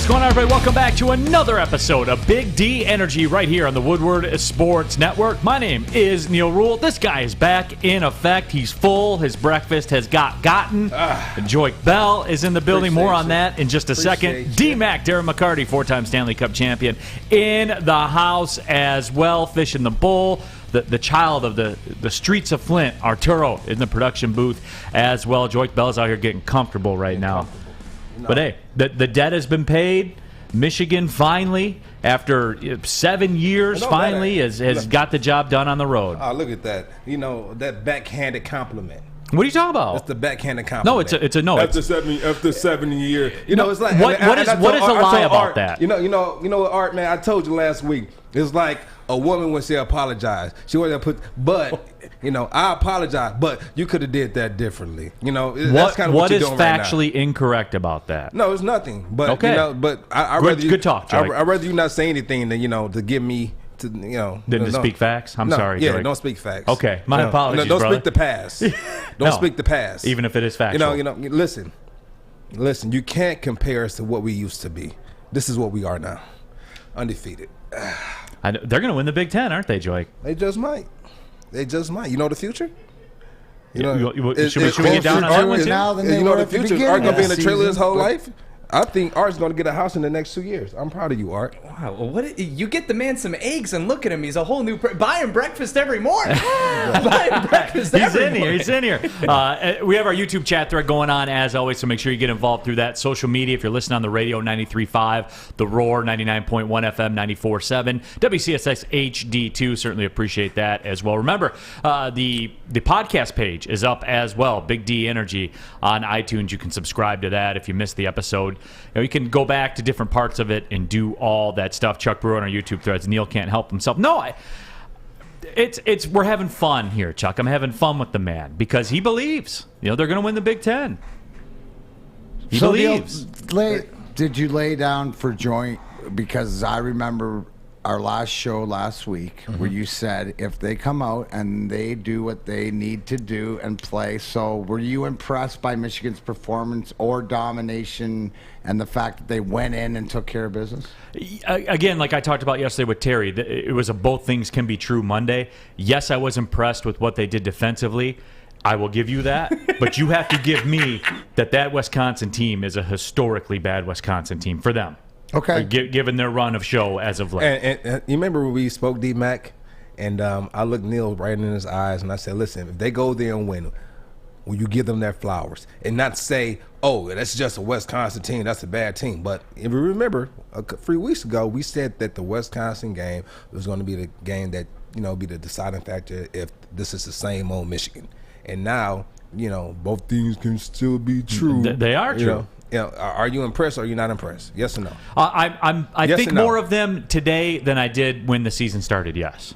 going on, everybody? Welcome back to another episode of Big D Energy right here on the Woodward Sports Network. My name is Neal Ruhl. This guy is back in effect. He's full. His breakfast has gotten. Joique Bell is in the building. More on that in just a second. DMac, Darren McCarty, four-time Stanley Cup champion, in the house as well. Fish in the bowl. The child of the streets of Flint, Arturo, in the production booth as well. Joique Bell's out here getting comfortable right now. No. But hey, the debt has been paid. Michigan finally, after 7 years, finally has got the job done on the road. Oh, look at that. You know, that backhanded compliment. What are you talking about? It's the backhanded compliment. No, it's a no. After 7 years. You know, it's like what is a lie about that? You know what, Art, man, I told you last week. It's like a woman when she apologized. She wasn't put, but you know, I apologize, but you could have did that differently. You know, that's kind of what you're doing right now. What is factually incorrect about that? No, it's nothing. But okay. You know, but I rather you, good talk, Joique. I'd rather you not say anything than to give me. To speak facts? I'm sorry. Yeah, Joique. don't speak facts. Okay, my apologies, don't brother. speak the past. Don't speak the past. Even if it is factual. Listen. You can't compare us to what we used to be. This is what we are now. Undefeated. They're going to win the Big Ten, aren't they, Joique? They just might. You know the future? Should we get down on that one, too? Now than they were the future. Art going to be in the trailer his whole life? I think Art's going to get a house in the next 2 years. I'm proud of you, Art. Wow. Well, you get the man some eggs and look at him. He's a whole new. Buy him breakfast every morning. Buy him breakfast every morning. He's in here. We have our YouTube chat thread going on as always, so make sure you get involved through that. Social media, if you're listening on the radio, 93.5, The Roar, 99.1 FM, 94.7, WCSX HD2. Certainly appreciate that as well. Remember, the podcast page is up as well. Big D Energy on iTunes. You can subscribe to that if you missed the episode. You can go back to different parts of it and do all that stuff. Chuck Brewer on our YouTube threads. Neal can't help himself. No, we're having fun here, Chuck. I'm having fun with the man because he believes. They're going to win the Big Ten. He believes. Neal, did you lay down for Joique? Because I remember our last show last week where you said if they come out and they do what they need to do and play. So were you impressed by Michigan's performance or domination and the fact that they went in and took care of business? Again, like I talked about yesterday with Terry, it was a both things can be true Monday. Yes, I was impressed with what they did defensively. I will give you that. But you have to give me that Wisconsin team is a historically bad Wisconsin team for them. Okay. Given their run of show as of late. And you remember when we spoke DMac, and I looked Neal right in his eyes, and I said, listen, if they go there and win, will you give them their flowers? And not say, oh, that's just a Wisconsin team, that's a bad team. But if you remember, a few weeks ago, we said that the Wisconsin game was going to be the game that, be the deciding factor if this is the same old Michigan. And now, both things can still be true. They are true. Are you impressed or are you not impressed? Yes or no? I think more of them today than I did when the season started, yes.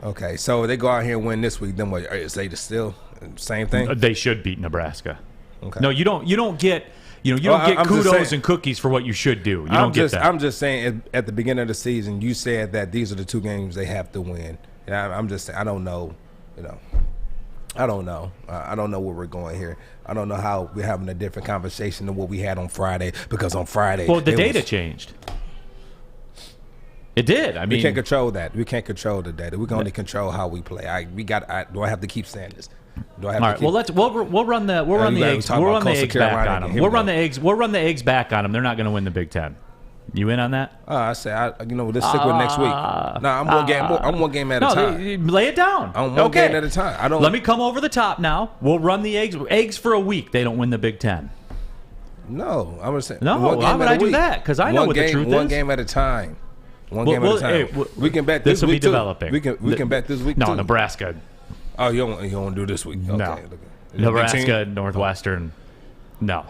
Okay, so if they go out here and win this week, then what? Is they still same thing? They should beat Nebraska. Okay. No, you don't get kudos and cookies for what you should do. You don't get that. I'm just saying at the beginning of the season, you said that these are the two games they have to win. And I'm just saying, I don't know, I don't know. I don't know where we're going here. I don't know how we're having a different conversation than what we had on Friday, because on Friday... Well, the data changed. It did. We can't control that. We can't control the data. We can only control how we play. Do I have to keep saying this? Do I have All to right. keep... Well, we'll run the eggs. We'll run the eggs back on them. We'll run the eggs back on them. They're not going to win the Big Ten. You in on that? I say, let's stick with next week. No, I'm one game at a time. Lay it down. I'm one game at a time. Let me come over the top now. We'll run the eggs for a week. They don't win the Big Ten. No, I'm gonna say no. Why would I do that? Because I know what the truth is. One game at a time. One game at a time. Hey, we can bet this week. This will be developing. We can bet this week too. No, Nebraska. Oh, you don't do this week? Okay. No. Nebraska, Northwestern. No.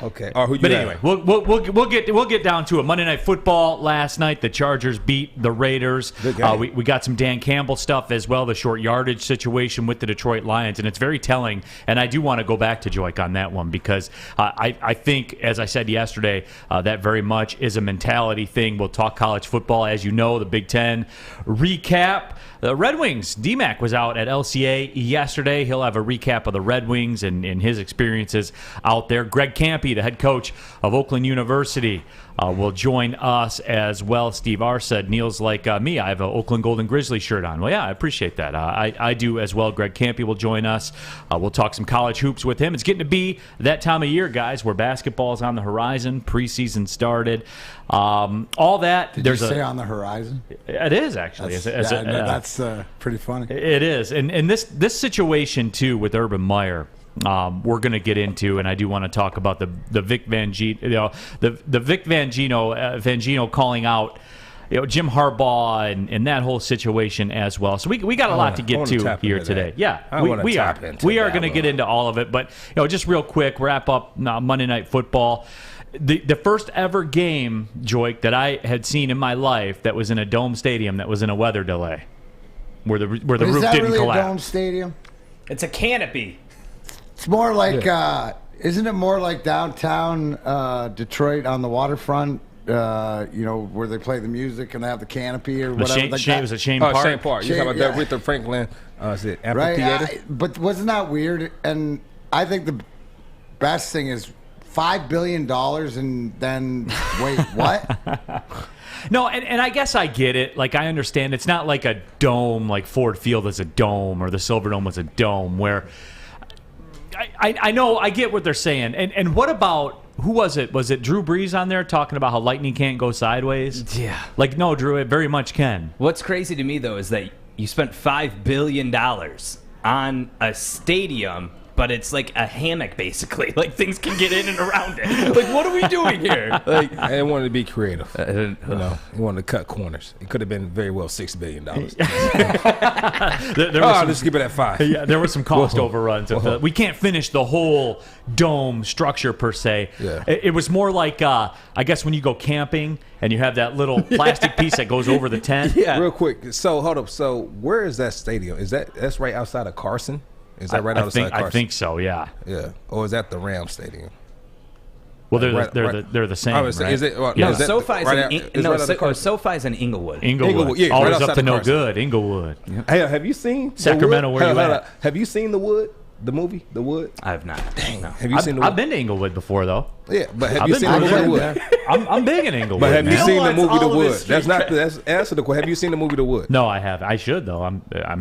Okay. Or who you but anyway, we'll get down to it. Monday Night Football last night, the Chargers beat the Raiders. We got some Dan Campbell stuff as well, the short yardage situation with the Detroit Lions, and it's very telling. And I do want to go back to Joique on that one because I think, as I said yesterday, that very much is a mentality thing. We'll talk college football, as you know, the Big Ten recap. The Red Wings, DMac was out at LCA yesterday. He'll have a recap of the Red Wings and his experiences out there. Greg Kampee Kampee, the head coach of Oakland University, will join us as well. Steve R. said, Neal's like me. I have an Oakland Golden Grizzly shirt on. Well, yeah, I appreciate that. I do as well. Greg Kampee will join us. We'll talk some college hoops with him. It's getting to be that time of year, guys, where basketball's on the horizon. Preseason started. All that. Did you say on the horizon? It is, actually. That's pretty funny. It is. And this situation, too, with Urban Meyer, we're going to get into, and I do want to talk about the Vic Fangio, the Vic Fangio calling out, Jim Harbaugh and that whole situation as well. So we got a lot to get to here today. Yeah, we are going to get into all of it, but just real quick, wrap up Monday Night Football. The first ever game, Joique, that I had seen in my life that was in a dome stadium that was in a weather delay, where the roof didn't collapse. Is that really a dome stadium? It's a canopy. It's more like, isn't it more like downtown Detroit on the waterfront? Where they play the music and they have the canopy or whatever. Was it Shane Park? Shane Park. You're talking about that Aretha Franklin? Is it amphitheater? Right. But wasn't that weird? And I think the best thing is $5 billion and then wait, what? No, and I guess I get it. Like, I understand. It's not like a dome, like Ford Field is a dome or the Silverdome was a dome, where I know, I get what they're saying. And what about, who was it? Was it Drew Brees on there talking about how lightning can't go sideways? Yeah. Like, no, Drew, it very much can. What's crazy to me, though, is that you spent $5 billion on a stadium, but it's like a hammock, basically. Like, things can get in and around it. Like, what are we doing here? Like, I wanted to be creative. He wanted to cut corners. It could have been very well $6 billion. Let's keep it at 5. Yeah, there were some cost overruns. We can't finish the whole dome structure per se. Yeah. It was more like, I guess, when you go camping and you have that little plastic piece that goes over the tent. Yeah. Real quick. So hold up. So where is that stadium? That's right outside of Carson? Is that right outside Carson? I think so, yeah. Yeah. Or is that the Rams Stadium? Well, they're the same. Right? Is it? No, SoFi's in Inglewood. Inglewood. Yeah, always right up to no Carson. good. Inglewood. Yep. Hey, have you seen Sacramento? Where you at? Have you seen The Wood? The movie, The Wood? I have not. Dang. No. Have you seen The Wood? I've been to Inglewood before, though. Yeah, but have you seen the movie The Wood? I'm big in Inglewood. But have you seen the movie The Wood? That's answer the question. Have you seen the movie The Wood? No, I have. I should though.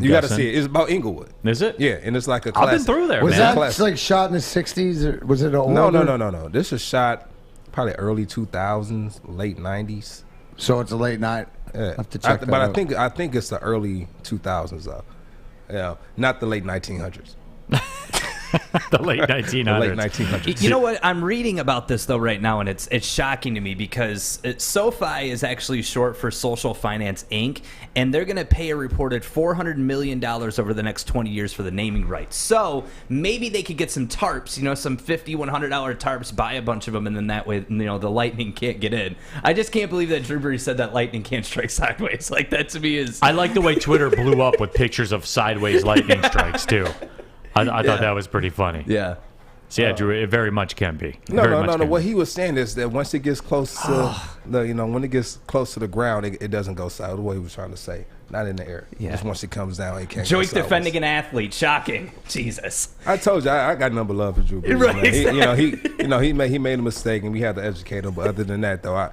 You got to see it. It's about Inglewood. Is it? Yeah, and it's like a classic. I've been through there. Was man. that like shot in the 60s or was it older? No. This is shot probably early 2000s, late 90s. So it's a late night. Yeah. I have to check that but out. I think it's the early 2000s though. Yeah, not the late 1900s. The late 1900s. The late 1900s. You know what? I'm reading about this, though, right now, and it's shocking to me because SoFi is actually short for Social Finance, Inc., and they're going to pay a reported $400 million over the next 20 years for the naming rights. So maybe they could get some tarps, some $50, $100 tarps, buy a bunch of them, and then that way, the lightning can't get in. I just can't believe that Drew Brees said that lightning can't strike sideways. Like, that to me is... I like the way Twitter blew up with pictures of sideways lightning strikes, too. I thought that was pretty funny. Yeah. So yeah, Drew, it very much can be. No. What he was saying is that once it gets close to when it gets close to the ground, it doesn't go sideways. What he was trying to say, not in the air. Yeah. Just once it comes down, it can't. Joique defending an athlete, shocking. Jesus. I told you, I got number love for Drew Brees. Right, he made a mistake, and we had to educate him. But other than that, though,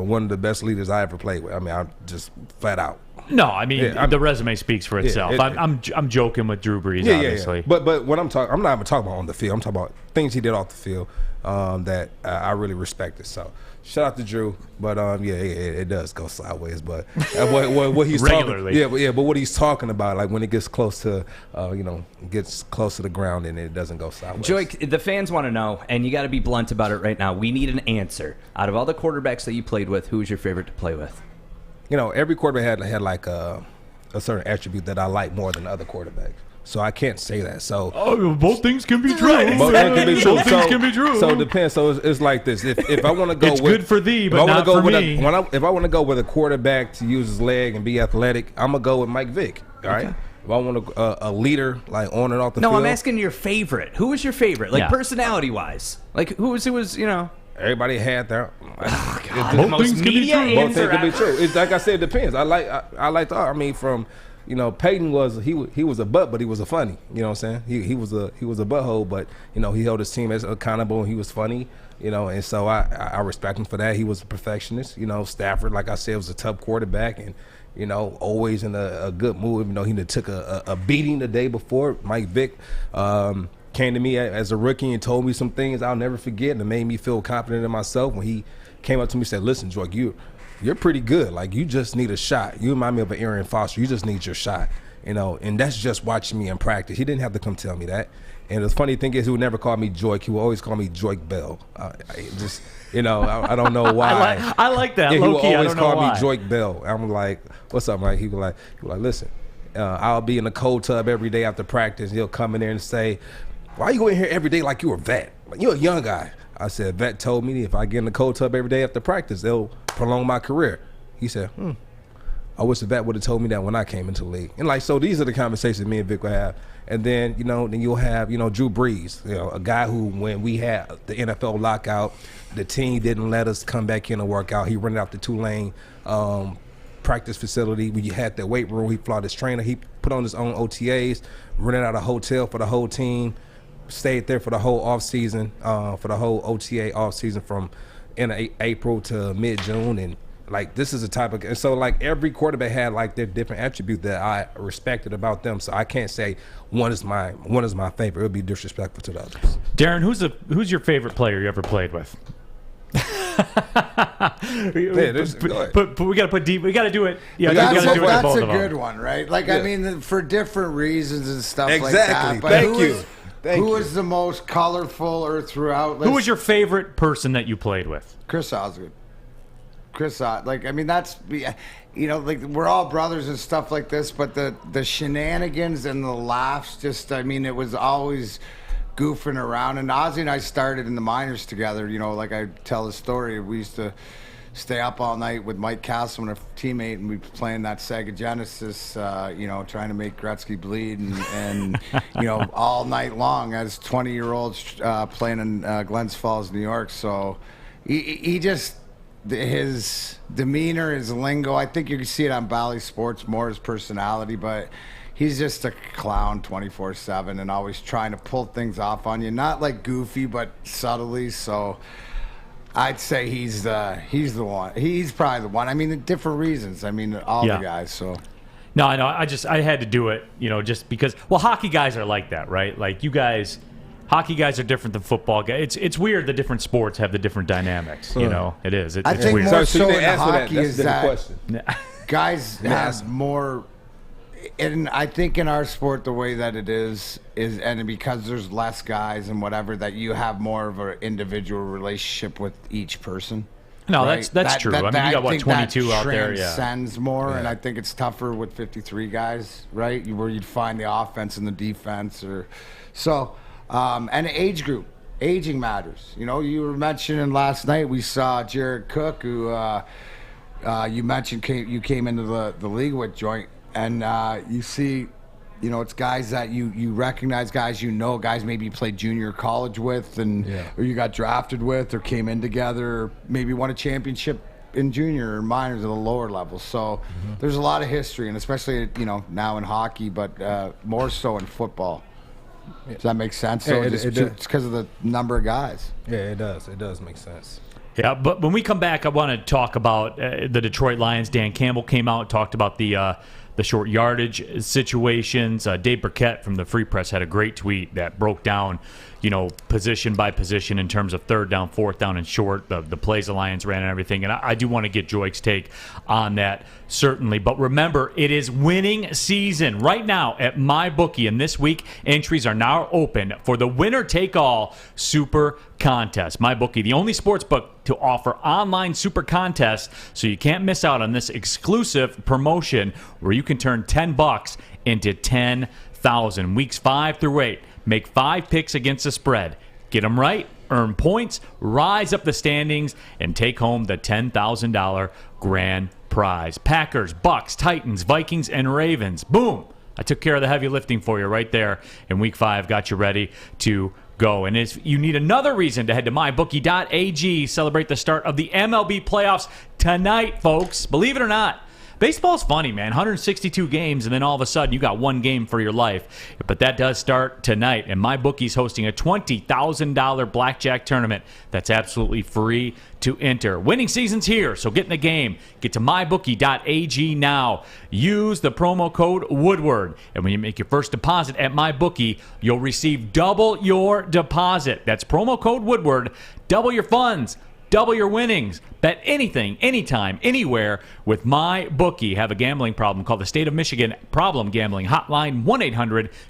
one of the best leaders I ever played with. I mean, I'm just flat out. No, I mean the resume speaks for itself. I'm joking with Drew Brees, obviously. Yeah. But when I'm not even talking about on the field. I'm talking about things he did off the field that I really respected. So shout out to Drew. But it does go sideways. But what he's regularly, talking, but what he's talking about, like when it gets close to gets close to the ground and it doesn't go sideways. Joique, the fans want to know, and you got to be blunt about it right now. We need an answer. Out of all the quarterbacks that you played with, who was your favorite to play with? Every quarterback had like a certain attribute that I like more than other quarterbacks. So I can't say that. So both things can be true. Both things can be true. Both things can be true. So it depends. So it's like this. If I want to go, it's good for thee, but not for me. If I want to go with a quarterback to use his leg and be athletic, I'm gonna go with Mike Vick. All right. Okay. If I want a leader like on and off the field. No, I'm asking your favorite. Who was your favorite? Like personality wise. Like who was Everybody had their. Both things can be true. Both things can be true. It's like I said, it depends. I like the. I mean, from Peyton was he was a butt, but he was a funny. You know what I'm saying? He was a butthole, but he held his team as accountable and he was funny. You know, and so I respect him for that. He was a perfectionist. You know, Stafford, like I said, was a tough quarterback and, you know, always in a good mood. Even though he took a beating the day before. Mike Vick came to me as a rookie and told me some things I'll never forget, and it made me feel confident in myself when he came up to me and said, listen, Joique, you're pretty good. Like, you just need a shot. You remind me of an Aaron Foster. You just need your shot. You know, and that's just watching me in practice. He didn't have to come tell me that. And the funny thing is, he would never call me Joique. He would always call me Joique Bell. I don't know why. I like that. Yeah, he would Low-key, always call why. me Joique Bell. I'm like, what's up, Mike? He was like, listen, I'll be in the cold tub every day after practice. He'll come in there and say, why you go in here every day like you're a vet? Like, you're a young guy. I said, vet told me if I get in the cold tub every day after practice, they'll prolong my career. He said, I wish the vet would have told me that when I came into the league. And like, so these are the conversations me and Vic will have. And then, then you'll have, Drew Brees, a guy who, when we had the NFL lockout, the team didn't let us come back in and work out. He rented out the Tulane practice facility. We had the weight room. He fought his trainer. He put on his own OTAs, rented out a hotel for the whole team, stayed there for the whole offseason, for the whole OTA offseason from end of April to mid-June. And like, this is a type of, and so like every quarterback had like their different attribute that I respected about them. So I can't say one is my favorite. It would be disrespectful to the others. Darren, who's your favorite player you ever played with? But we got to put deep. We got to do it. Yeah, that's do it that's a good one, right? Like, yeah. I mean, for different reasons and stuff like that. But Thank you. Who was the most colorful or throughout? Who was your favorite person that you played with? Chris Osgood. Like, I mean, that's, like, we're all brothers and stuff like this, but the shenanigans and the laughs, just, I mean, it was always goofing around. And Ozzy and I started in the minors together, like I tell the story. We used to stay up all night with Mike Castleman, a teammate, and we'd be playing that Sega Genesis, trying to make Gretzky bleed and all night long as 20-year-olds playing in Glens Falls, New York. So he just... his demeanor, his lingo, I think you can see it on Bally Sports more, his personality, but he's just a clown 24/7 and always trying to pull things off on you. Not like goofy, but subtly. So I'd say he's the one. He's probably the one. I mean, different reasons. I mean, all the guys. So. No, I know. I had to do it, just because. Well, hockey guys are like that, right? Like, you guys. Hockey guys are different than football guys. It's weird the different sports have the different dynamics. It is. I think weird. more so you in hockey is that question. Guys have more. And I think in our sport, the way that it is, and because there's less guys and whatever, that you have more of an individual relationship with each person. No, right? that's true. I mean, you got 22 out there. Yeah, transcends more, and I think it's tougher with 53 guys, right? Where you'd find the offense and the defense, or so. And age group, aging matters. You were mentioning last night, we saw Jared Cook, who you mentioned you came into the league with, Joint, and you see, it's guys that you recognize, guys guys maybe you played junior college with, or you got drafted with, or came in together, or maybe won a championship in junior or minors at the lower level. So there's a lot of history, and especially now in hockey, but more so in football. Does that make sense? So it's because of the number of guys. Yeah, it does. It does make sense. Yeah, but when we come back, I want to talk about the Detroit Lions. Dan Campbell came out and talked about the short yardage situations. Dave Burkett from the Free Press had a great tweet that broke down, position by position in terms of third down, fourth down, and short, the plays the Lions ran and everything. And I do want to get Joique's take on that, certainly. But remember, it is winning season right now at MyBookie. And this week, entries are now open for the winner-take-all Super Contest. MyBookie, the only sports book to offer online Super Contests, so you can't miss out on this exclusive promotion where you can turn $10 into $10,000. Weeks 5 through 8. Make 5 picks against the spread. Get them right, earn points, rise up the standings, and take home the $10,000 grand prize. Packers, Bucks, Titans, Vikings, and Ravens. Boom! I took care of the heavy lifting for you right there in Week 5. Got you ready to go. And if you need another reason to head to mybookie.ag, celebrate the start of the MLB playoffs tonight, folks. Believe it or not, Baseball's funny, man. 162 games, and then all of a sudden you got one game for your life. But that does start tonight, and MyBookie's hosting a $20,000 blackjack tournament that's absolutely free to enter. Winning season's here, so get in the game. Get to mybookie.ag now. Use the promo code Woodward, and when you make your first deposit at MyBookie, you'll receive double your deposit. That's promo code Woodward. Double your funds. Double your winnings. Bet anything, anytime, anywhere with MyBookie. Have a gambling problem? Call the State of Michigan Problem Gambling Hotline,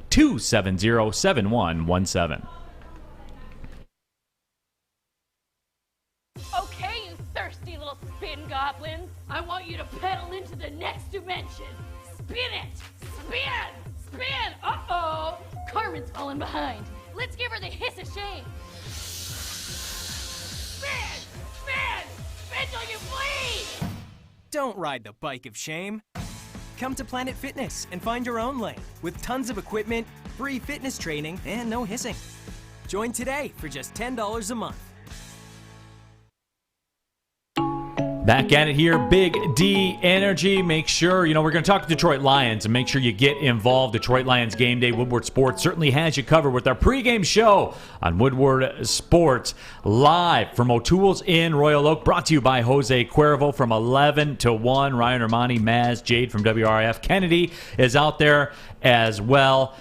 1-800-270-7117. Okay, you thirsty little spin goblins. I want you to pedal into the next dimension. Spin it! Spin! Spin! Uh-oh! Carmen's falling behind. Let's give her the hiss of shame. Spin! Spin! Spin till you bleed! Don't ride the bike of shame. Come to Planet Fitness and find your own lane with tons of equipment, free fitness training, and no hissing. Join today for just $10 a month. Back at it here, Big D Energy. Make sure, we're going to talk to Detroit Lions and make sure you get involved. Detroit Lions Game Day. Woodward Sports certainly has you covered with our pregame show on Woodward Sports live from O'Toole's in Royal Oak. Brought to you by Jose Cuervo from 11 to 1. Ryan Armani, Maz, Jade from WRIF. Kennedy is out there as well.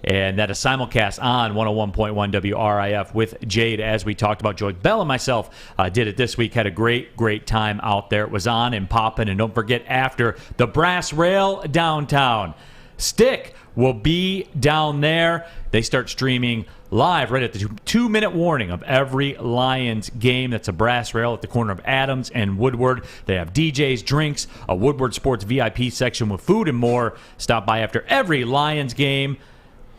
And that is simulcast on 101.1 WRIF with Jade, as we talked about. Joique Bell and myself did it this week. Had a great time out there. It was on and popping. And don't forget, after the Brass Rail downtown, Stick will be down there. They start streaming live right at the 2-minute warning of every Lions game. That's a Brass Rail at the corner of Adams and Woodward. They have DJs, drinks, a Woodward Sports VIP section with food and more. Stop by after every Lions game.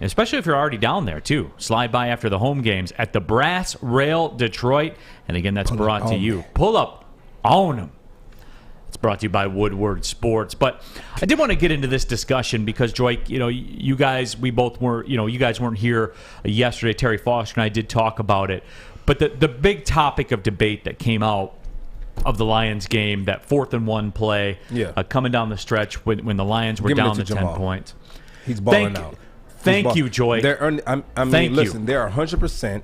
Especially if you're already down there, too. Slide by after the home games at the Brass Rail Detroit. And again, that's brought to you. Pull up, own them. It's brought to you by Woodward Sports. But I did want to get into this discussion because, Joique, you guys, we both weren't, you guys weren't here yesterday. Terry Foster and I did talk about it. But the big topic of debate that came out of the Lions game, that 4th and 1 play, coming down the stretch when the Lions were down to 10 points. He's balling out. Thank you, Joique. Listen, they're 100%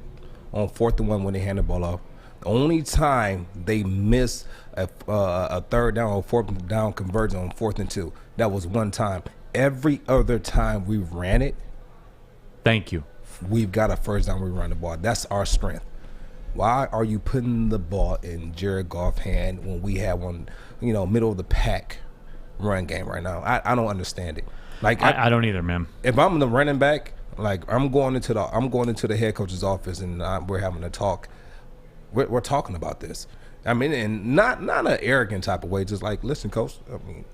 on 4th and 1 when they hand the ball off. The only time they miss a 3rd down or 4th down conversion on 4th and 2, that was one time. Every other time we ran it, thank you, we've got a 1st down, we run the ball. That's our strength. Why are you putting the ball in Jared Goff's hand when we have one, middle of the pack run game right now? I don't understand it. Like I don't either, man. If I'm the running back, I'm going into the head coach's office and we're having a talk. We're talking about this. I mean, and not an arrogant type of way. Just like, listen, coach. I mean,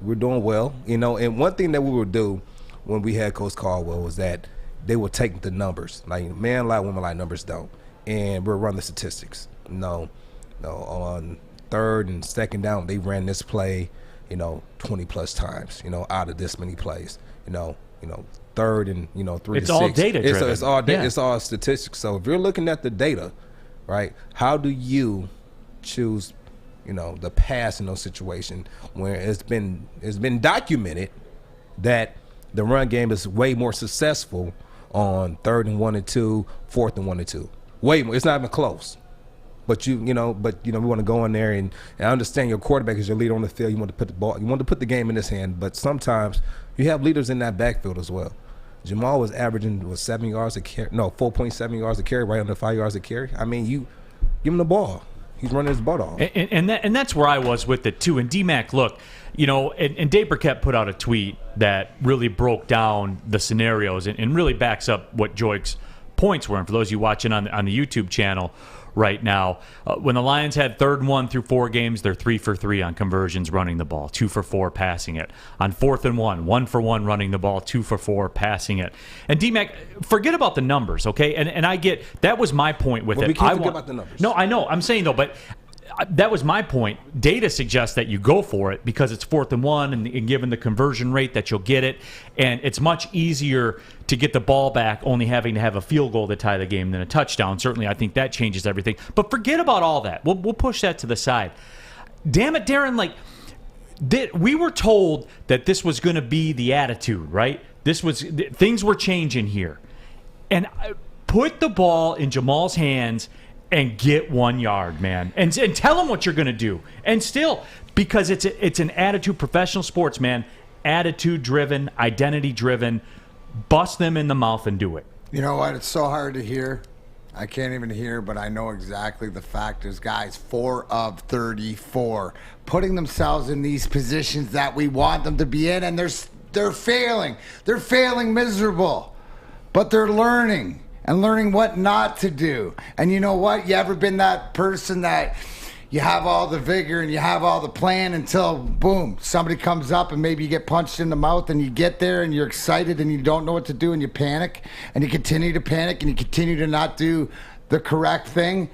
we're doing well, And one thing that we would do when we had Coach Caldwell was that they would take the numbers. Like, man lie, woman lie, numbers don't, and we'll run the statistics. No, on 3rd and 2nd down, they ran this play. 20 plus times, out of this many plays, 3rd and, 3 to 6. It's all data driven. It's all data. Yeah. It's all statistics. So if you're looking at the data, right, how do you choose, the pass in those situations where it's been documented that the run game is way more successful on 3rd and 1 and 2, 4th and 1 and 2. Way more. It's not even close. But we want to go in there and I understand your quarterback is your leader on the field. You want to put the game in his hand. But sometimes you have leaders in that backfield as well. Jamal was averaging 7 yards a carry, 4.7 yards a carry, right under 5 yards a carry. I mean, you give him the ball. He's running his butt off. And that's where I was with it too. And DMac, look, and Dave Burkett put out a tweet that really broke down the scenarios and really backs up what Joique's points were. And for those of you watching on the YouTube channel right now, when the Lions had 3rd and 1 through 4 games, they're 3 for 3 on conversions running the ball, 2 for 4 passing it. On 4th and 1, 1 for 1 running the ball, 2 for 4 passing it. And DMac, forget about the numbers, okay? And I get that was my point with it. We can't forget about the numbers. No, I know. I'm saying though, but that was my point. Data suggests that you go for it because it's 4th and 1, and given the conversion rate that you'll get it, and it's much easier to get the ball back only having to have a field goal to tie the game than a touchdown. Certainly, I think that changes everything. But forget about all that. We'll push that to the side. Damn it, Darren, we were told that this was going to be the attitude, right? Things were changing here. And put the ball in Jamal's hands and get 1 yard, man. And tell him what you're going to do. And still, because it's an attitude, professional sports, man, attitude-driven, identity-driven, bust them in the mouth and do it. You know what? It's so hard to hear. I can't even hear, but I know exactly the fact is, guys, 4 of 34, putting themselves in these positions that we want them to be in, and they're failing. They're failing miserable, but they're learning and learning what not to do. And you know what? You ever been that person that you have all the vigor and you have all the plan until, boom, somebody comes up and maybe you get punched in the mouth and you get there and you're excited and you don't know what to do and you panic and you continue to panic and you continue to not do the correct thing.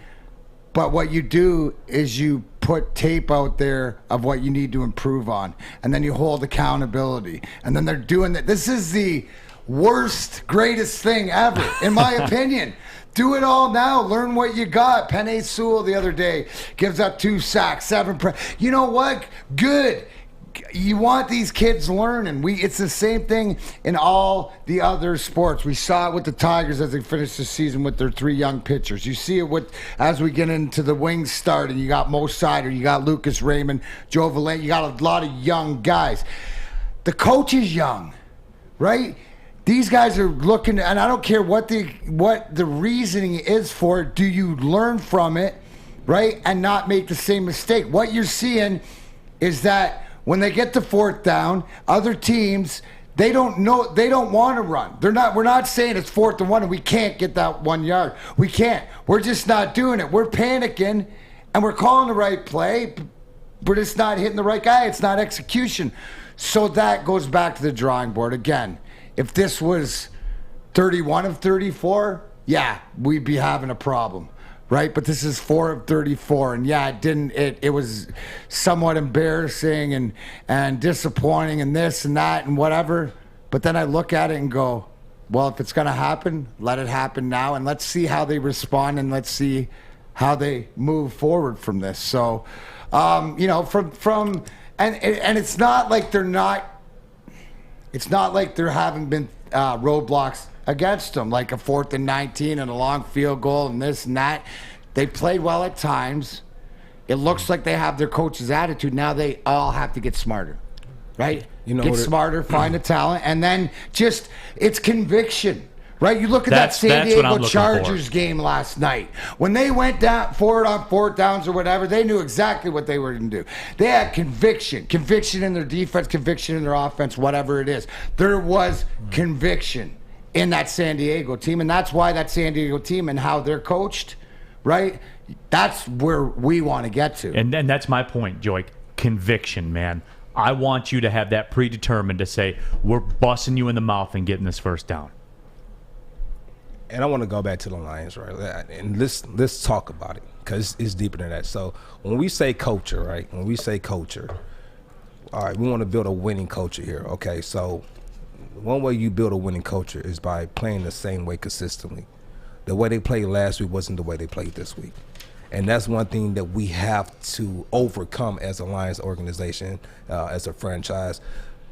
But what you do is you put tape out there of what you need to improve on, and then you hold accountability. And then they're doing that. This is the worst, greatest thing ever, in my opinion. Do it all now. Learn what you got. Penei Sewell the other day gives up 2 sacks, 7. You know what? Good. You want these kids learning. It's the same thing in all the other sports. We saw it with the Tigers as they finished the season with their 3 young pitchers. You see it as we get into the Wings starting. You got Mo Sider, you got Lucas Raymond, Joe Valente. You got a lot of young guys. The coach is young, right? These guys are looking, and I don't care what the reasoning is for it. Do you learn from it, right, and not make the same mistake? What you're seeing is that when they get to 4th down, other teams, they don't want to run. We're not saying it's 4th and 1 and we can't get that 1 yard. We can't. We're just not doing it. We're panicking and we're calling the right play, but it's not hitting the right guy. It's not execution. So that goes back to the drawing board again. If this was 31 of 34, yeah, we'd be having a problem. Right, but this is 4 of 34, and yeah, it was somewhat embarrassing and disappointing and this and that and whatever. But then I look at it and go, well, if it's going to happen, let it happen now, and let's see how they respond and let's see how they move forward from this. So, you know, and it's not like they're not. It's not like there haven't been roadblocks against them, like a 4th and 19 and a long field goal and this and that. They played well at times. It looks like they have their coach's attitude. Now they all have to get smarter, right? Get smarter, find the talent, and then it's conviction, right? You look at that San Diego Chargers game last night. When they went down forward on 4th downs or whatever, they knew exactly what they were going to do. They had conviction in their defense, conviction in their offense, whatever it is. There was conviction in that San Diego team, and that's why that San Diego team and how they're coached, right? That's where we want to get to. And that's my point, Joique. Conviction, man. I want you to have that predetermined to say, we're busting you in the mouth and getting this 1st down. And I want to go back to the Lions, right? And let's talk about it, because it's deeper than that. So when we say culture, right? When we say culture, all right, we want to build a winning culture here. Okay, so one way you build a winning culture is by playing the same way consistently. The way they played last week wasn't the way they played this week. And that's one thing that we have to overcome as a Lions organization, as a franchise,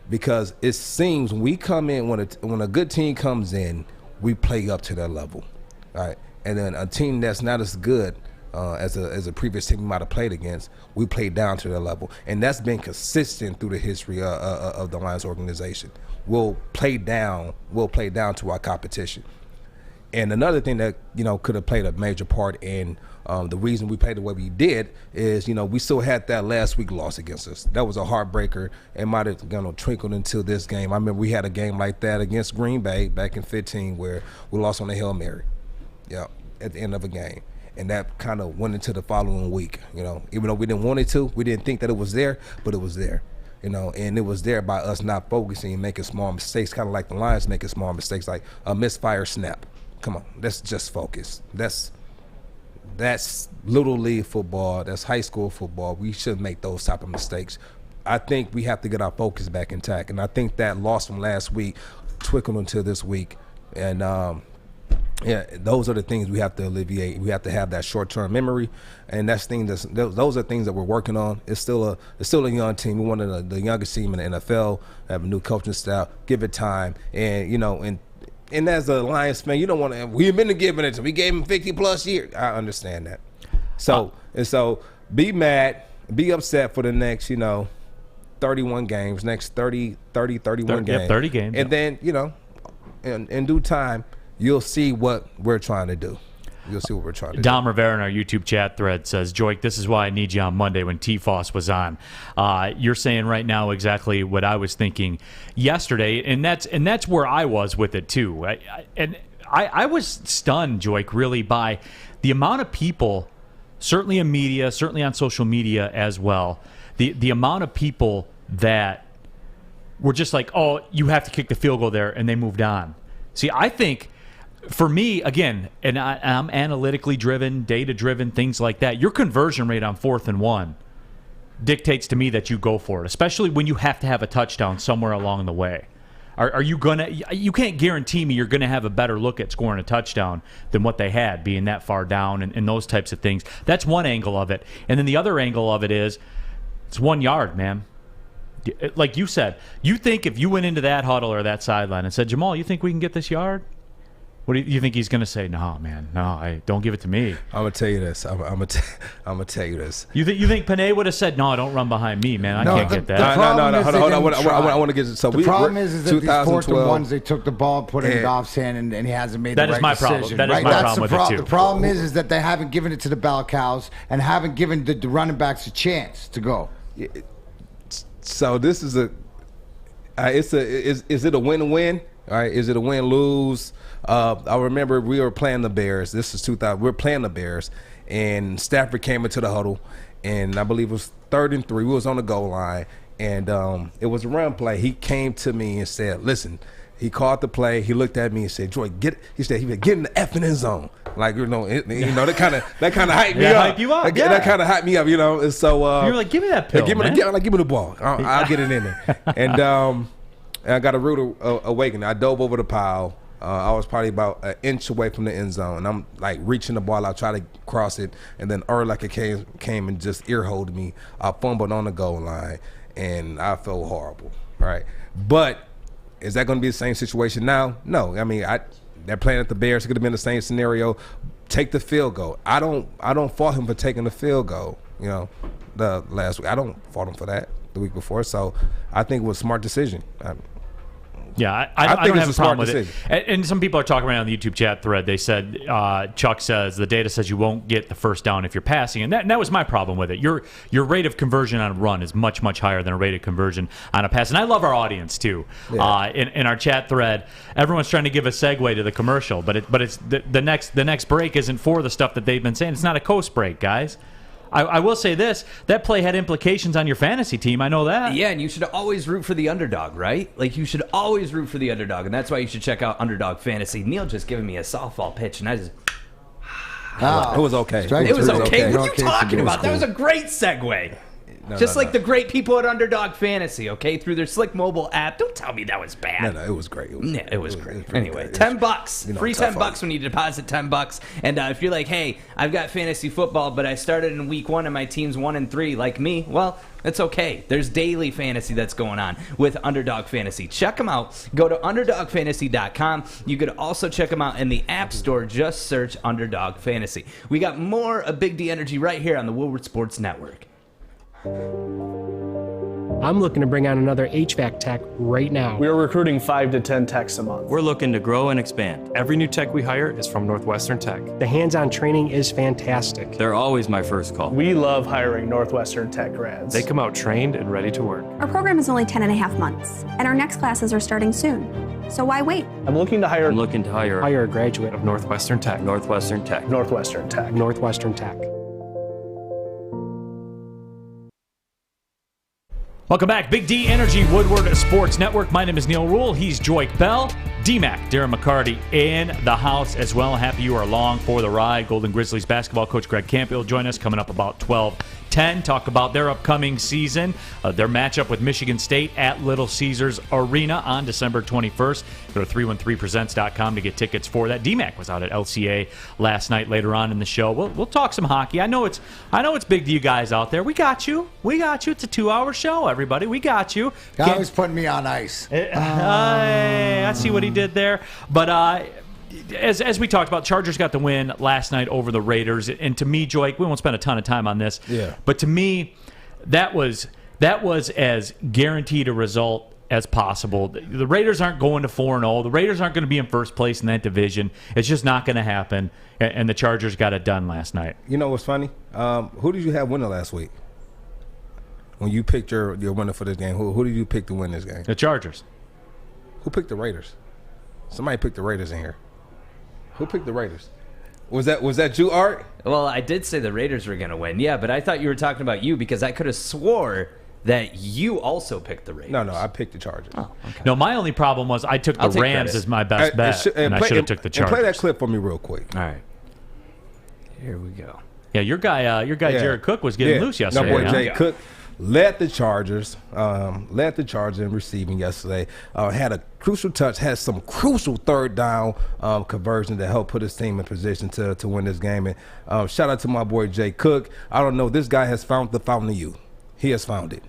because it seems when we come in, when a good team comes in, we play up to their level, all right? And then a team that's not as good as a previous team we might have played against, we play down to their level. And that's been consistent through the history of the Lions organization. We'll play down to our competition. And another thing that, you know, could have played a major part in the reason we played the way we did is, you know, we still had that last week loss against us. That was a heartbreaker. It might have, you know, trickled into this game. I remember we had a game like that against Green Bay back in 2015 where we lost on a Hail Mary, yeah, at the end of a game. And that kind of went into the following week, you know. Even though we didn't want it to, we didn't think that it was there, but it was there. You know, and it was there by us not focusing and making small mistakes, kind of like the Lions making small mistakes, like a misfire snap. Come on, let's just focus. That's little league football. That's high school football. We shouldn't make those type of mistakes. I think we have to get our focus back intact, and I think that loss from last week trickled into this week. And Yeah, those are the things we have to alleviate. We have to have that short-term memory, and those are things that we're working on. It's still a young team. We're one of the youngest team in the NFL. Have a new coaching staff. Give it time, and as a Lions fan, you don't want to. We've been giving it to. We gave him 50+ years. I understand that. So be mad, be upset for the next 31 games, next 31 games. Yeah, 30 games. And then in due time, you'll see what we're trying to do. You'll see what we're trying to do. Dom Rivera in our YouTube chat thread says, Joique, this is why I need you on Monday when T-Foss was on. You're saying right now exactly what I was thinking yesterday, and that's where I was with it too. I was stunned, Joique, really by the amount of people, certainly in media, certainly on social media as well, the amount of people that were just like, oh, you have to kick the field goal there, and they moved on. See, I think for me, again, and I'm analytically driven, data-driven, things like that, your conversion rate on 4th and 1 dictates to me that you go for it, especially when you have to have a touchdown somewhere along the way. Are you gonna? You can't guarantee me you're gonna have a better look at scoring a touchdown than what they had, being that far down and those types of things. That's one angle of it, and then the other angle of it is it's 1 yard, man. Like you said, you think if you went into that huddle or that sideline and said, Jamal, you think we can get this yard? What do you think he's going to say? No, man, no, don't give it to me. I'm gonna tell you this. I'm gonna tell you this. You think Panay would have said, no, don't run behind me, man. I can't get that. No. Hold on. I want to get it. So the problem is that these 4th and 1s, they took the ball, put it in Goff's hand, and he hasn't made the right decision. That is my problem with it too. The problem is that they haven't given it to the bell cows and haven't given the running backs a chance to go. So this is is it a win-win? All right, is it a win-lose? I remember we were playing the Bears. This is 2000. We were playing the Bears, and Stafford came into the huddle, and I believe it was 3rd and 3. We was on the goal line, and it was a run play. He came to me and said, "Listen." He called the play. He looked at me and said, "Joy, get." He said, "Get in the effing end zone." Like that kind of hyped me up. Hype you up. That kind of hyped me up. And so you're like, "Give me that pill, give me the ball. I'll get it in there." And I got a rude awakening. I dove over the pile. I was probably about an inch away from the end zone, and I'm like reaching the ball. I try to cross it, and then Urlacher came and just ear-holed me. I fumbled on the goal line, and I felt horrible. Right, but is that going to be the same situation now? No. I mean, they're playing at the Bears. It could have been the same scenario. Take the field goal. I don't fault him for taking the field goal. The last week, I don't fault him for that the week before. So I think it was a smart decision. Yeah, I don't have a problem with decision. it. And some people are talking around the YouTube chat thread. They said, Chuck says, the data says you won't get the first down if you're passing. And that was my problem with it. Your rate of conversion on a run is much, much higher than a rate of conversion on a pass. And I love our audience, too. Yeah. In our chat thread, everyone's trying to give a segue to the commercial. But it's the next break isn't for the stuff that they've been saying. It's not a coast break, guys. I will say this, that play had implications on your fantasy team. I know that. Yeah, and you should always root for the underdog, right? Like, you should always root for the underdog, and that's why you should check out Underdog Fantasy. Neal just giving me a softball pitch, and I just... it was okay. It was okay. What are you talking about? That was a great segue. The great people at Underdog Fantasy, okay, through their slick mobile app. Don't tell me that was bad. No, it was great. It was great. Anyway, $10, free $10 when you deposit $10. And if you're like, hey, I've got fantasy football, but I started in week 1 and my team's 1-3, like me, well, that's okay. There's daily fantasy that's going on with Underdog Fantasy. Check them out. Go to UnderdogFantasy.com. You could also check them out in the App Store. Just search Underdog Fantasy. We got more of Big D Energy right here on the Woodward Sports Network. I'm looking to bring on another HVAC tech right now. We're recruiting 5 to 10 techs a month. We're looking to grow and expand. Every new tech we hire is from Northwestern Tech. The hands-on training is fantastic. They're always my first call. We love hiring Northwestern Tech grads. They come out trained and ready to work. Our program is only 10.5 months, and our next classes are starting soon. So why wait? I'm looking to hire a graduate of Northwestern Tech. Northwestern Tech. Northwestern Tech. Northwestern Tech. Welcome back. Big D Energy, Woodward Sports Network. My name is Neal Ruhl. He's Joique Bell. DMac, Darren McCarty in the house as well. Happy you are along for the ride. Golden Grizzlies basketball coach Greg Campbell will join us coming up about 12:10. 10, talk about their upcoming season, their matchup with Michigan State at Little Caesars Arena on December 21st. Go to 313presents.com to get tickets for that. DMac was out at LCA last night. Later on in the show, we'll talk some hockey. I know it's big to you guys out there. We got you. It's a 2-hour show, everybody. We got you. Guy was putting me on ice. I see what he did there. But as we talked about, Chargers got the win last night over the Raiders. And to me, Joique, we won't spend a ton of time on this. Yeah. But to me, that was as guaranteed a result as possible. The Raiders aren't going to 4-0. The Raiders aren't going to be in first place in that division. It's just not going to happen. And the Chargers got it done last night. You know what's funny? Who did you have winning last week? When you picked your winner for this game, who did you pick to win this game? The Chargers. Who picked the Raiders? Somebody picked the Raiders in here. Who picked the Raiders? Was that you, Art? Well, I did say the Raiders were going to win. Yeah, but I thought you were talking about you because I could have swore that you also picked the Raiders. No, I picked the Chargers. Oh, okay. No, my only problem was I took the Rams as my best bet, and I should have took the Chargers. And play that clip for me real quick. All right. Here we go. Yeah, your guy Jared Cook was getting loose yesterday. My boy Jay Cook led the Chargers in receiving yesterday. Had a crucial touch, had some crucial third down conversion that helped put his team in position to win this game. And shout out to my boy Jay Cook. I don't know, this guy has found the fountain of youth. He has found it.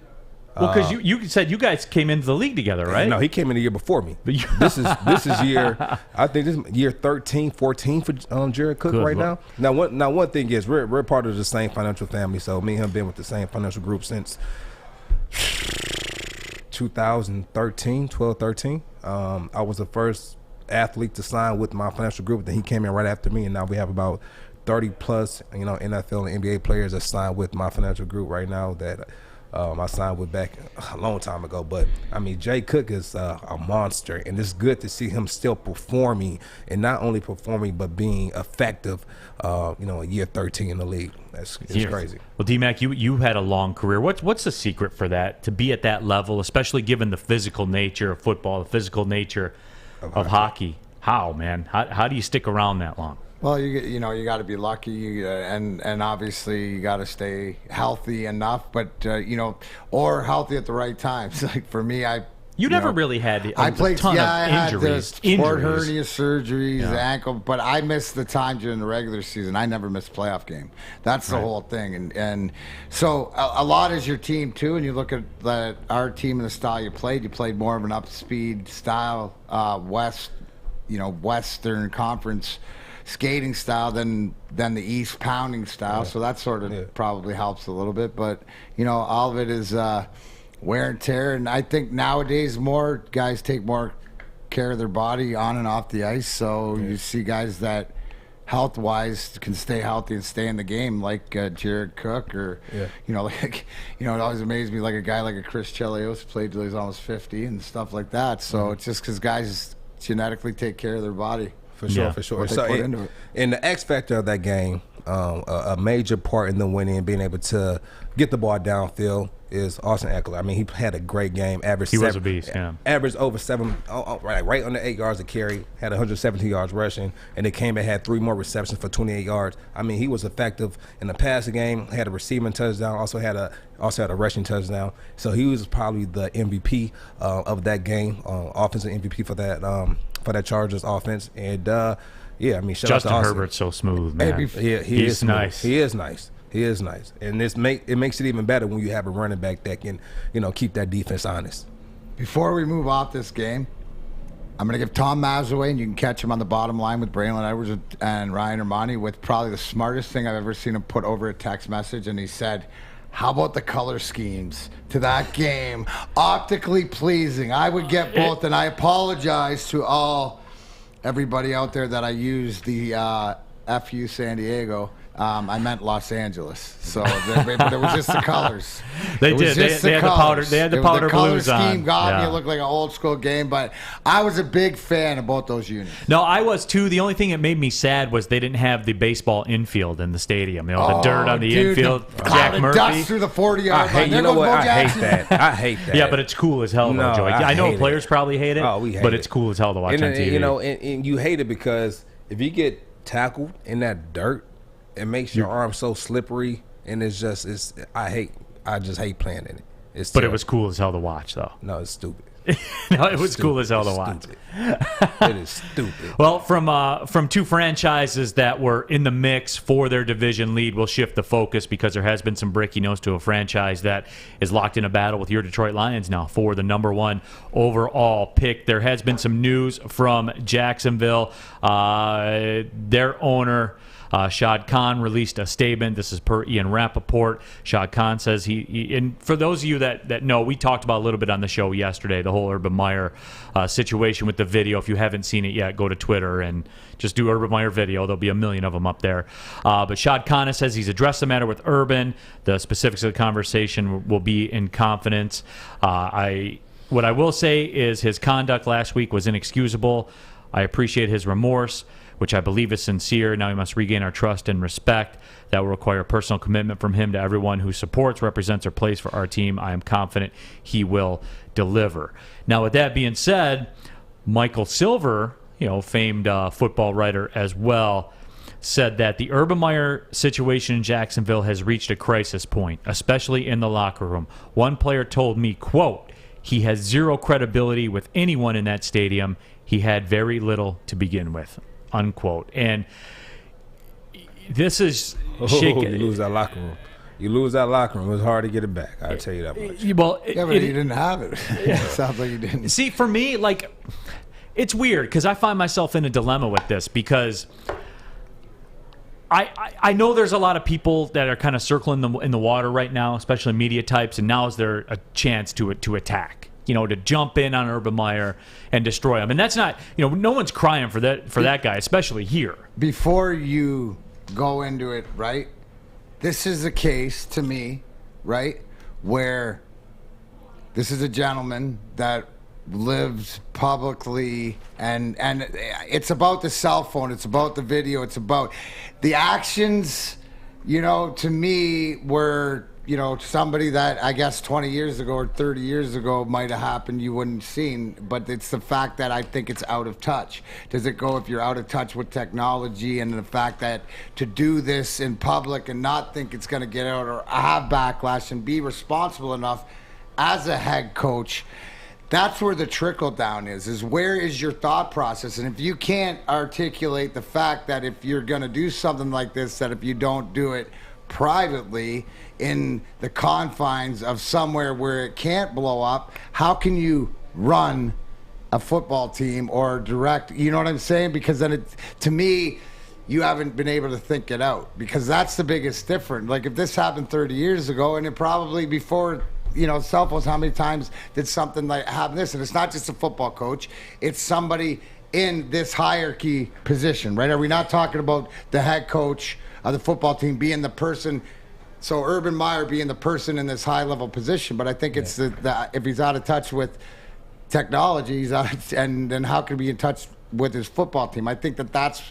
Well, because you said you guys came into the league together, right? No, he came in the year before me. This is year, I think this is year 13, 14 for Jared Cook right now. Now one thing is we're part of the same financial family, so me and him been with the same financial group since 2013, 12, 13. I was the first athlete to sign with my financial group. Then he came in right after me, and now we have about 30 plus, NFL and NBA players that signed with my financial group right now that I signed with back a long time ago. But I mean, Jay Cook is a monster, and it's good to see him still performing, and not only performing but being effective. A year 13 in the league. It's crazy. Well, DMac, you had a long career. What's the secret for that, to be at that level, especially given the physical nature of football, the physical nature of hockey? How, man? How do you stick around that long? Well, you got to be lucky, and obviously you got to stay healthy enough, but or healthy at the right times. Like for me, you never really had a ton of injuries. Sport hernia surgeries, ankle, but I missed the time during the regular season. I never missed a playoff game. That's the whole thing, and so a lot is your team too. And you look at our team and the style you played more of an up-speed style, Western Conference skating style than the East pounding style, so that sort of probably helps a little bit. But all of it is wear and tear, and I think nowadays more guys take more care of their body on and off the ice. So you see guys that health-wise can stay healthy and stay in the game, like Jared Cook, or it always amazed me, like a guy like a Chris Chelios played till he's almost 50 and stuff like that. So it's just because guys genetically take care of their body. For sure. So in the X factor of that game, a major part in the winning and being able to get the ball downfield is Austin Eckler. I mean, he had a great game. He was a beast, Averaged over 7, right under 8 yards a carry, had 117 yards rushing, and they came and had 3 more receptions for 28 yards. I mean, he was effective in the passing game, had a receiving touchdown, also had a rushing touchdown. So he was probably the MVP of that game, offensive MVP for that Chargers offense. And I mean, shout Justin out to Herbert's so smooth, man. He's nice. He is nice, and it makes it even better when you have a running back that can, keep that defense honest. Before we move off this game, I'm going to give Tom Mazaway, and you can catch him on the bottom line with Braylon Edwards and Ryan Armani, with probably the smartest thing I've ever seen him put over a text message, and he said, how about the color schemes to that game? Optically pleasing. I would get both, and I apologize to everybody out there that I used the FU San Diego. I meant Los Angeles. So it was just the colors. They had the powder blues on. The color scheme got me. It looked like an old school game, but I was a big fan of both those units. No, I was too. The only thing that made me sad was they didn't have the baseball infield in the stadium. The dirt on the infield. Jack Murphy. Dust through the 40-yard line. I hate that. Yeah, but it's cool as hell, though, Joey. I know players probably hate it, but it's cool as hell to watch on TV. And you hate it because if you get tackled in that dirt, it makes your arm so slippery and I just hate playing in it. But terrible. It was cool as hell to watch, though. No, it's stupid. No, it was cool as hell to watch. It is stupid. Well, from two franchises that were in the mix for their division lead, we'll shift the focus because there has been some breaking news to a franchise that is locked in a battle with your Detroit Lions now for the #1 overall pick. There has been some news from Jacksonville. Their owner, Shad Khan, released a statement. This is per Ian Rappaport. Shad Khan says and for those of you that know, we talked about a little bit on the show yesterday, the whole Urban Meyer situation with the video. If you haven't seen it yet, go to Twitter and just do Urban Meyer video. There'll be a million of them up there. But Shad Khan says he's addressed the matter with Urban. The specifics of the conversation will be in confidence. What I will say is his conduct last week was inexcusable. I appreciate his remorse, which I believe is sincere. Now he must regain our trust and respect. That will require personal commitment from him to everyone who supports, represents, or plays for our team. I am confident he will deliver. Now, with that being said, Michael Silver, famed football writer as well, said that the Urban Meyer situation in Jacksonville has reached a crisis point, especially in the locker room. One player told me, quote, he has zero credibility with anyone in that stadium. He had very little to begin with. Unquote. And this is shaking. You lose that locker room. It was hard to get it back. I'll tell you that much. But you didn't have it. It sounds like you didn't. See, for me, it's weird because I find myself in a dilemma with this because I know there's a lot of people that are kind of circling in the water right now, especially media types, and now is there a chance to attack. To jump in on Urban Meyer and destroy him. And that's not, no one's crying for that guy, especially here. Before you go into it, right, this is a case to me, right, where this is a gentleman that lives publicly and it's about the cell phone, it's about the video, it's about the actions, to me were somebody that I guess 20 years ago or 30 years ago might have happened you wouldn't have seen, but it's the fact that I think it's out of touch. Does it go if you're out of touch with technology and the fact that to do this in public and not think it's going to get out or have backlash and be responsible enough as a head coach, that's where the trickle down is where is your thought process? And if you can't articulate the fact that if you're going to do something like this, that if you don't do it privately in the confines of somewhere where it can't blow up, how can you run a football team or direct, you know what I'm saying? Because then to me, you haven't been able to think it out, because that's the biggest difference. Like if this happened 30 years ago, and it probably before cell phones, how many times did something like happen this? And it's not just a football coach, it's somebody in this hierarchy position, right? Are we not talking about the head coach of the football team being the person, so Urban Meyer being the person in this high-level position? But I think it's the if he's out of touch with technology, he's out, and then how can he be in touch with his football team? I think that's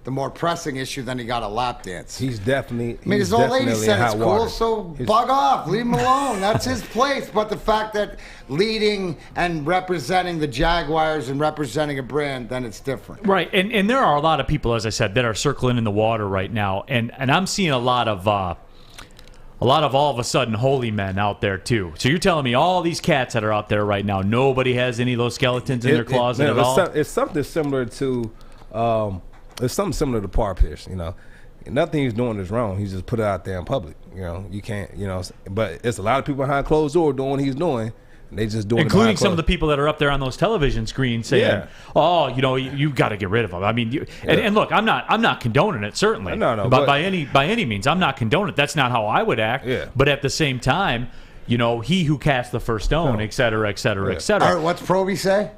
the more pressing issue than he got a lap dance. He's definitely. I mean, his old lady said it's cool, so bug off, leave him alone. That's his place. But the fact that leading and representing the Jaguars and representing a brand, then it's different. Right, and there are a lot of people, as I said, that are circling in the water right now, and I'm seeing a lot of all of a sudden holy men out there too. So you're telling me all these cats that are out there right now, nobody has any of those skeletons in their closet at all? It's something similar to. It's something similar to Par Pierce, Nothing he's doing is wrong. He's just put it out there in public. You can't, But it's a lot of people behind closed door doing what he's doing. And they just doing including some of the people that are up there on those television screens saying, "Oh, you got to get rid of him." I mean, and look, I'm not condoning it, certainly. No. But by any means, I'm not condoning it. That's not how I would act. Yeah. But at the same time, he who cast the first stone, et cetera, et cetera, et cetera. All right, what's Proby say?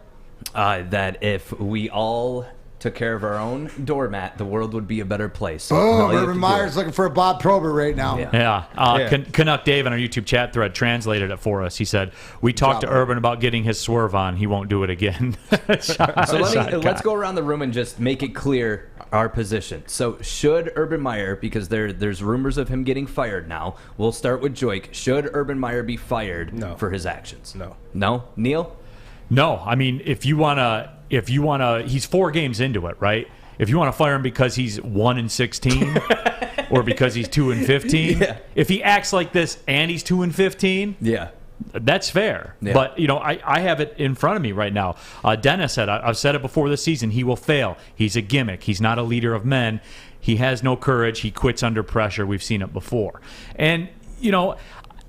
That if we all took care of our own doormat, the world would be a better place. Boom, Urban Meyer's looking for a Bob Probert right now. Yeah. Canuck Dave on our YouTube chat thread translated it for us. He said, we talked to Urban about getting his swerve on. He won't do it again. So let's go around the room and just make it clear our position. So should Urban Meyer, because there's rumors of him getting fired now, we'll start with Joique. Should Urban Meyer be fired for his actions? No? Neal? No. I mean, if you want to, he's 4 games into it, right? if you want to fire him because he's 1-16 or because he's 2-15, if he acts like this and he's 2-15, that's fair. Yeah. But, I have it in front of me right now. Dennis said, I've said it before this season, he will fail. He's a gimmick. He's not a leader of men. He has no courage. He quits under pressure. We've seen it before. And,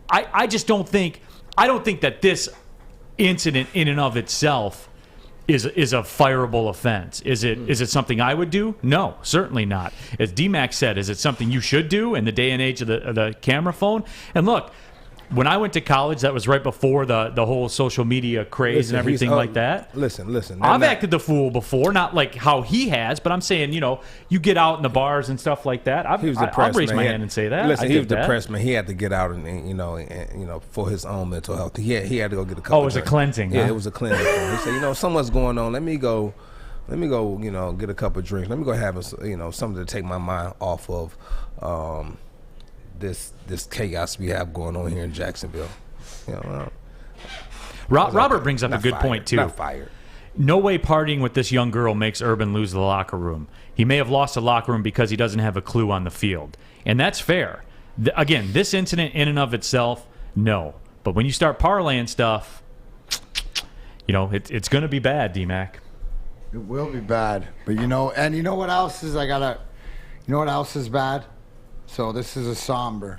I just don't think that this incident in and of itself is a fireable offense. Is it something I would do? No, certainly not. As DMac said, is it something you should do in the day and age of the camera phone? And look, when I went to college, that was right before the whole social media craze and everything like that. Listen. I've acted the fool before, not like how he has, but I'm saying, you get out in the bars and stuff like that. I'll raise my hand and say that. Listen, he was depressed, man. He had to get out and for his own mental health. He had to go get a couple. Oh, it was a cleansing. Yeah, it was a cleansing. He said, something's going on. Let me go, get a couple of drinks. Let me go have something to take my mind off of this chaos we have going on here in Jacksonville. Robert brings up a good point too. Not fired. No way partying with this young girl makes Urban lose the locker room. He may have lost the locker room because he doesn't have a clue on the field, and that's fair. Again, this incident in and of itself, no. But when you start parlaying stuff, it's going to be bad, DMac. It will be bad. But you know what else is what else is bad? So this is a somber.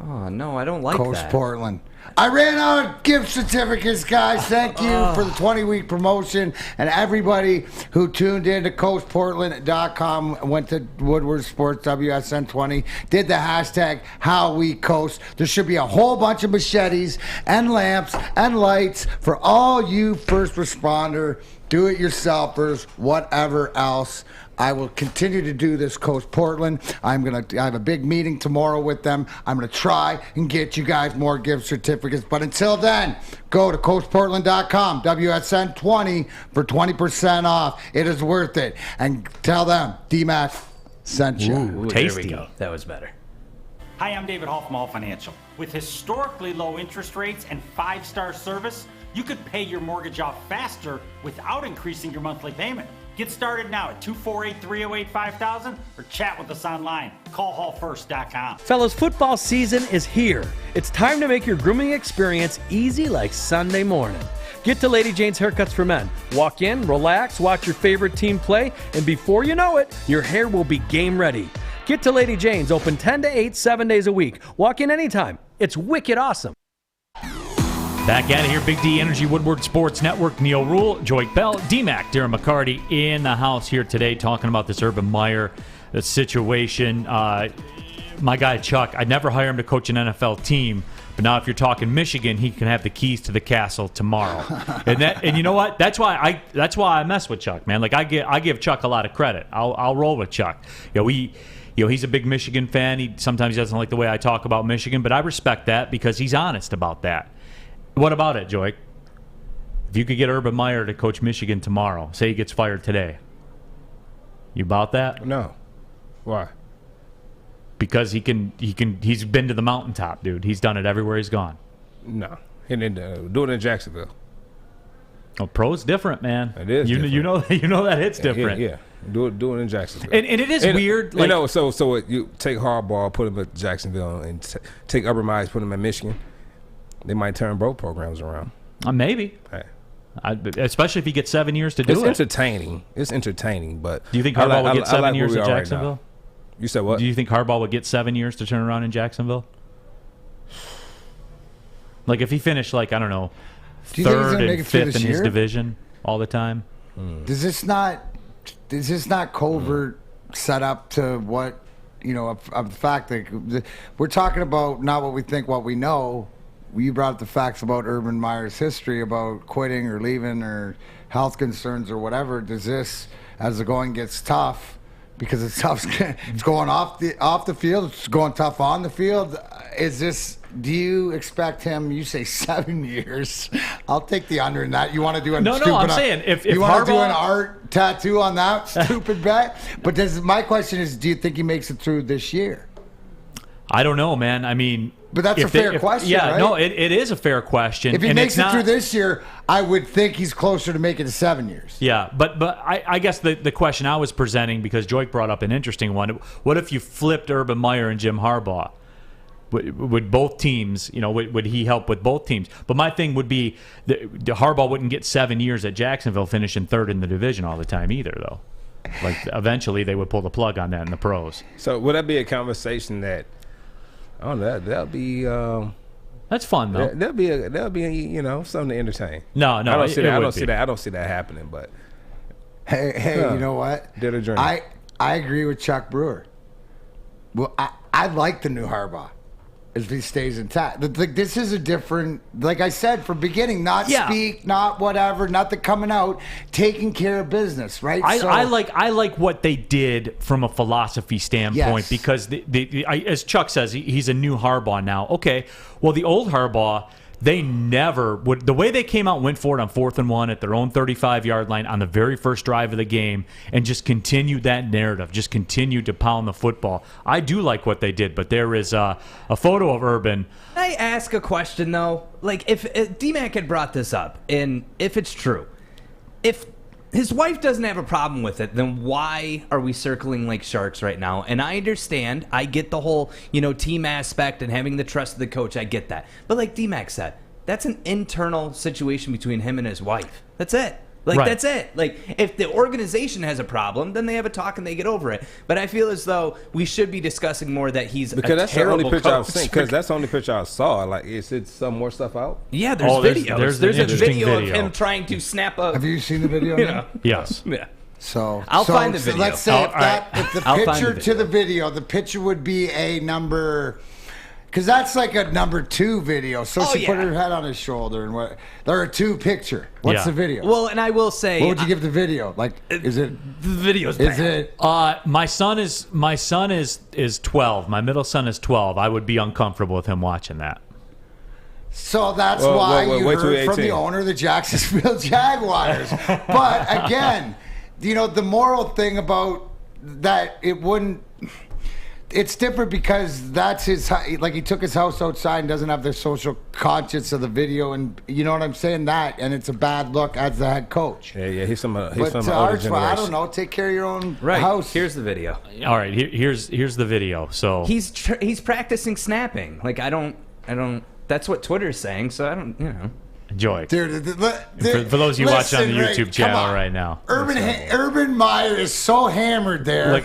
Oh, no, I don't like Coach that. Portland. I ran out of gift certificates, guys. Thank you for the 20-week promotion. And everybody who tuned in to CoachPortland.com, went to Woodward Sports WSN20, did the hashtag HowWeCoach. There should be a whole bunch of machetes and lamps and lights for all you first responder, do-it-yourselfers, whatever else. I will continue to do this, Coach Portland. I have a big meeting tomorrow with them. I'm going to try and get you guys more gift certificates. But until then, go to CoachPortland.com, WSN20 for 20% off. It is worth it. And tell them DMac sent you. Ooh, tasty. There we go. That was better. Hi, I'm David Hall from Hall Financial. With historically low interest rates and 5-star service, you could pay your mortgage off faster without increasing your monthly payment. Get started now at 248-308-5000 or chat with us online. Call hallfirst.com. Fellas, football season is here. It's time to make your grooming experience easy like Sunday morning. Get to Lady Jane's Haircuts for Men. Walk in, relax, watch your favorite team play, and before you know it, your hair will be game ready. Get to Lady Jane's, open 10 to 8, 7 days a week. Walk in anytime. It's wicked awesome. Back at it here, Big D Energy Woodward Sports Network. Neal Ruhl, Joique Bell, DMac, Darren McCarty in the house here today talking about this Urban Meyer situation. My guy Chuck, I'd never hire him to coach an NFL team, but now if you're talking Michigan, he can have the keys to the castle tomorrow. And you know what? That's why I mess with Chuck, man. Like I give Chuck a lot of credit. I'll roll with Chuck. He's a big Michigan fan. Sometimes he doesn't like the way I talk about Michigan, but I respect that because he's honest about that. What about it, Joique? If you could get Urban Meyer to coach Michigan tomorrow, say he gets fired today, you about that? No. Why? Because he's been to the mountaintop, dude. He's done it everywhere he's gone. No. He didn't do it in Jacksonville. Oh, pro's different, man. It is. You know that it's different. Yeah. Do it in Jacksonville. And it is weird. Like, so you take Harbaugh, put him at Jacksonville, and take Urban Meyer, put him at Michigan. They might turn both programs around. Maybe. Hey. Especially if he gets 7 years to do it. It's entertaining, but do you think Harbaugh would get 7 years at Jacksonville? Right, you said what? Do you think Harbaugh would get 7 years to turn around in Jacksonville? Like if he finished third and fifth in his division all the time. Does this not covert set up to what of the fact that we're talking about not what we think, what we know. You brought up the facts about Urban Meyer's history about quitting or leaving or health concerns or whatever. Does this, as the going gets tough, because it's tough, it's going off the field, it's going tough on the field. Do you expect him? You say 7 years. I'll take the under in that. You want to do I'm saying if you want Harbaugh, to do an art tattoo on that stupid bet. But my question is, do you think he makes it through this year? I don't know, man. I mean, But that's a fair question, Yeah, right? no, it is a fair question. If he and makes it's it not, through this year, I would think he's closer to making it 7 years. Yeah, but I guess the question I was presenting, because Joique brought up an interesting one, what if you flipped Urban Meyer and Jim Harbaugh? Would both teams, would he help with both teams? But my thing would be Harbaugh wouldn't get 7 years at Jacksonville finishing third in the division all the time either, though. Like, eventually they would pull the plug on that in the pros. So would that be a conversation that, I don't know, that'll be... That's fun, though. That'll be something to entertain. No, I don't see that. I don't see that happening. But hey, you know what? Did a dream. I agree with Chuck Brewer. Well, I like the new Harbaugh if he stays intact. This is a different, like I said from beginning, not speak, not whatever, nothing coming out, taking care of business, right? I like what they did from a philosophy standpoint, because as Chuck says, he's a new Harbaugh now. Okay, well, the old Harbaugh, they never would. The way they came out and went for it on 4th and 1 at their own 35-yard line on the very first drive of the game and just continued that narrative, just continued to pound the football. I do like what they did, but there is a photo of Urban. Can I ask a question, though? Like, if DMac had brought this up, and if it's true, if his wife doesn't have a problem with it, then why are we circling like sharks right now? And I understand. I get the whole, team aspect and having the trust of the coach. I get that. But like DMac said, that's an internal situation between him and his wife. That's it. That's it. Like, if the organization has a problem, then they have a talk and they get over it. But I feel as though we should be discussing more that he's a terrible coach. Because that's the only picture I've seen. Because that's the only picture I saw. Like, is it some more stuff out? Yeah, there's video. There's a video of him trying to snap a... Have you seen the video? Yes. Yeah. So I'll find the video. Let's say if the picture to the video, the picture would be a number... Because that's like a number 2 video. So she put her head on his shoulder and what? They're a 2 picture. What's the video? Well, and I will say, what would you give the video? Like, is it the video's bad? Is it? My son is 12. My middle son is 12. I would be uncomfortable with him watching that. So that's why you heard from the owner of the Jacksonville Jaguars. But again, the moral thing about that, it wouldn't. It's different because that's his, like, he took his house outside and doesn't have the social conscience of the video, and you know what I'm saying, that, and it's a bad look as the head coach. Yeah, he's some older generation. I don't know, take care of your own house. Here's the video. All right, here's the video. So he's practicing snapping. Like, I don't. That's what Twitter's saying. So I don't. Joy. Dude, for those of you watching on the YouTube channel right now. Urban Meyer is so hammered there.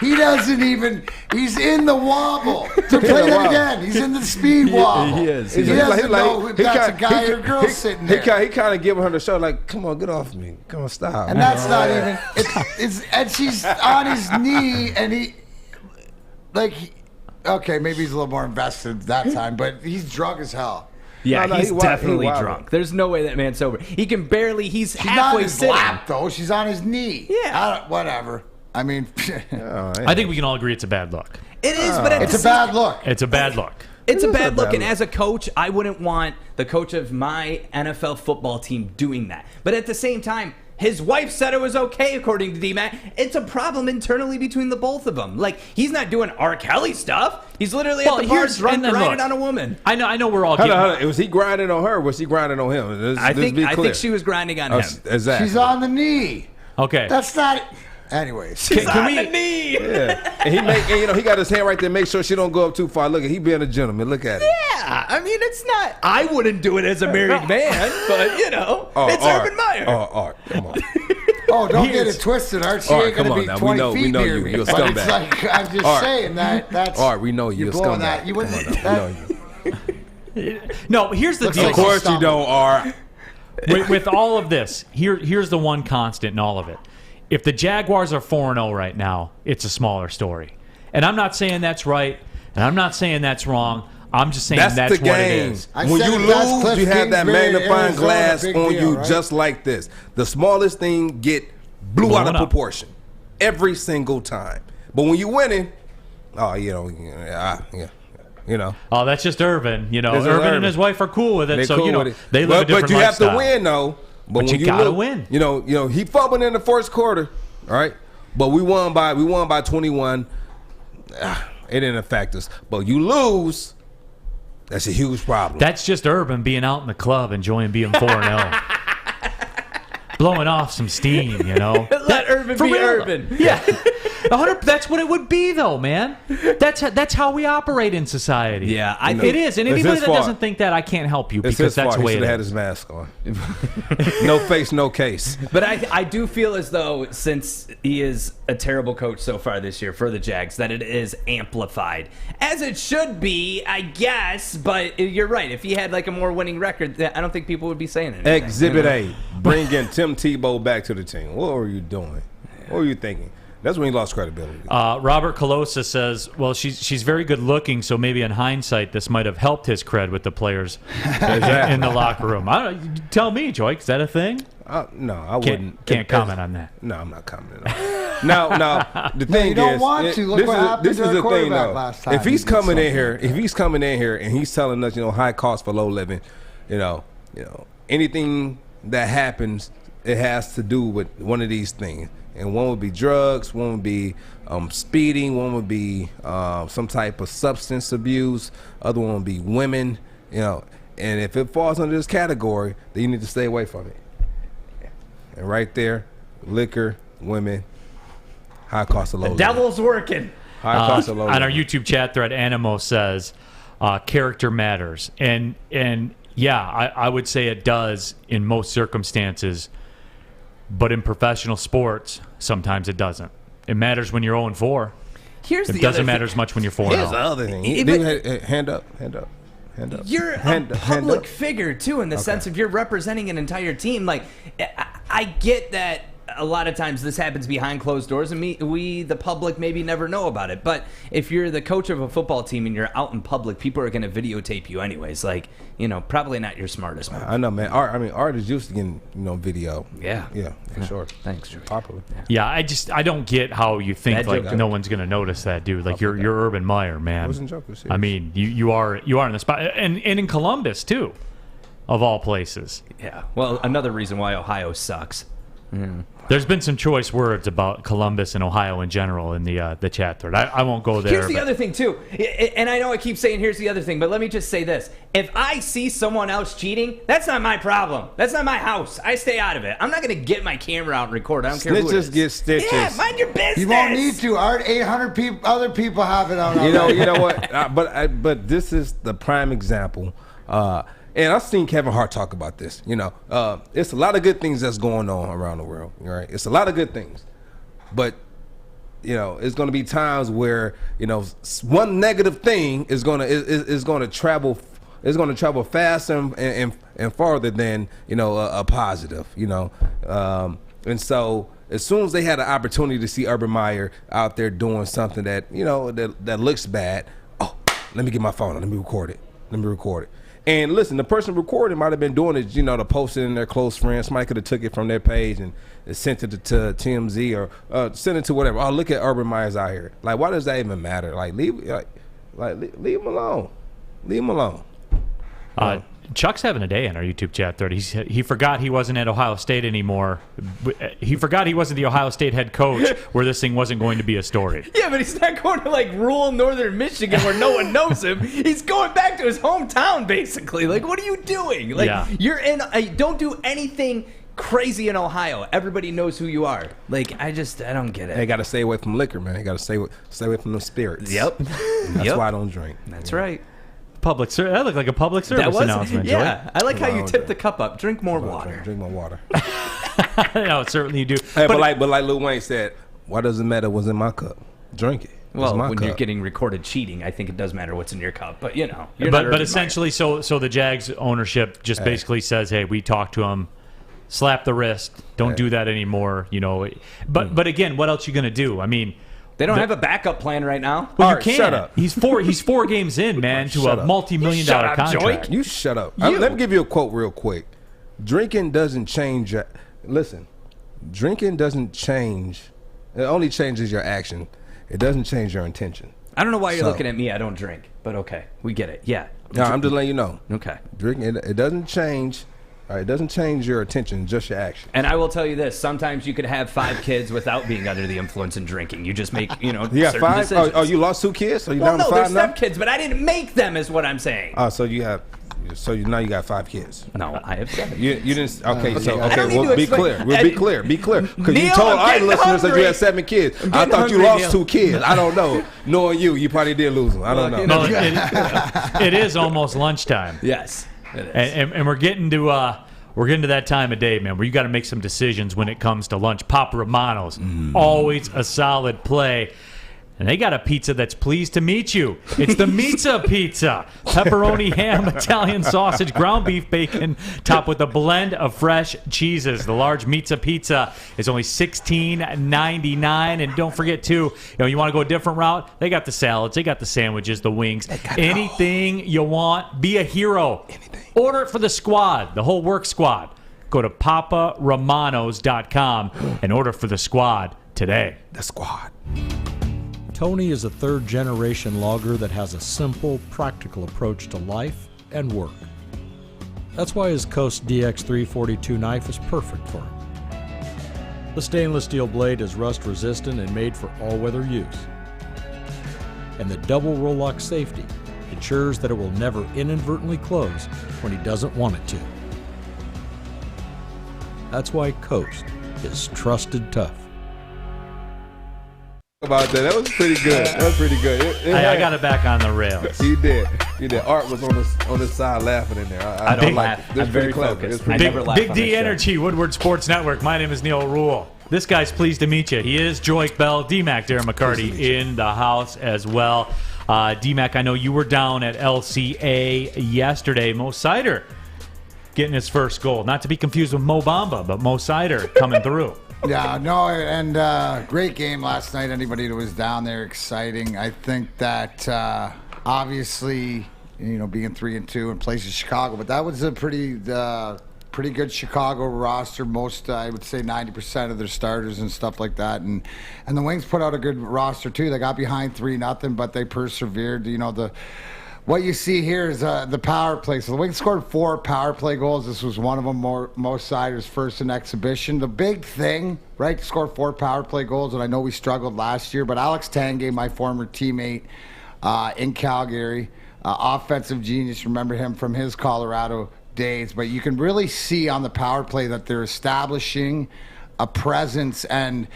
He doesn't even, he's in the wobble. To play that again, he's in the speed wobble. He is. He doesn't know if that's a guy or girl sitting there. He kind of giving her the show, like, come on, get off me. Come on, stop. And that's not even, and she's on his knee, and okay, maybe he's a little more invested that time, but he's drunk as hell. Yeah, he's definitely drunk. There's no way that man's sober. He can barely. He's halfway sitting. Not his lap, though. She's on his knee. Yeah. Whatever. I mean, I think we can all agree it's a bad look. It is, but it's a bad look. It's a bad look. It's a bad look, and as a coach, I wouldn't want the coach of my NFL football team doing that. But at the same time, his wife said it was okay, according to DMac. It's a problem internally between the both of them. Like, he's not doing R. Kelly stuff. He's literally at the bar drunk grinding on a woman. I know we're all hold on. Was he grinding on her or was he grinding on him? I think she was grinding on him. Exactly. She's on the knee. Okay. That's not... Anyways, she's on the knee. Yeah, and he got his hand right there. Make sure she don't go up too far. Look at he being a gentleman. Look at it. Yeah, I mean, it's not. I wouldn't do it as a married man, but it's Urban Meyer. Art, come on. Don't get it twisted, Art. She ain't gonna be 20 feet near me. You're a scumbag. It's like, I'm just saying that's. Art, we know you're a scumbag. You wouldn't. We know you. No, here's the deal. Of course you don't, Art. With all of this, here's the one constant in all of it. If the Jaguars are 4-0 right now, it's a smaller story. And I'm not saying that's right, and I'm not saying that's wrong. I'm just saying that's the game. What it is. When you lose, you have that magnifying glass on you just like this. The smallest thing get blew out of proportion every single time. But when you're winning, Oh, that's just Urban. Urban and his wife are cool with it, so they live a different lifestyle. But you have to win, though. But you gotta win. He fumbled in the first quarter, all right. But we won by 21. It didn't affect us. But you lose, that's a huge problem. That's just Urban being out in the club, enjoying being 4-0. Blowing off some steam, Let Urban be Urban. Yeah. That's what it would be, though, man. That's how we operate in society. Yeah, it is. And anybody that doesn't think that, I can't help you because that's the way it is. He should have had his mask on. No face, no case. But I do feel as though, since he is a terrible coach so far this year for the Jags, that it is amplified. As it should be, I guess. But you're right. If he had like a more winning record, I don't think people would be saying anything. Exhibit A, bring in Tim Tebow back to the team. What were you doing? What were you thinking? That's when he lost credibility. Robert Colosa says, well, she's very good looking, so maybe in hindsight this might have helped his cred with the players in the locker room. Tell me, Joique, is that a thing? No, I wouldn't. Can't comment on that. No, I'm not commenting on that. No, the thing is, you don't want to. Look what happened to our quarterback last time. If he's coming in here and he's telling us, high cost for low living, anything that happens, it has to do with one of these things. And one would be drugs, one would be speeding, one would be some type of substance abuse, other one would be women, And if it falls under this category, then you need to stay away from it. And right there, liquor, women, high cost of low living. Devil's working. High cost of low living. On our YouTube chat thread, Animo says, character matters. And yeah, I would say it does in most circumstances. But in professional sports, sometimes it doesn't. It matters when you're 0-4. It doesn't matter as much when you're 4-0. Here's the other thing. Hand up. You're a public figure, too, in the sense of you're representing an entire team. Like, I get that a lot of times this happens behind closed doors, and we, the public, maybe never know about it. But if you're the coach of a football team and you're out in public, people are going to videotape you anyways. Like, probably not your smartest move. I know, man. Art is used to getting, video. Yeah, for sure. Thanks, Drew. Popular. Yeah, I don't get how you think no one's going to notice that, dude. Like you're Urban Meyer, man. I wasn't joking. I mean, you are in the spot, and in Columbus too, of all places. Yeah. Well, another reason why Ohio sucks. Mm. There's been some choice words about Columbus and Ohio in general in the chat thread. I won't go there. Here's the other thing, too. And I know I keep saying here's the other thing, but let me just say this. If I see someone else cheating, that's not my problem. That's not my house. I stay out of it. I'm not going to get my camera out and record. I don't care who it is. Snitches get stitches. Yeah, mind your business. You won't need to. Art, 800 other people have it on. You know what? But this is the prime example. And I've seen Kevin Hart talk about this. It's a lot of good things that's going on around the world. Right? It's a lot of good things, but it's going to be times where one negative thing is going to travel. It's going to travel faster and farther than a positive. And so as soon as they had an opportunity to see Urban Meyer out there doing something that that looks bad, let me get my phone. Let me record it. And listen, the person recording might have been doing it, to post it in their close friends. Somebody could have took it from their page and sent it to TMZ or sent it to whatever. Oh, look at Urban Meyer's out here. Like, why does that even matter? Like, leave him alone. Leave him alone. Chuck's having a day on our YouTube chat thread. He forgot he wasn't at Ohio State anymore. He forgot he wasn't the Ohio State head coach where this thing wasn't going to be a story. Yeah, but he's not going to rural northern Michigan where no one knows him. He's going back to his hometown, basically. Like, what are you doing? You're in. Don't do anything crazy in Ohio. Everybody knows who you are. I don't get it. They got to stay away from liquor, man. They got to stay away from the spirits. Yep. That's why I don't drink. That's right. That looked like a public service announcement. Yeah, Joy. I like how you tip the cup up. Drink more water. Drink more water. No, certainly you do. Hey, but like Lil Wayne said, why does it matter what's in my cup? Drink it. Well, when you're getting recorded cheating, I think it does matter what's in your cup. But but essentially, so the Jags ownership just basically says, hey, we talked to him. Slap the wrist. Don't do that anymore. But again, what else are you going to do? I mean, they don't have a backup plan right now. Well, you can't. Shut up. He's four games in, man, to a multi-million-dollar contract. You shut up. Let me give you a quote real quick. Drinking doesn't change. Listen, drinking doesn't change. It only changes your action. It doesn't change your intention. I don't know why you're looking at me. I don't drink, but okay, we get it. Yeah. No, I'm just letting you know. Okay. Drinking it doesn't change All right, it doesn't change your attention, just your action. And I will tell you this: sometimes you could have 5 kids without being under the influence and drinking. You just make, You got certain 5? decisions. Oh, you lost 2 kids? So you Well, down to no, 5 they're now? stepkids, but I didn't make them, is what I'm saying. Oh, so now you got 5 kids. No, I have 7. You didn't. Okay, I don't need well, to be explain- clear. We'll be clear. Be clear. Because you Neal, told I'm our getting listeners that you hungry. had 7 kids. I'm I getting thought you hungry, lost Neal. 2 kids. I don't know. Knowing you probably did lose them. I don't know. No, it is almost lunchtime. Yes, it is. And we're getting to that time of day, man, where you got to make some decisions when it comes to lunch. Papa Romano's, always a solid play. And they got a pizza that's pleased to meet you. It's the Pizza Pizza. Pepperoni, ham, Italian sausage, ground beef, bacon, topped with a blend of fresh cheeses. The large Pizza Pizza is only $16.99. And don't forget, too, you want to go a different route? They got the salads. They got the sandwiches, the wings. Anything you want, be a hero. Anything. Order it for the squad, the whole work squad. Go to paparomanos.com and order for the squad today. The squad. Tony is a third-generation logger that has a simple, practical approach to life and work. That's why his Coast DX342 knife is perfect for him. The stainless steel blade is rust-resistant and made for all-weather use. And the double roll-lock safety ensures that it will never inadvertently close when he doesn't want it to. That's why Coast is trusted tough. About that was pretty good. That was pretty good. I got it back on the rails. You did. Art was on the side laughing in there. I don't laugh. I'm very focused. I never laugh Big on D this show. Energy, Woodward Sports Network. My name is Neal Ruhl. This guy's pleased to meet you. He is Joique Bell, DMac, Darren McCarty in the house as well. DMac, I know you were down at LCA yesterday. Mo Sider getting his first goal. Not to be confused with Mo Bamba, but Mo Sider coming through. Yeah, no, and great game last night. Anybody that was down there, exciting. I think that obviously, being 3-2 and places Chicago, but that was a pretty good Chicago roster. Most, I would say, 90% of their starters and stuff like that. And the Wings put out a good roster too. They got behind 3-0, but they persevered. What you see here is the power play. So the Wings scored 4 power play goals. This was one of them, Mo Sider's first in exhibition. The big thing, right, to score 4 power play goals, and I know we struggled last year, but Alex Tanguay, my former teammate in Calgary, offensive genius, remember him from his Colorado days. But you can really see on the power play that they're establishing a presence, and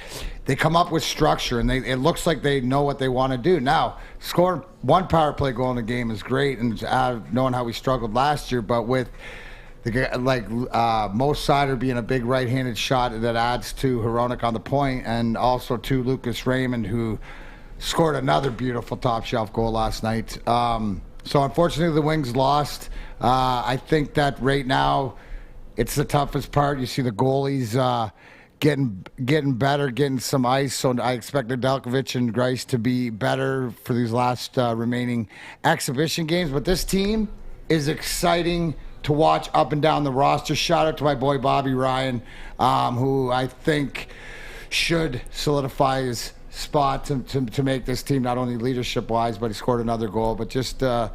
they come up with structure, and it looks like they know what they want to do. Now, scoring 1 power play goal in a game is great, and knowing how we struggled last year, but with Mo Sider being a big right-handed shot, that adds to Hronek on the point, and also to Lucas Raymond, who scored another beautiful top-shelf goal last night. So unfortunately, the Wings lost. I think that right now it's the toughest part. You see the goalies getting better, getting some ice. So I expect Nedeljkovic and Grice to be better for these last remaining exhibition games. But this team is exciting to watch up and down the roster. Shout out to my boy Bobby Ryan, who I think should solidify his spot to make this team not only leadership-wise, but he scored another goal, but just the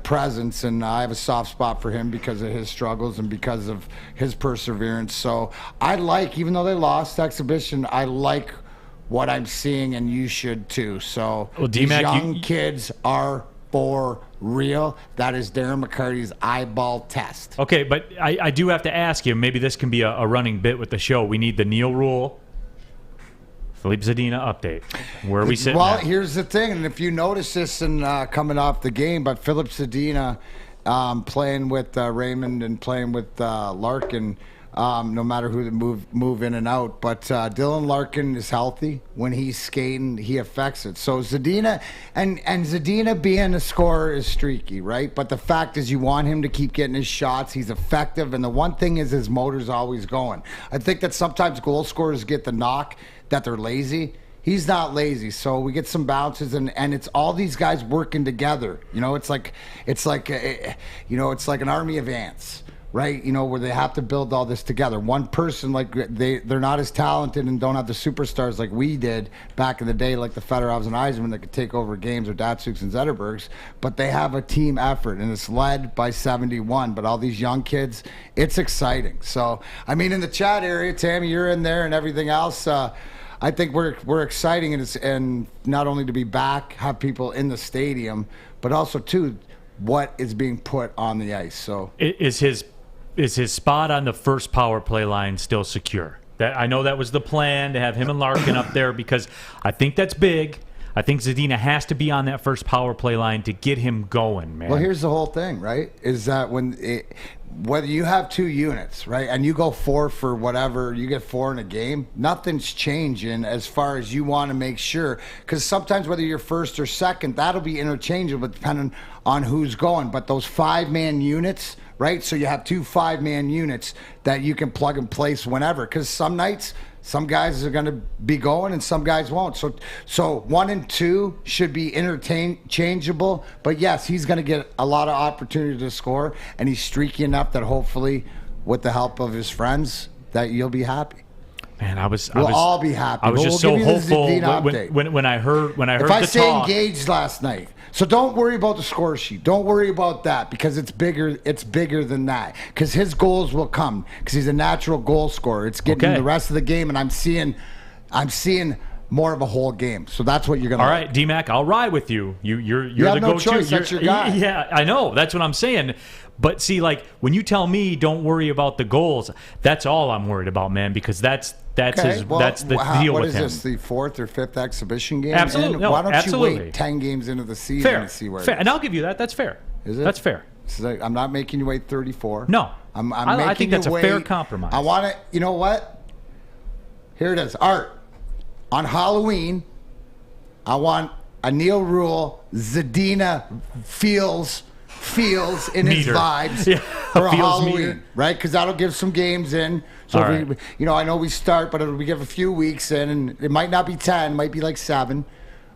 presence, and I have a soft spot for him because of his struggles and because of his perseverance. So I like, even though they lost exhibition, I like what I'm seeing, and you should too. So these young kids are for real. That is Darren McCarty's eyeball test. Okay, but I do have to ask you, maybe this can be a running bit with the show. We need the Neal Ruhl, Philippe Zadina update. Where are we sitting Well, at? here's the thing, and if you notice this in coming off the game, but Philippe Zadina playing with Raymond and playing with Larkin, no matter who they move in and out. But Dylan Larkin is healthy. When he's skating, he affects it. So Zadina, and Zadina being a scorer is streaky, right? But the fact is you want him to keep getting his shots. He's effective. And the one thing is his motor's always going. I think that sometimes goal scorers get the knock that they're lazy. He's not lazy, so we get some bounces, and it's all these guys working together. It's like an army of ants right? You know, where they have to build all this together. One person, like they're not as talented and don't have the superstars like we did back in the day, like the Fedorovs and Eisman that could take over games, or Datsyuks and Zetterbergs, but they have a team effort, and it's led by 71. But all these young kids, it's exciting. So, I mean, in the chat area, Tammy, you're in there and everything else. I think we're exciting, and not only to be back, have people in the stadium, but also too, what is being put on the ice. So is his spot on the first power play line still secure? I know that was the plan, to have him and Larkin up there, because I think that's big. I think Zadina has to be on that first power play line to get him going, man. Well, here's the whole thing, right? Is that whether you have 2 units, right, and you go 4 for whatever, you get 4 in a game, nothing's changing as far as you want to make sure. Because sometimes whether you're first or second, that'll be interchangeable depending on who's going. But those 5-man units, right? So you have 2 5-man units that you can plug and place whenever. Because some nights, some guys are going to be going and some guys won't. So 1 and 2 should be interchangeable. But yes, he's going to get a lot of opportunity to score, and he's streaky enough that hopefully, with the help of his friends, that you'll be happy. Man, we'll all be happy. I was just so hopeful when I heard if I the say talk. engaged last night. So don't worry about the score sheet. Don't worry about that, because it's bigger. It's bigger than that, because his goals will come, because he's a natural goal scorer. It's getting the rest of the game, and I'm seeing more of a whole game. So that's what you're gonna. All right, DMac, I'll ride with you. You're you have the no go-to. choice. That's your guy. Yeah, I know. That's what I'm saying. But see, like, when you tell me don't worry about the goals, that's all I'm worried about, man, because that's the deal what with is him. this, the 4th or 5th exhibition game? Absolutely. Why don't absolutely. you wait 10 games into the season and see where fair. it is? And I'll give you that. That's fair. Is it? That's fair. So I'm not making you wait 34. No. I think that's a fair compromise. I want it. You know what? Here it is. Art. On Halloween, I want a Neal Ruhl Zadina feels in his vibes for a Halloween, meter. Right? Because that'll give some games in. So I know we start, but we give a few weeks in, and it might not be 10, it might be like 7.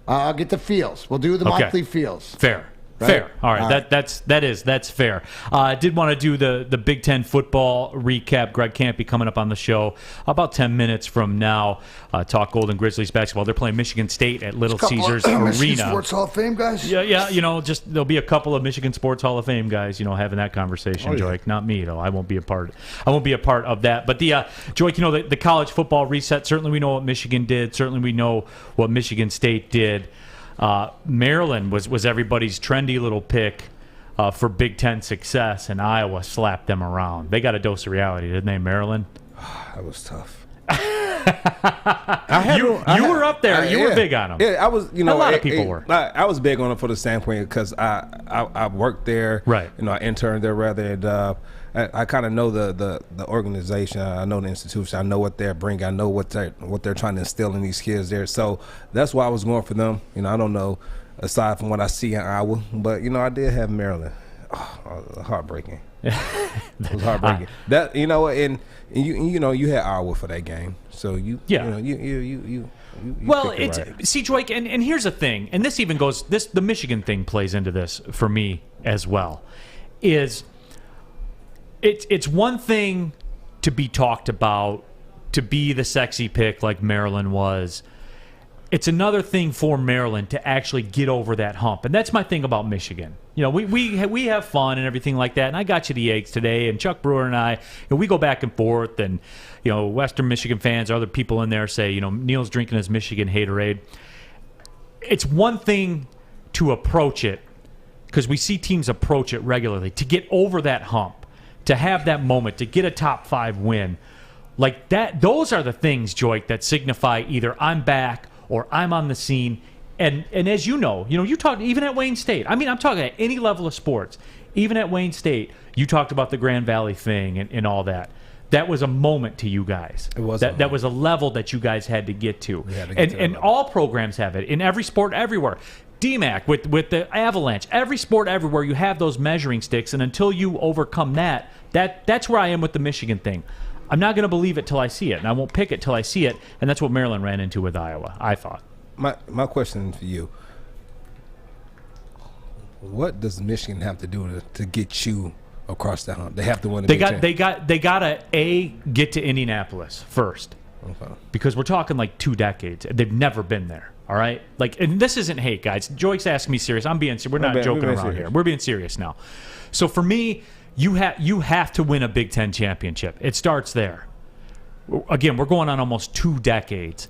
I'll get the feels. We'll do the monthly feels. Fair. Right? Fair. All right. That's fair. I did want to do the Big Ten football recap. Greg Kampee coming up on the show about 10 minutes from now. Talk Golden Grizzlies basketball. They're playing Michigan State at Little Caesars Arena. Michigan Sports Hall of Fame guys. Yeah. Just there'll be a couple of Michigan Sports Hall of Fame guys. Having that conversation. Joique, not me though. I won't be a part of that. But the Joique, the college football reset. Certainly we know what Michigan did. Certainly we know what Michigan State did. Maryland was everybody's trendy little pick for Big Ten success, and Iowa slapped them around. They got a dose of reality, didn't they, Maryland? That was tough. You were up there. You were big on them. Yeah, I was. A lot of people were. I was big on them for the standpoint because I worked there. Right. I interned there rather, and I kind of know the organization. I know the institution. I know what they're bringing. I know what they're trying to instill in these kids there. So that's why I was going for them. I don't know aside from what I see in Iowa, but I did have Maryland. Heartbreaking. It was heartbreaking. And you had Iowa for that game. So you well, see, Joique, and here's the thing, and this even goes the Michigan thing plays into this for me as well. It's one thing to be talked about, to be the sexy pick like Maryland was. It's another thing for Maryland to actually get over that hump. And that's my thing about Michigan. We have fun and everything like that. And I got you the eggs today. And Chuck Brewer and I, we go back and forth. And, Western Michigan fans, other people in there say, Neal's drinking his Michigan haterade. It's one thing to approach it, because we see teams approach it regularly, to get over that hump, to have that moment, to get a top 5 win. Like that, those are the things, Joique, that signify either I'm back or I'm on the scene. And as you talked even at Wayne State. I mean, I'm talking at any level of sports. Even at Wayne State, you talked about the Grand Valley thing and all that. That was a moment to you guys. It was. That was a level that you guys had to get to. And all programs have it in every sport everywhere. DMac with the Avalanche, every sport everywhere, you have those measuring sticks, and until you overcome that's where I am with the Michigan thing. I'm not going to believe it till I see it, and I won't pick it till I see it, and that's what Maryland ran into with Iowa, I thought. My question for you, what does Michigan have to do to get you across the hump. They have to win. They got to get to Indianapolis first, because we're talking like 2 decades. They've never been there. All right, like, and this isn't hate, guys. Joique's asking me serious. I'm being. We're not joking around here. We're being serious now. So for me, you have to win a Big Ten championship. It starts there. Again, we're going on almost 2 decades,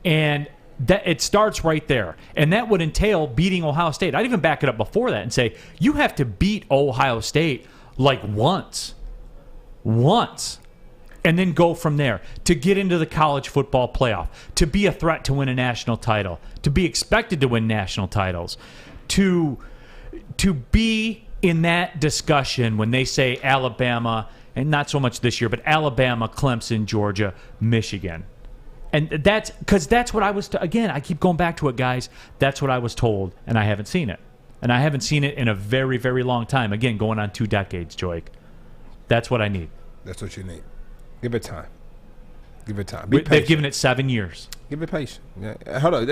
and that it starts right there. And that would entail beating Ohio State. I'd even back it up before that and say you have to beat Ohio State like once, and then go from there to get into the college football playoff, to be a threat to win a national title, to be expected to win national titles, to be in that discussion when they say Alabama, and not so much this year, but Alabama, Clemson, Georgia, Michigan. And that's because that's what I was, again, I keep going back to it, guys. That's what I was told, and I haven't seen it. And I haven't seen it in a very, very long time. Again, going on 2 decades, Joique. That's what I need. That's what you need. Give it time. Give it time. They've given it 7 years. Give it patience. Yeah. Hold on.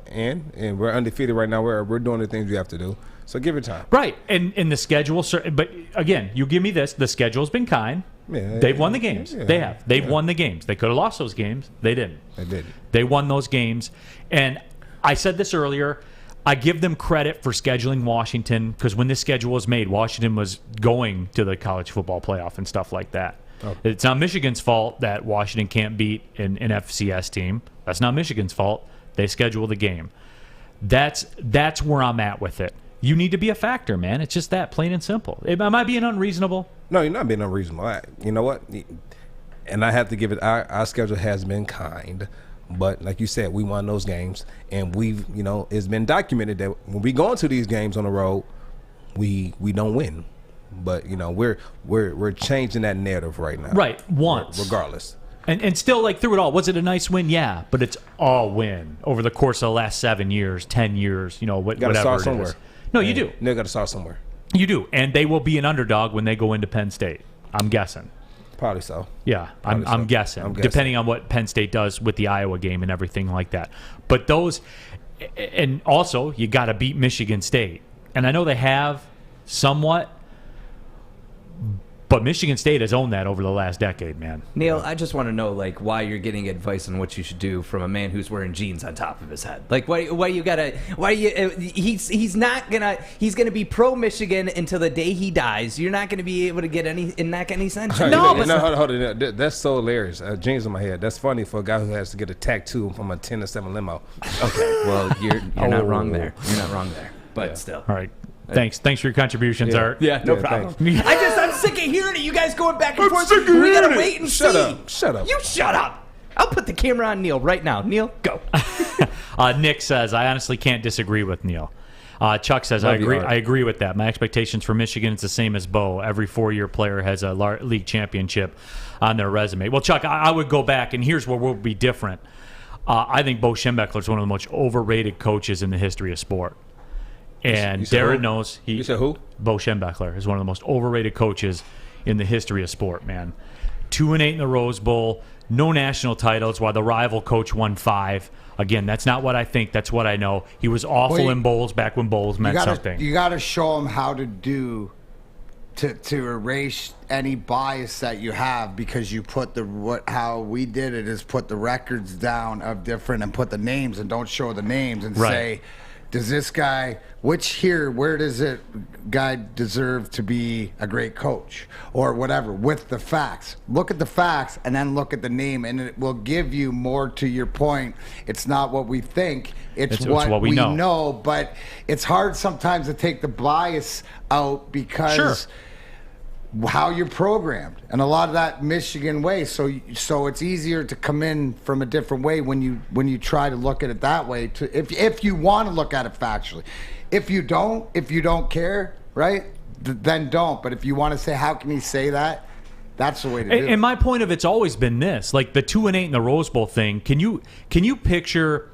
And we're undefeated right now. We're doing the things we have to do. So give it time. Right. And the schedule, but again, you give me this. The schedule's been kind. Yeah, They've won the games. Yeah, they have. They've won the games. They could have lost those games. They didn't. They didn't. They won those games. And I said this earlier. I give them credit for scheduling Washington, because when this schedule was made, Washington was going to the college football playoff and stuff like that. Oh. It's not Michigan's fault that Washington can't beat an FCS team. That's not Michigan's fault. They schedule the game. That's where I'm at with it. You need to be a factor, man. It's just that, plain and simple. Am I being unreasonable? No, you're not being unreasonable. You know what? And I have to give it. Our schedule has been kind, but like you said, we won those games, and we've, it's been documented that when we go into these games on the road, we don't win. But we're changing that narrative right now. Right, once, regardless. And still, like, through it all, was it a nice win? Yeah, but it's all win over the course of the last 7 years, 10 years. Whatever start it somewhere. is. No, you do. They got to start somewhere. You do, and they will be an underdog when they go into Penn State. I'm guessing. Probably so. Yeah, I'm guessing. Depending on what Penn State does with the Iowa game and everything like that. But those, and also you got to beat Michigan State, and I know they have somewhat. But Michigan State has owned that over the last decade, man. Neal, I just want to know, why you're getting advice on what you should do from a man who's wearing jeans on top of his head. He's gonna be pro Michigan until the day he dies. You're not gonna be able to get any sense. Hold on. That's so hilarious. Jeans on my head. That's funny for a guy who has to get a tattoo from a 10 to 7 limo. Okay, well, you're not wrong there. You're not wrong there. But still. All right. Thanks for your contributions, Art. Yeah, no problem. I'm sick of hearing it. You guys going back and forth. We gotta wait and see. Shut up. You shut up. I'll put the camera on Neal right now. Neal, go. Nick says, I honestly can't disagree with Neal. Chuck says, I agree with that. My expectations for Michigan is the same as Bo. Every 4-year player has a league championship on their resume. Well, Chuck, I would go back, and here's where we'll be different. I think Bo Schembechler is one of the most overrated coaches in the history of sport. And Darren knows You said who? Bo Schembechler is one of the most overrated coaches in the history of sport, man. 2-8 in the Rose Bowl, no national titles, while the rival coach won 5. Again, that's not what I think. That's what I know. He was awful in bowls back when bowls meant something. You got to show him how to do to erase any bias that you have, because you put how we did it is put the records down of different and put the names and don't show the names and say, does this guy, where does it guy deserve to be a great coach or whatever, with the facts. Look at the facts and then look at the name, and it will give you more to your point. It's not what we think, it's what we know. But it's hard sometimes to take the bias out because how you're programmed, and a lot of that Michigan way. So it's easier to come in from a different way when you try to look at it that way. If you want to look at it factually, if you don't care, right? Then don't. But if you want to say, how can he say that? That's the way to do it. And my point of it's always been this: like the 2-8 in the Rose Bowl thing. Can you picture?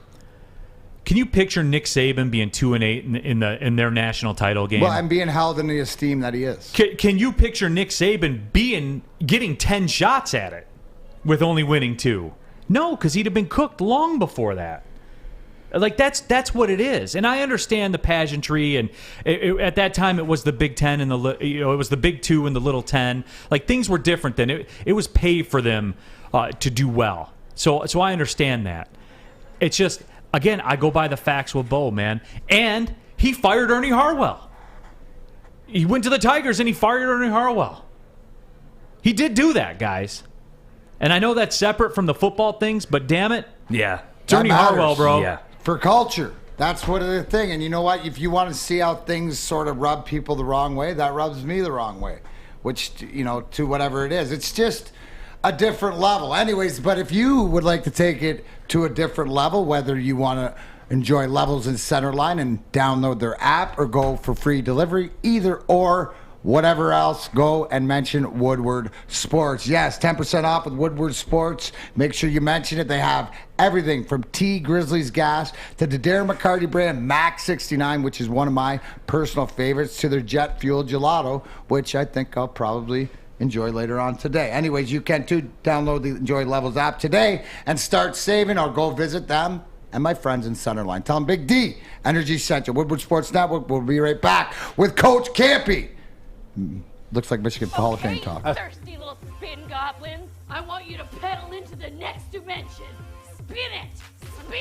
Can you picture Nick Saban being 2-8 in their national title game? Well, and being held in the esteem that he is. Can you picture Nick Saban getting 10 shots at it with only winning 2? No, because he'd have been cooked long before that. Like that's what it is, and I understand the pageantry. And at that time, it was the Big Ten and it was the Big Two and the Little 10. Like things were different then. It was paid for them to do well. So I understand that. It's just again, I go by the facts with Bo, man. And he fired Ernie Harwell. He went to the Tigers and he fired Ernie Harwell. He did do that, guys. And I know that's separate from the football things, but damn it, yeah, it's Ernie Harwell, bro. Yeah. For culture. That's what the thing. And you know what? If you want to see how things sort of rub people the wrong way, that rubs me the wrong way. Which, to whatever it is. It's just a different level. Anyways, but if you would like to take it to a different level, whether you want to enjoy Levels in Centerline and download their app or go for free delivery, either or, whatever else, go and mention Woodward Sports. Yes, 10% off with Woodward Sports. Make sure you mention it. They have everything from T Grizzlies gas to the Darren McCarty brand Max 69, which is one of my personal favorites, to their jet fuel gelato, which I think I'll probably enjoy later on today. Anyways, you can too download the Enjoy Levels app today and start saving, or go visit them and my friends in Centerline. Tell them Big D, Energy Central, Woodward Sports Network. We'll be right back with Coach Kampee. Looks like Michigan Hall of Fame talk. Thirsty little spin goblins. I want you to pedal into the next dimension. Spin it! Spin!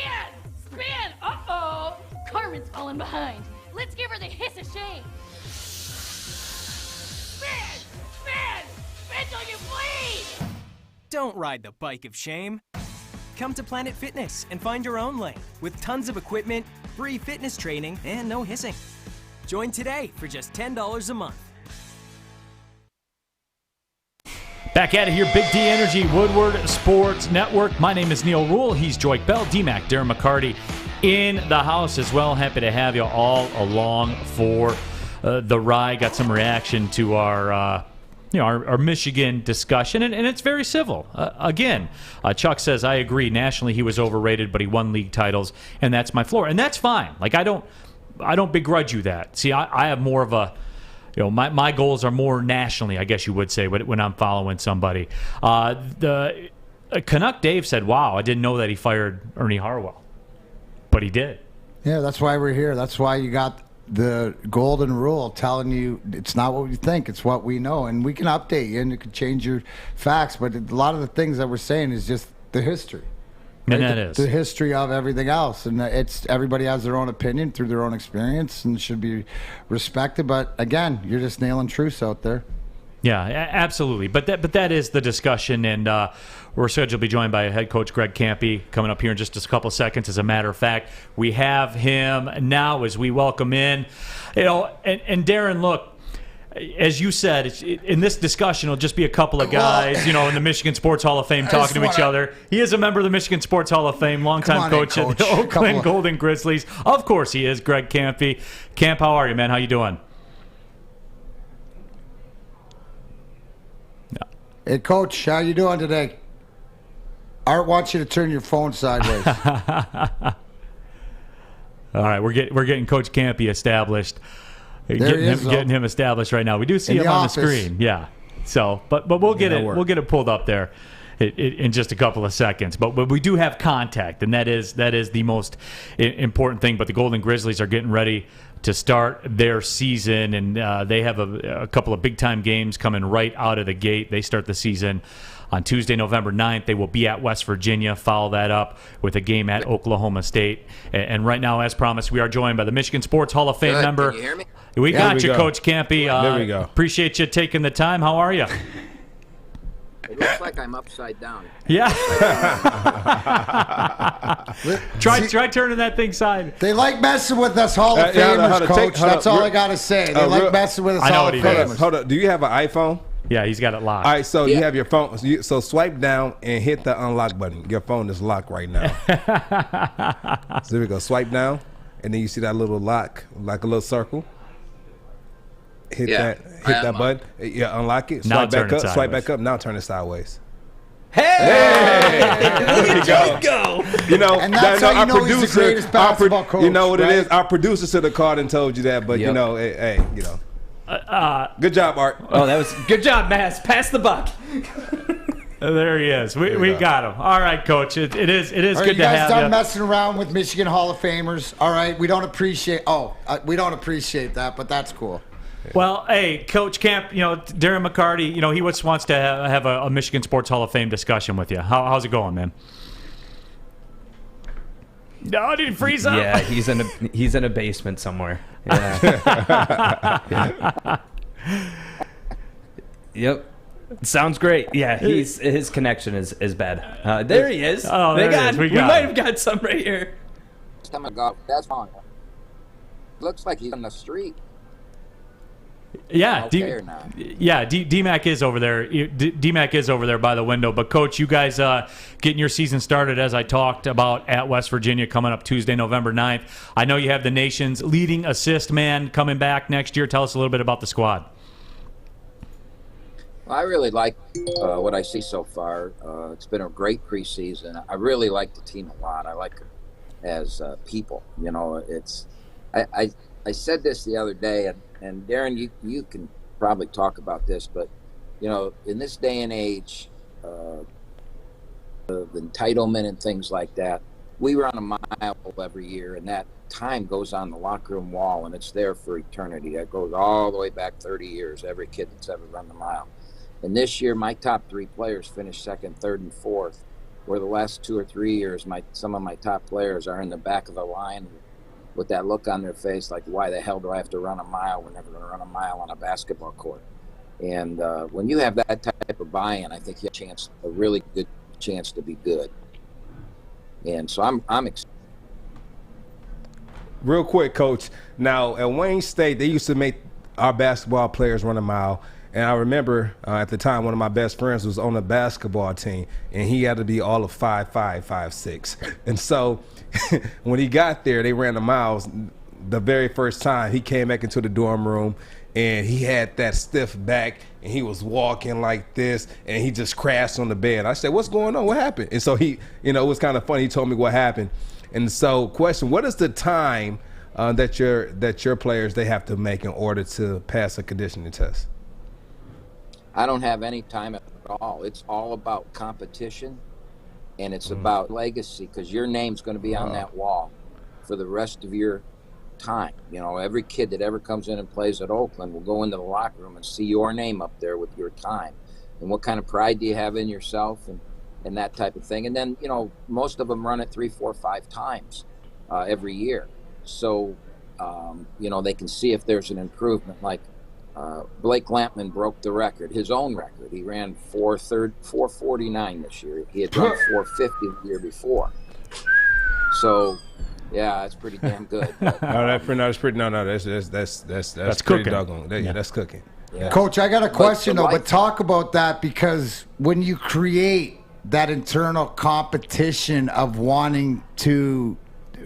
Spin! Uh-oh! Carmen's falling behind. Let's give her the hiss of shame. Spin! Spin! Spin till you bleed! Don't ride the bike of shame. Come to Planet Fitness and find your own lane with tons of equipment, free fitness training, and no hissing. Join today for just $10 a month. Back at it here, Big D Energy, Woodward Sports Network. My name is Neal Ruhl. He's Joique Bell, DMac, Darren McCarty in the house as well. Happy to have you all along for the ride. Got some reaction to our Michigan discussion, and it's very civil. Again, Chuck says, I agree. Nationally, he was overrated, but he won league titles, and that's my floor. And that's fine. Like, I don't begrudge you that. See, I have more of a, my goals are more nationally, I guess you would say, when I'm following somebody. The Canuck Dave said, wow, I didn't know that he fired Ernie Harwell. But he did. Yeah, that's why we're here. That's why you got the golden rule telling you it's not what you think, it's what we know. And we can update you and it could change your facts. But a lot of the things that we're saying is just the history. And that is the history of everything else, and it's everybody has their own opinion through their own experience and should be respected. But again, you're just nailing truths out there. Yeah, absolutely. But that is the discussion, and we're scheduled to be joined by head coach Greg Kampee coming up here in just a couple of seconds. As a matter of fact, we have him now as we welcome in. And Darren, look. As you said, in this discussion, it'll just be a couple of guys, in the Michigan Sports Hall of Fame talking to each other. He is a member of the Michigan Sports Hall of Fame, longtime coach at the Oakland Golden Grizzlies. Of course he is, Greg Kampee. Camp, how are you, man? How you doing? Hey, Coach, how you doing today? Art wants you to turn your phone sideways. All right, we're getting Coach Kampee established. Getting him established right now. We do see him on the screen, yeah. So, but we'll get it pulled up there in just a couple of seconds. But we do have contact, and that is the most important thing. But the Golden Grizzlies are getting ready to start their season, and they have a couple of big time games coming right out of the gate. They start the season on Tuesday, November 9th. They will be at West Virginia. Follow that up with a game at Oklahoma State. And right now, as promised, we are joined by the Michigan Sports Hall of Fame member. Can you hear me? We got you, Coach Kampee. There we go. Appreciate you taking the time. How are you? It looks like I'm upside down. Yeah. try turning that thing side. They like messing with us Hall of Famers, Coach. That's all I got to say. They like messing with us Hall of Famers. Hold up. Do you have an iPhone? Yeah, he's got it locked. All right, so you have your phone. So swipe down and hit the unlock button. Your phone is locked right now. So there we go. Swipe down, and then you see that little lock, like a little circle. Hit that button. Yeah, unlock it. Now Swipe back up. Sideways. Swipe back up. Now turn it sideways. Hey! Look at go. And that's how you know he's the greatest basketball coach. You know what it is? Our producer should have called and told you that, but hey. Good job, Art. Oh, that was good job, Mass. Pass the buck. There he is. We got him. All right, Coach. It is good to have you. You guys done messing around with Michigan Hall of Famers? All right. We don't appreciate that, but that's cool. Well, hey, Coach Camp, Darren McCarty, he wants to have a Michigan Sports Hall of Fame discussion with you. How's it going, man? No, did he freeze up? Yeah, he's in a basement somewhere. Yeah. Yep. Sounds great. Yeah, his connection is bad. There he is. Oh, there he is. We might have got some right here. That's wrong. Looks like he's on the street. Yeah, okay, DMac is over there. DMac is over there by the window. But Coach, you guys getting your season started, as I talked about, at West Virginia coming up Tuesday, November 9th. I know you have the nation's leading assist man coming back next year. Tell us a little bit about the squad. Well, I really like what I see so far. It's been a great preseason. I really like the team a lot. I like it as people. I said this the other day, and Darren, you can probably talk about this, but in this day and age, of entitlement and things like that, we run a mile every year, and that time goes on the locker room wall, and it's there for eternity. That goes all the way back 30 years. Every kid that's ever run the mile. And this year, my top 3 players finished second, third, and fourth. Where the last 2 or 3 years, some of my top players are in the back of the line with that look on their face, like, why the hell do I have to run a mile? We're never going to run a mile on a basketball court. And when you have that type of buy-in, I think you have a really good chance to be good. And so I'm excited. Real quick, Coach. Now, at Wayne State, they used to make our basketball players run a mile. And I remember at the time, one of my best friends was on the basketball team, and he had to be all of 5'5", 5'6". And so when he got there, they ran the miles. The very first time, he came back into the dorm room, and he had that stiff back, and he was walking like this, and he just crashed on the bed. I said, what's going on? What happened? And so he, it was kind of funny. He told me what happened. And so, question, what is the time that your players, they have to make in order to pass a conditioning test? I don't have any time at all. It's all about competition, and it's about legacy, because your name's going to be on that wall for the rest of your time. Every kid that ever comes in and plays at Oakland will go into the locker room and see your name up there with your time. And what kind of pride do you have in yourself and that type of thing. And then, most of them run it 3, 4, 5 times every year. So, they can see if there's an improvement. Like, Blake Lampman broke the record, his own record. He ran 4:49 this year. He had run 4:50 the year before. So, yeah, that's pretty damn good. But, that's pretty cooking. Doggone. That's cooking. Yeah. Coach, I got a question but talk about that, because when you create that internal competition of wanting to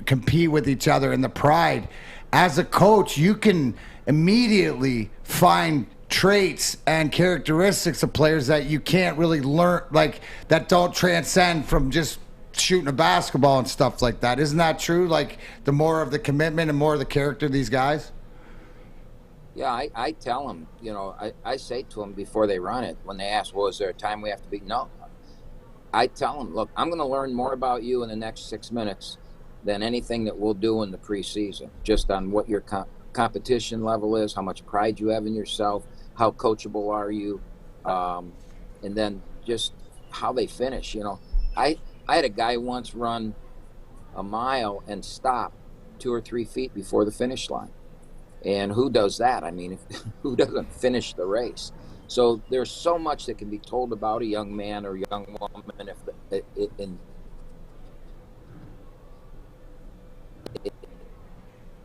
compete with each other and the pride, as a coach, you can immediately find traits and characteristics of players that you can't really learn, like that don't transcend from just shooting a basketball and stuff like that. Isn't that true? Like, the more of the commitment and more of the character of these guys? Yeah, I tell them, I say to them before they run it, when they ask, well, is there a time we have to beat? No. I tell them, look, I'm going to learn more about you in the next 6 minutes than anything that we'll do in the preseason, just on what your competition level is, how much pride you have in yourself, how coachable are you, and then just how they finish. I had a guy once run a mile and stop 2 or 3 feet before the finish line. And who does that? I mean, who doesn't finish the race? So there's so much that can be told about a young man or young woman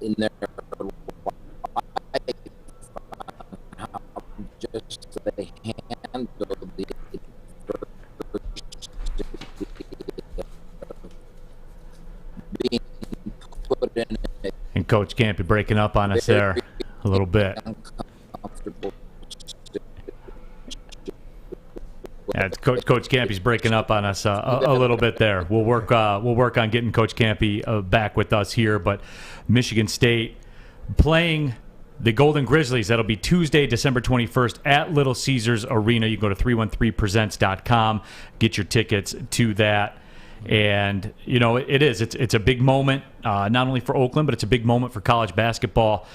in their life, how just they handle the being put in it. And Coach Campee breaking up on us there a little bit. Yeah, Coach Campee's breaking up on us a little bit there. We'll work on getting Coach Campee back with us here. But Michigan State playing the Golden Grizzlies. That'll be Tuesday, December 21st at Little Caesars Arena. You can go to 313presents.com, get your tickets to that. And, you know, it's a big moment, not only for Oakland, but it's a big moment for college basketball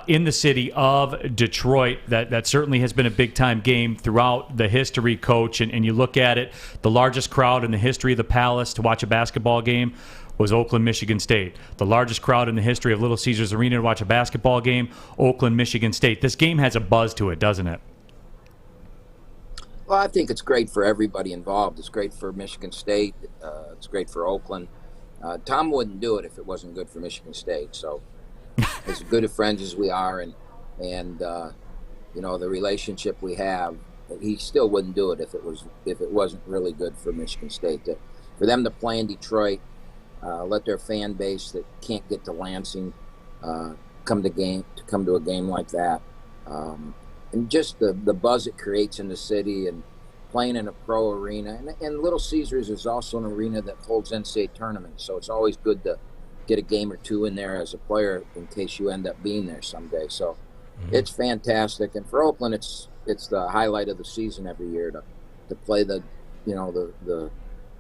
in the city of Detroit. That certainly has been a big-time game throughout the history, Coach. And you look at it, the largest crowd in the history of the Palace to watch a basketball game was Oakland, Michigan State. The largest crowd in the history of Little Caesars Arena to watch a basketball game, Oakland, Michigan State. This game has a buzz to it, doesn't it? Well, I think it's great for everybody involved. It's great for Michigan State. It's great for Oakland. Tom wouldn't do it if it wasn't good for Michigan State. So, as good of friends as we are, and you know, the relationship we have, he still wouldn't do it if it wasn't really good for Michigan State. For them to play in Detroit, let their fan base that can't get to Lansing come to a game like that. And just the buzz it creates in the city, and playing in a pro arena. And Little Caesars is also an arena that holds NCAA tournaments, so it's always good to get a game or two in there as a player in case you end up being there someday. So it's fantastic. And for Oakland, it's the highlight of the season every year to play the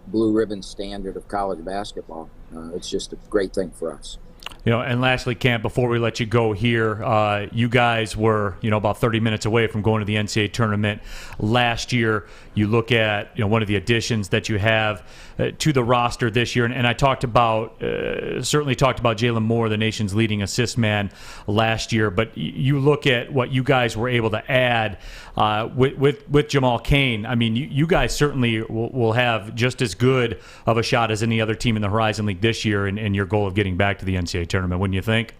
blue ribbon standard of college basketball. It's just a great thing for us. You know, and lastly, Camp, before we let you go here, you guys were, about 30 minutes away from going to the NCAA tournament last year. You look at, one of the additions that you have to the roster this year, and I certainly talked about Jalen Moore, the nation's leading assist man last year, but you look at what you guys were able to add with Jamal Cain. I mean, you guys certainly will have just as good of a shot as any other team in the Horizon League this year in your goal of getting back to the NCAA tournament, wouldn't you think?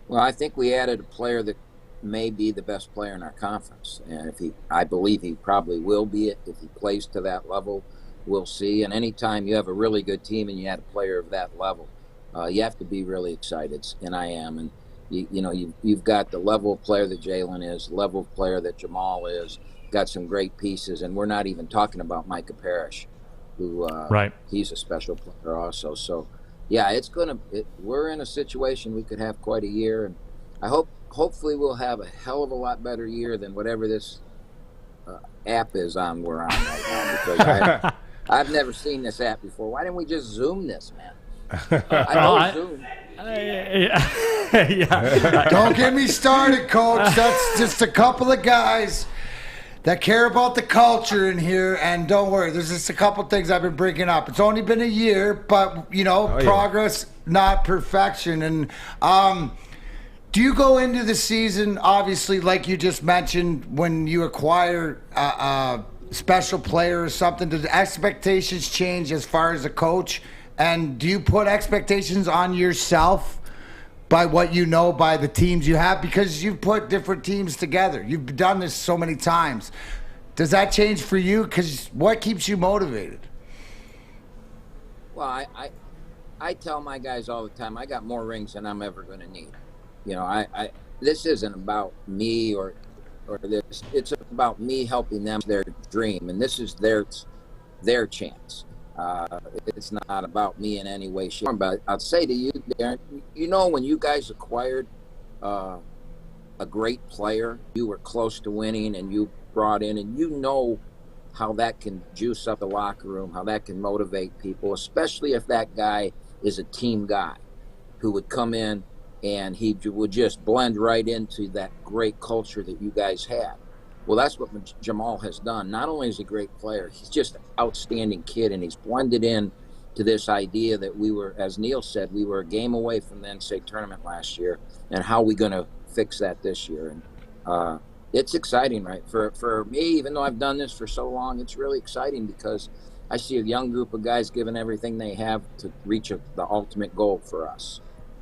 Well, I think we added a player that may be the best player in our conference, and I believe he probably will be it if he plays to that level. We'll see. And anytime you have a really good team and you add a player of that level, you have to be really excited, and I am. And you've got the level of player that Jalen is, the level of player that Jamal is. Got some great pieces, and we're not even talking about Micah Parrish, who he's a special player also. So. Yeah, we're in a situation we could have quite a year, and hopefully we'll have a hell of a lot better year than whatever this app we're on right now, because I've never seen this app before. Why didn't we just Zoom this, man? Zoom. Yeah. Don't get me started, Coach. That's just a couple of guys that care about the culture in here, and don't worry, there's just a couple things I've been bringing up. It's only been a year, but progress, not perfection. And do you go into the season, obviously, like you just mentioned, when you acquire a special player or something, do the expectations change as far as a coach? And do you put expectations on yourself by what you know, by the teams you have, because you've put different teams together? You've done this so many times. Does that change for you? Because what keeps you motivated? Well, I tell my guys all the time, I got more rings than I'm ever going to need. This isn't about me or this. It's about me helping them their dream, and this is their chance. It's not about me in any way, shape, but I'll say to you, Darren, when you guys acquired a great player, you were close to winning, and you brought in, and how that can juice up the locker room, how that can motivate people, especially if that guy is a team guy who would come in and he would just blend right into that great culture that you guys had. Well, that's what Jamal has done. Not only is he a great player, he's just an outstanding kid, and he's blended in to this idea that we were, as Neal said, we were a game away from the NCAA tournament last year, and how are we going to fix that this year? And it's exciting, right? For me, even though I've done this for so long, it's really exciting because I see a young group of guys giving everything they have to reach the ultimate goal for us.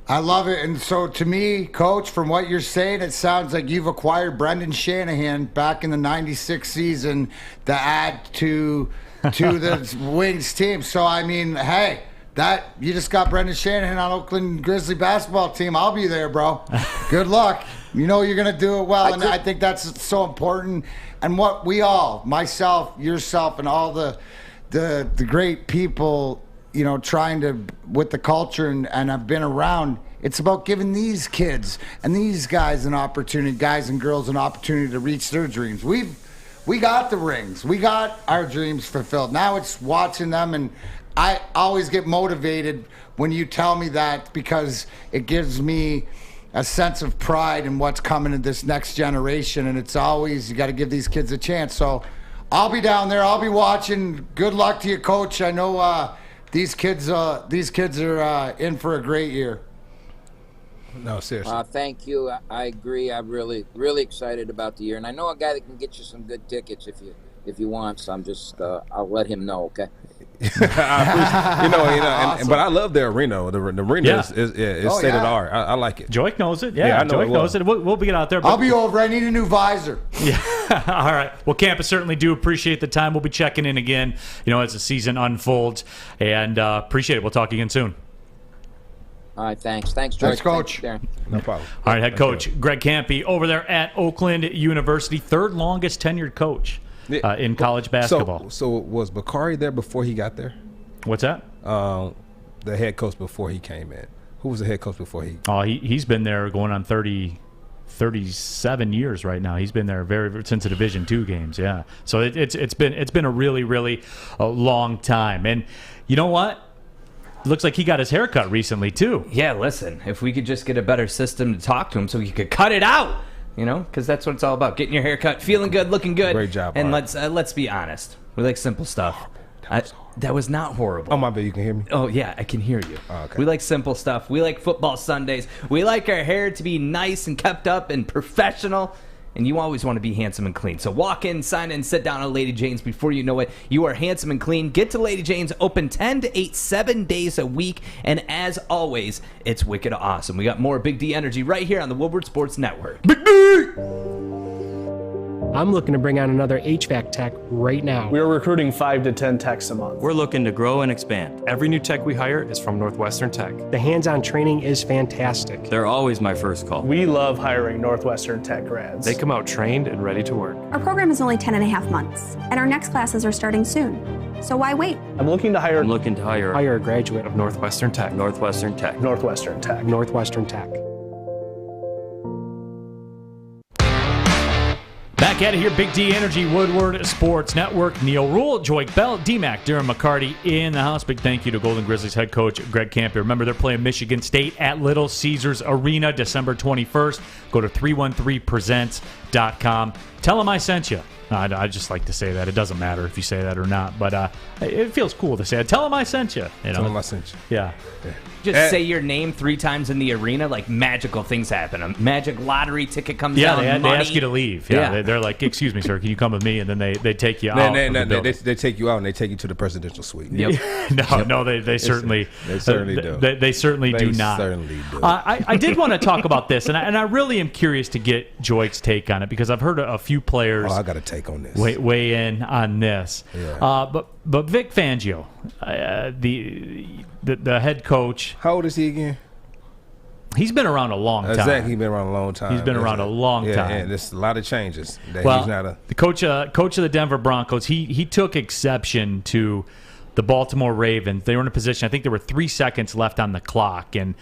I love it. And so to me, Coach, from what you're saying, it sounds like you've acquired Brendan Shanahan back in the 96 season to add to the Wings team. So, I mean, hey, you just got Brendan Shanahan on Oakland Grizzly basketball team. I'll be there, bro. Good luck. You're going to do it well. And I think that's so important. And what we all, myself, yourself, and all the great people, trying to, with the culture and I've been around, It's about giving these kids and these guys an opportunity, guys and girls an opportunity to reach their dreams. We got the rings. We got our dreams fulfilled. Now it's watching them, and I always get motivated when you tell me that, because it gives me a sense of pride in what's coming in this next generation, and it's always, you got to give these kids a chance. So I'll be down there. I'll be watching. Good luck to you, Coach. I know these kids are in for a great year. No, seriously. Thank you. I agree. I'm really, really excited about the year, and I know a guy that can get you some good tickets if you want. So I'm just I'll let him know. Okay. Awesome. But I love the arena. The arena is state of the art. I like it. Joique knows it. Yeah, Joique knows it. We'll get out there. I'll be over. I need a new visor. Yeah. All right. Well, Campus, certainly do appreciate the time. We'll be checking in again, as the season unfolds, and appreciate it. We'll talk again soon. All right, thanks. Thanks, George. Thanks, Coach. Thanks, no problem. All right, head coach Greg Kampee over there at Oakland University, third longest tenured coach in college basketball. So was McCarty there before he got there? What's that? The head coach before he came in. Who was the head coach before he? Oh, he's been there going on 37 years right now. He's been there since the Division II games. Yeah, so it's been a really, really long time. And you know what? Looks like he got his hair cut recently too. Yeah, listen, if we could just get a better system to talk to him so he could cut it out, because that's what it's all about. Getting your hair cut, feeling good, looking good. Great job, And Art. let's be honest. We like simple stuff. That was not horrible. Oh, my bad. You can hear me? Oh, yeah, I can hear you. Oh, okay. We like simple stuff. We like football Sundays. We like our hair to be nice and kept up and professional. And you always want to be handsome and clean. So walk in, sign in, sit down at Lady Jane's. Before you know it, you are handsome and clean. Get to Lady Jane's, open 10 to 8, 7 days a week. And as always, it's wicked awesome. We got more Big D energy right here on the Woodward Sports Network. Big D! I'm looking to bring on another HVAC tech right now. We are recruiting 5 to 10 techs a month. We're looking to grow and expand. Every new tech we hire is from Northwestern Tech. The hands-on training is fantastic. They're always my first call. We love hiring Northwestern Tech grads. They come out trained and ready to work. Our program is only 10 and a half months, and our next classes are starting soon. So why wait? I'm looking to hire a graduate of Northwestern Tech. Northwestern Tech. Northwestern Tech. Northwestern Tech. Back at it here, Big D Energy, Woodward Sports Network. Neal Ruhl, Joique Bell, DMac, Darren McCarty in the house. Big thank you to Golden Grizzlies head coach Greg Kampee. Remember, they're playing Michigan State at Little Caesars Arena December 21st. Go to 313presents.com. Tell them I sent you. I just like to say that. It doesn't matter if you say that or not, but it feels cool to say it. Tell them I sent you. Tell them I sent you. Yeah. Just say your name 3 times in the arena, like magical things happen. A magic lottery ticket comes down. Yeah, they ask you to leave. Yeah. They're like, excuse me, sir, can you come with me? And then they take you out. They take you out and they take you to the presidential suite. Yep. No, they certainly they certainly do. They certainly do not. Certainly do. I did want to talk about this, and I really am curious to get Joique's take on it, because I've heard a few players. I got a take on this. Weigh in on this. Yeah. But Vic Fangio, the head coach. How old is he again? He's been around a long time. Exactly, he's been around a long time. He's been around a long time. And there's a lot of changes. The coach of the Denver Broncos, he took exception to the Baltimore Ravens. They were in a position, I think there were 3 seconds left on the clock. And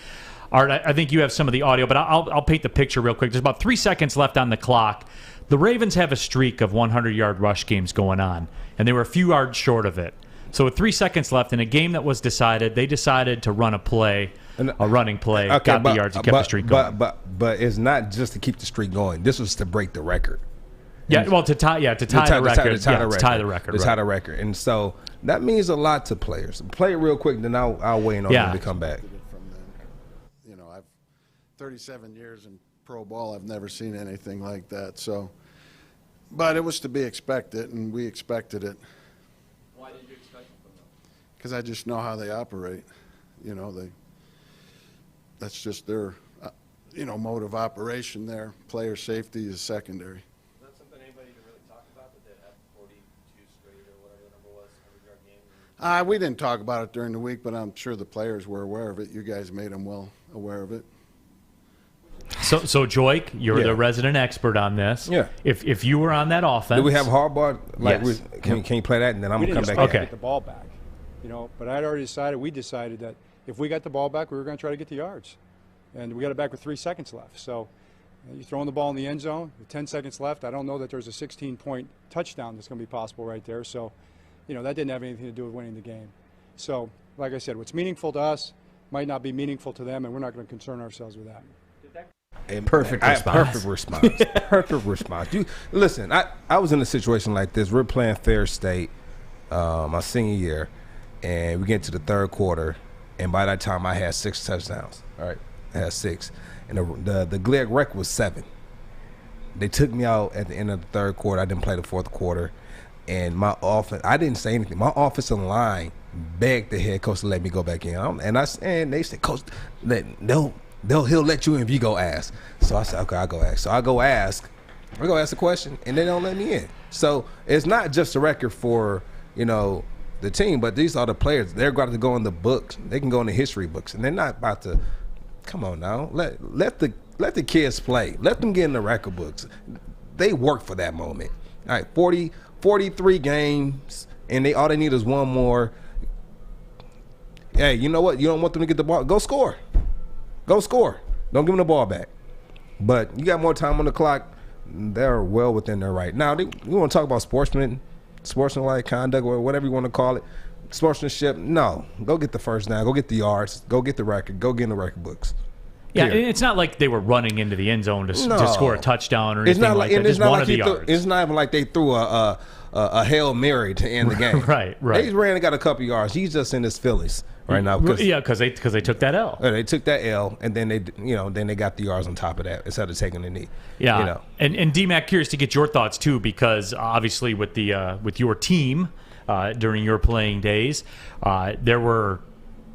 Art, I think you have some of the audio, but I'll paint the picture real quick. There's about 3 seconds left on the clock. The Ravens have a streak of 100-yard rush games going on, and they were a few yards short of it. So with 3 seconds left in a game that was decided, they decided to run a running play, got the yards, and kept the streak going. But it's not just to keep the streak going. This was to break the record. Yeah, well, to tie the record. And so that means a lot to players. Play it real quick, then I'll weigh in on it to come back. I've 37 years in pro ball. I've never seen anything like that. So, but it was to be expected, and we expected it. Why did you expect it from them? Because I just know how they operate. That's just their, mode of operation there. Player safety is secondary. Is that something anybody can really talk about, that they have 42 straight or whatever the number was, 100-yard game? We didn't talk about it during the week, but I'm sure the players were aware of it. You guys made them well aware of it. So Joique, you're the resident expert on this. Yeah. If you were on that offense, do we have Harbaugh? Yes. Can you play that, and then I'm gonna come back. Okay. Get the ball back, but I'd already decided. We decided that if we got the ball back, we were going to try to get the yards, And we got it back with 3 seconds left. So you're throwing the ball in the end zone with 10 seconds left. I don't know that there's a 16-point touchdown that's going to be possible right there. So, that didn't have anything to do with winning the game. So, like I said, what's meaningful to us might not be meaningful to them, and we're not going to concern ourselves with that. Perfect response. Perfect response. Perfect response. Listen, I was in a situation like this. We're playing Fair State my senior year, and we get to the third quarter, and by that time I had 6 touchdowns. All right, I had 6. And the Glegg rec was 7. They took me out at the end of the third quarter. I didn't play the fourth quarter. And my offense, I didn't say anything. My offensive line begged the head coach to let me go back in. And they said, Coach, he'll let you in if you go ask. So I said, okay, I'll go ask. So I go ask the question, and they don't let me in. So it's not just a record for, the team, but these are the players. They're going to go in the books. They can go in the history books, and they're not about to. Come on now, let the kids play. Let them get in the record books. They work for that moment. All right, 43 games, and all they need is one more. Hey, you know what? You don't want them to get the ball. Go score. Don't give them the ball back. But you got more time on the clock. They're well within their right. Now, we want to talk about sportsmanlike conduct, or whatever you want to call it. Sportsmanship, no. Go get the first down. Go get the yards. Go get the record. Go get in the record books. Yeah, it's not like they were running into the end zone to score a touchdown or anything like that. Just one of the yards. It's not even like they threw a Hail Mary to end the game. Right. They ran and got a couple yards. He's just in his feelings right now. Because they took that L. They took that L, and then they got the yards on top of that instead of taking the knee. Yeah. And DMac, curious to get your thoughts too, because obviously with your team during your playing days, there were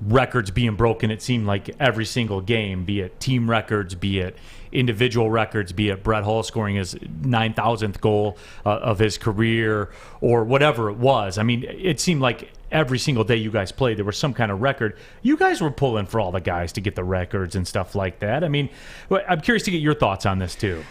records being broken, it seemed like every single game, be it team records, be it individual records, be it Brett Hull scoring his 9,000th goal of his career or whatever it was. I mean, it seemed like every single day you guys played, there was some kind of record. You guys were pulling for all the guys to get the records and stuff like that. I mean, I'm curious to get your thoughts on this too.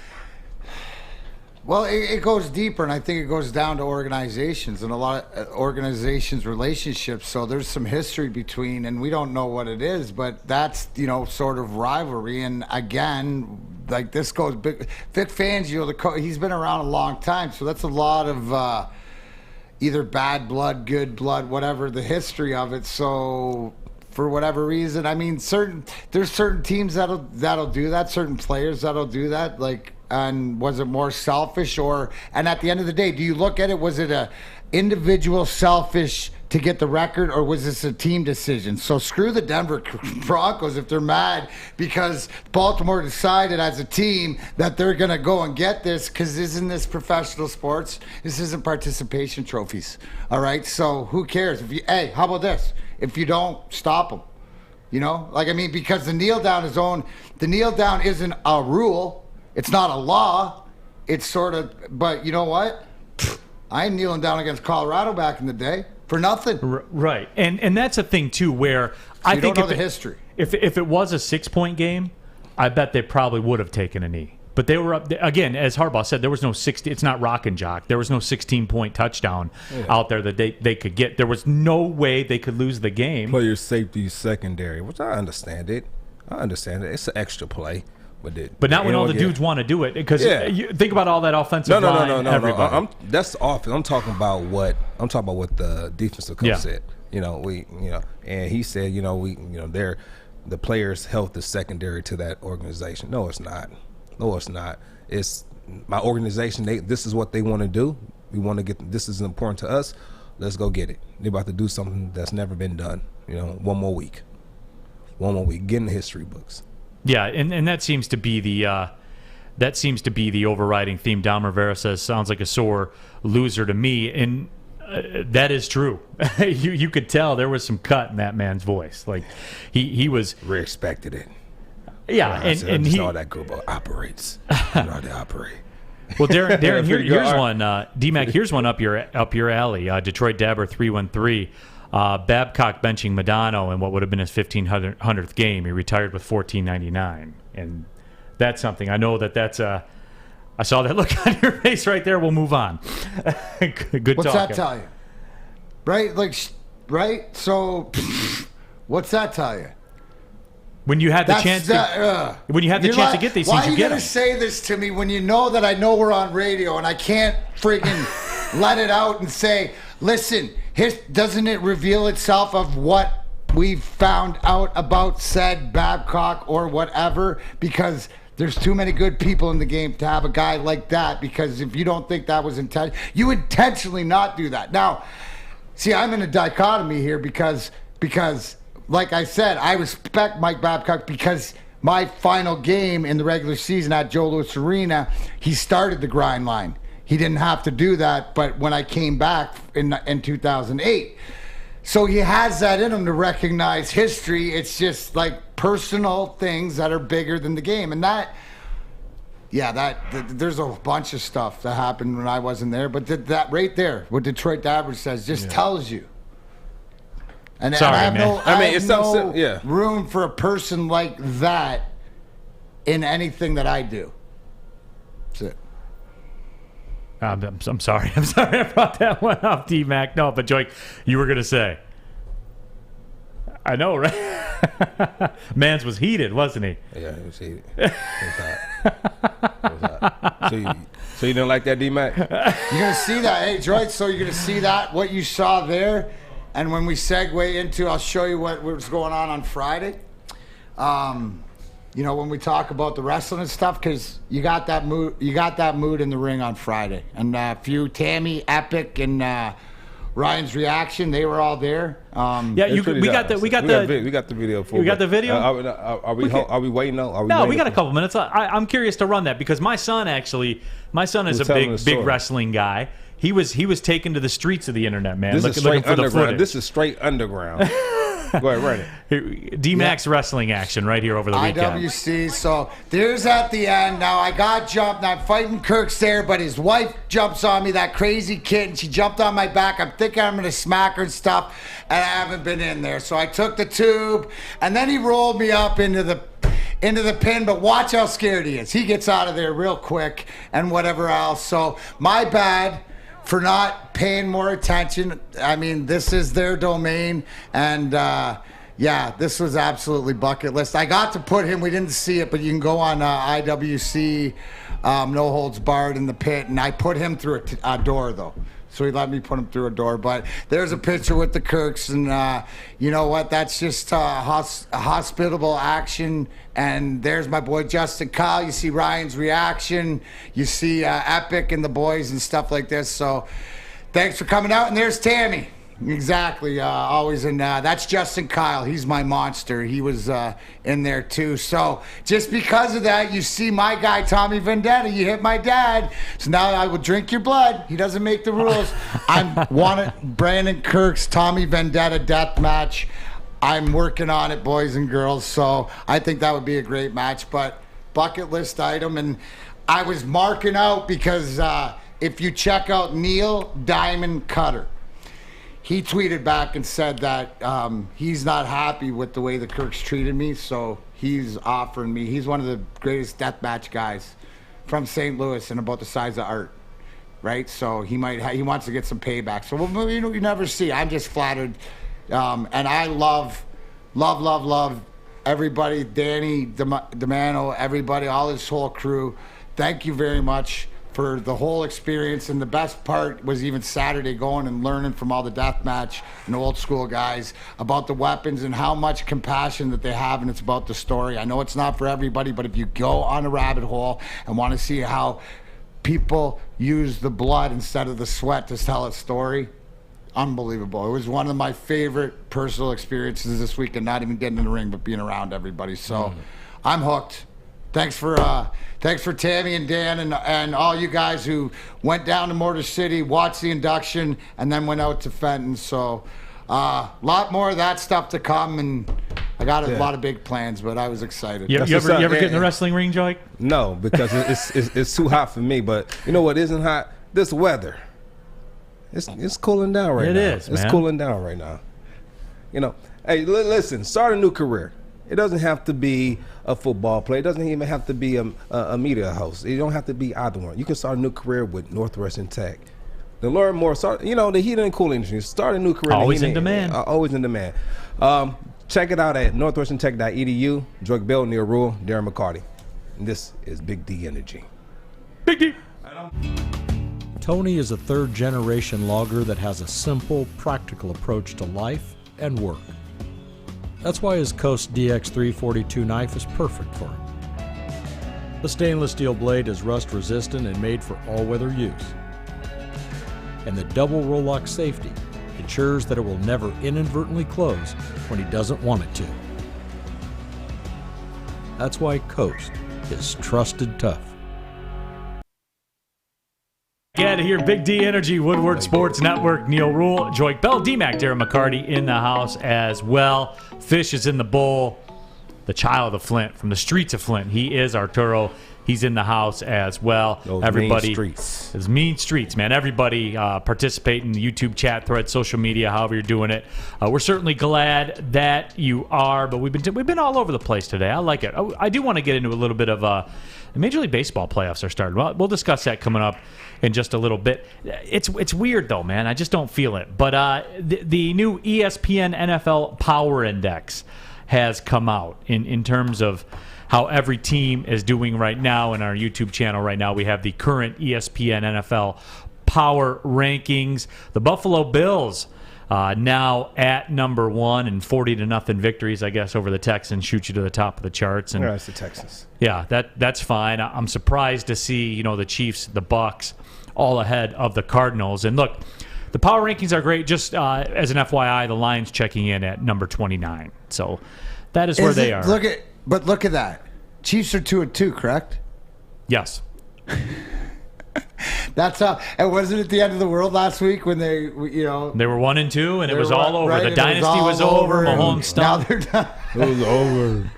Well, it goes deeper, and I think it goes down to organizations and a lot of organizations' relationships. So there's some history between, and we don't know what it is, but that's, sort of rivalry. And again, like this goes big. Vic Fangio, he's been around a long time, so that's a lot of either bad blood, good blood, whatever the history of it. So for whatever reason, I mean, there's certain teams that'll do that, certain players that'll do that, like. And was it more selfish and at the end of the day, do you look at it, was it a individual selfish to get the record, or was this a team decision? So screw the Denver Broncos if they're mad because Baltimore decided as a team that they're going to go and get this, because isn't this professional sports? This isn't participation trophies. All right, so who cares? How about this? If you don't, stop them. Because the kneel down isn't a rule. It's not a law. It's sort of, but you know what? I ain't kneeling down against Colorado back in the day for nothing. Right, and that's a thing too, where I think don't know the history. If it was a 6-point game, I bet they probably would have taken a knee. But they were up again, as Harbaugh said. There was no 60. It's not rock and jock. There was no 16-point touchdown out there that they could get. There was no way they could lose the game. Player safety secondary, which I understand it. It's an extra play. But not when all the dudes want to do it, because you think about all that offensive line. No. That's the offense. I'm talking about what the defensive coach said. And he said, the players' health is secondary to that organization. No, it's not. It's my organization. This is what they want to do. We want to get. This is important to us. Let's go get it. They're about to do something that's never been done. One more week. Get in the history books. Yeah, and that seems to be the overriding theme. Don Rivera says, sounds like a sore loser to me, and that is true. you could tell there was some cut in that man's voice. Like he was respected it. Yeah, and he how that group operates. You know how they operate. Well, Darren, here's one. DMac, here's one up your alley. Detroit Dabber 313. Babcock benching Madonna in what would have been his 1500th game. He retired with $14.99, and that's something. I know that's I saw that look on your face right there. We'll move on. Good What's talk. that tell you? Right? Right? So, what's that tell you? When you had the chance to get these things, you get them. Why are you going to say this to me when you know that I know we're on radio and I can't friggin' let it out and say, listen, doesn't it reveal itself of what we've found out about said Babcock or whatever? Because there's too many good people in the game to have a guy like that, because if you don't think that was intentional, you intentionally not do that. Now, see, I'm in a dichotomy here because like I said, I respect Mike Babcock because my final game in the regular season at Joe Louis Arena, he started the grind line. He didn't have to do that, but when I came back in 2008, so he has that in him to recognize history. It's just like personal things that are bigger than the game. And there's a bunch of stuff that happened when I wasn't there. But that right there, what Detroit Dabbers says, just tells you. And I have no room for a person like that in anything that I do. That's it. I'm sorry. I'm sorry I brought that one up, DMac. No, but Joique, you were going to say. I know, right? Mans was heated, wasn't he? Yeah, he was heated. It was hot. So you don't like that, DMac? You're going to see that. Hey, Joique, so you're going to see that, what you saw there. And when we segue into, I'll show you what was going on Friday. When we talk about the wrestling and stuff, because you got that mood in the ring on Friday, and Tammy, Epic, and Ryan's reaction, they were all there. We got the video. We got the video. Are we waiting? No, we got a couple minutes. I'm curious to run that because my son is a big wrestling guy. He was taken to the streets of the internet, man. This is straight underground. This is straight underground. Go ahead, write it. DMac's wrestling action right here over the weekend. IWC, so there's at the end. Now I got jumped. I'm fighting Kirk's there, but his wife jumps on me, that crazy kid, and she jumped on my back. I'm thinking I'm going to smack her and stuff, and I haven't been in there. So I took the tube, and then he rolled me up into the pin, but watch how scared he is. He gets out of there real quick and whatever else. So my bad for not paying more attention. I mean, this is their domain, and this was absolutely bucket list. I got to put him, we didn't see it, but you can go on IWC, No Holds Barred in the pit, and I put him through a door, though. So he let me put him through a door. But there's a picture with the Kirks, and you know what? That's just hospitable action. And there's my boy Justin Kyle. You see Ryan's reaction. You see Epic and the boys and stuff like this. So thanks for coming out. And there's Tammy. Exactly. Always in. That's Justin Kyle. He's my monster. He was in there too. So just because of that, you see my guy Tommy Vendetta. You hit my dad. So now I will drink your blood. He doesn't make the rules. I wanted Brandon Kirk's Tommy Vendetta death match. I'm working on it, boys and girls. So I think that would be a great match. But bucket list item, and I was marking out because if you check out Neil Diamond Cutter. He tweeted back and said that he's not happy with the way the Kirks treated me, so he's offering me. He's one of the greatest deathmatch guys from St. Louis and about the size of Art, right? So he wants to get some payback. So you never see. I'm just flattered, and I love everybody. Danny DeMano, everybody, all his whole crew. Thank you very much for the whole experience, and the best part was even Saturday going and learning from all the deathmatch and old school guys about the weapons and how much compassion that they have, and it's about the story. I know it's not for everybody, but if you go on a rabbit hole and want to see how people use the blood instead of the sweat to tell a story, unbelievable. It was one of my favorite personal experiences this week, and not even getting in the ring, but being around everybody. So I'm hooked. Thanks for Tammy and Dan and all you guys who went down to Motor City, watched the induction, and then went out to Fenton. So a lot more of that stuff to come, and I got a lot of big plans, but I was excited. You ever get in the wrestling ring, Joique? No, because it's too hot for me. But you know what isn't hot? This weather. It's cooling down right now. It is, man. It's cooling down right now. You know, hey, listen, start a new career. It doesn't have to be a football player. It doesn't even have to be a media host. You don't have to be either one. You can start a new career with Northwestern Tech. To learn more, the heating and cooling industry. Start a new career. Always in demand. Always in demand. Check it out at northwesterntech.edu. Joique Bell, Neal Ruhl, Darren McCarty. And this is Big D Energy. Big D. Tony is a third-generation logger that has a simple, practical approach to life and work. That's why his Coast DX342 knife is perfect for him. The stainless steel blade is rust-resistant and made for all-weather use. And the double roll-lock safety ensures that it will never inadvertently close when he doesn't want it to. That's why Coast is trusted tough. Get out of here, Big D Energy, Woodward Sports Network, Neal Ruhl, Joique Bell, DMac, Darren McCarty in the house as well. Fish is in the bowl. The child of Flint, from the streets of Flint. He is Arturo. He's in the house as well. Those everybody, mean streets. Those mean streets, man. Everybody participate in the YouTube chat thread, social media, however you're doing it. We're certainly glad that you are, but we've been all over the place today. I like it. I do want to get into a little bit of the Major League Baseball playoffs are starting. We'll discuss that coming up in just a little bit. It's weird though, man. I just don't feel it. But the new ESPN NFL Power Index has come out in terms of how every team is doing right now. In our YouTube channel right now, we have the current ESPN NFL Power Rankings. The Buffalo Bills now at number 1 and 40-0 victories, I guess, over the Texans, shoot you to the top of the charts. And yeah, it's the Texans. Yeah, that's fine. I'm surprised to see the Chiefs, the Bucks, all ahead of the Cardinals. And look, the power rankings are great. Just as an FYI, the Lions checking in at number 29. So that is where they are. Look at that. Chiefs are 2-2, correct? Yes. That's how. And wasn't it the end of the world last week when they were 1-2, and it was all over. The dynasty was over. Mahomes stopped. Now they're done. It was over.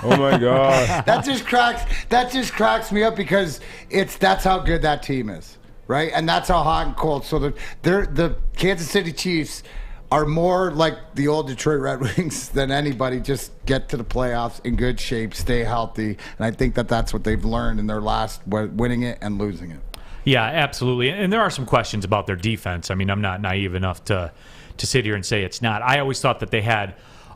Oh my God. That just cracks me up because that's how good that team is, right? And that's how hot and cold. So the Kansas City Chiefs are more like the old Detroit Red Wings than anybody. Just get to the playoffs in good shape, stay healthy, and I think that's what they've learned in their last winning it and losing it. Yeah, absolutely. And there are some questions about their defense. I mean, I'm not naive enough to sit here and say it's not. I always thought that they had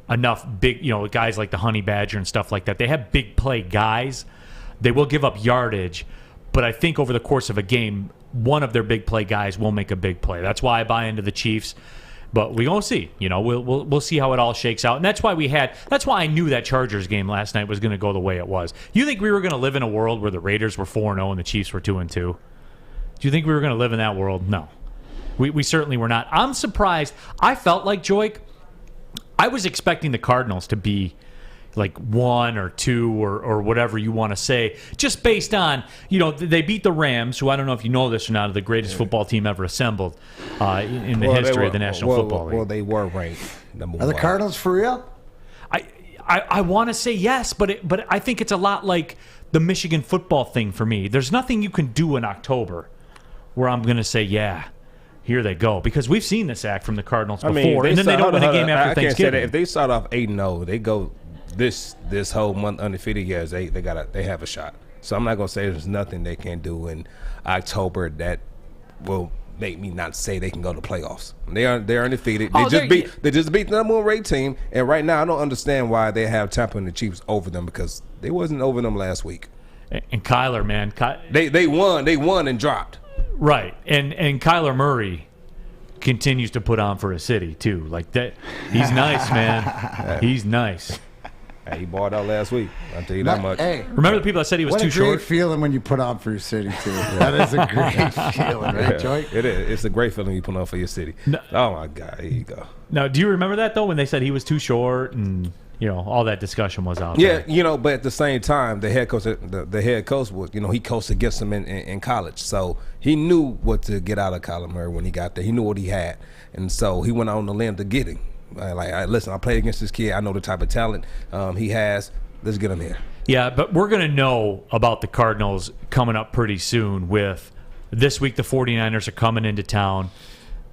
enough big, guys like the Honey Badger and stuff like that. They have big play guys. They will give up yardage, but I think over the course of a game, one of their big play guys will make a big play. That's why I buy into the Chiefs. But we're going to see. We'll see how it all shakes out. And that's why I knew that Chargers game last night was going to go the way it was. You think we were going to live in a world where the Raiders were 4-0 and the Chiefs were 2-2? Do you think we were going to live in that world? No. We certainly were not. I'm surprised. I felt like, Joique, I was expecting the Cardinals to be like 1 or 2 or whatever you want to say, just based on, they beat the Rams, who I don't know if you know this or not, are the greatest football team ever assembled in the history of the National Football League. Well, they were ranked number 1. Are the Cardinals for real? I want to say yes, but I think it's a lot like the Michigan football thing for me. There's nothing you can do in October where I'm going to say, yeah, here they go. Because we've seen this act from the Cardinals before, and then they don't win a game after Thanksgiving. I can't say that. If they start off 8-0, they go this whole month undefeated. Yes, they have a shot. So I'm not going to say there's nothing they can do in October that will make me not say they can go to playoffs. They're undefeated. They just beat the number 1 ranked team, and right now I don't understand why they have Tampa and the Chiefs over them, because they wasn't over them last week. And Kyler, man, they won and dropped. Right, and Kyler Murray continues to put on for a city too. Like that, he's nice, man. He's nice. Hey, he balled out last week. I'll tell you that much. Hey, remember the people that said he was too short? What a great feeling when you put on for your city, too. That is a great feeling, right, Joique? It is. It's a great feeling you put on for your city. No. Oh, my God. Here you go. Now, do you remember that, though, when they said he was too short and, all that discussion was out there? Yeah, but at the same time, the head coach was, he coached against him in college. So he knew what to get out of Kyler Murray when he got there. He knew what he had. And so he went on the limb to get him. Listen, I played against this kid. I know the type of talent he has. Let's get him here. Yeah, but we're going to know about the Cardinals coming up pretty soon with this week the 49ers are coming into town.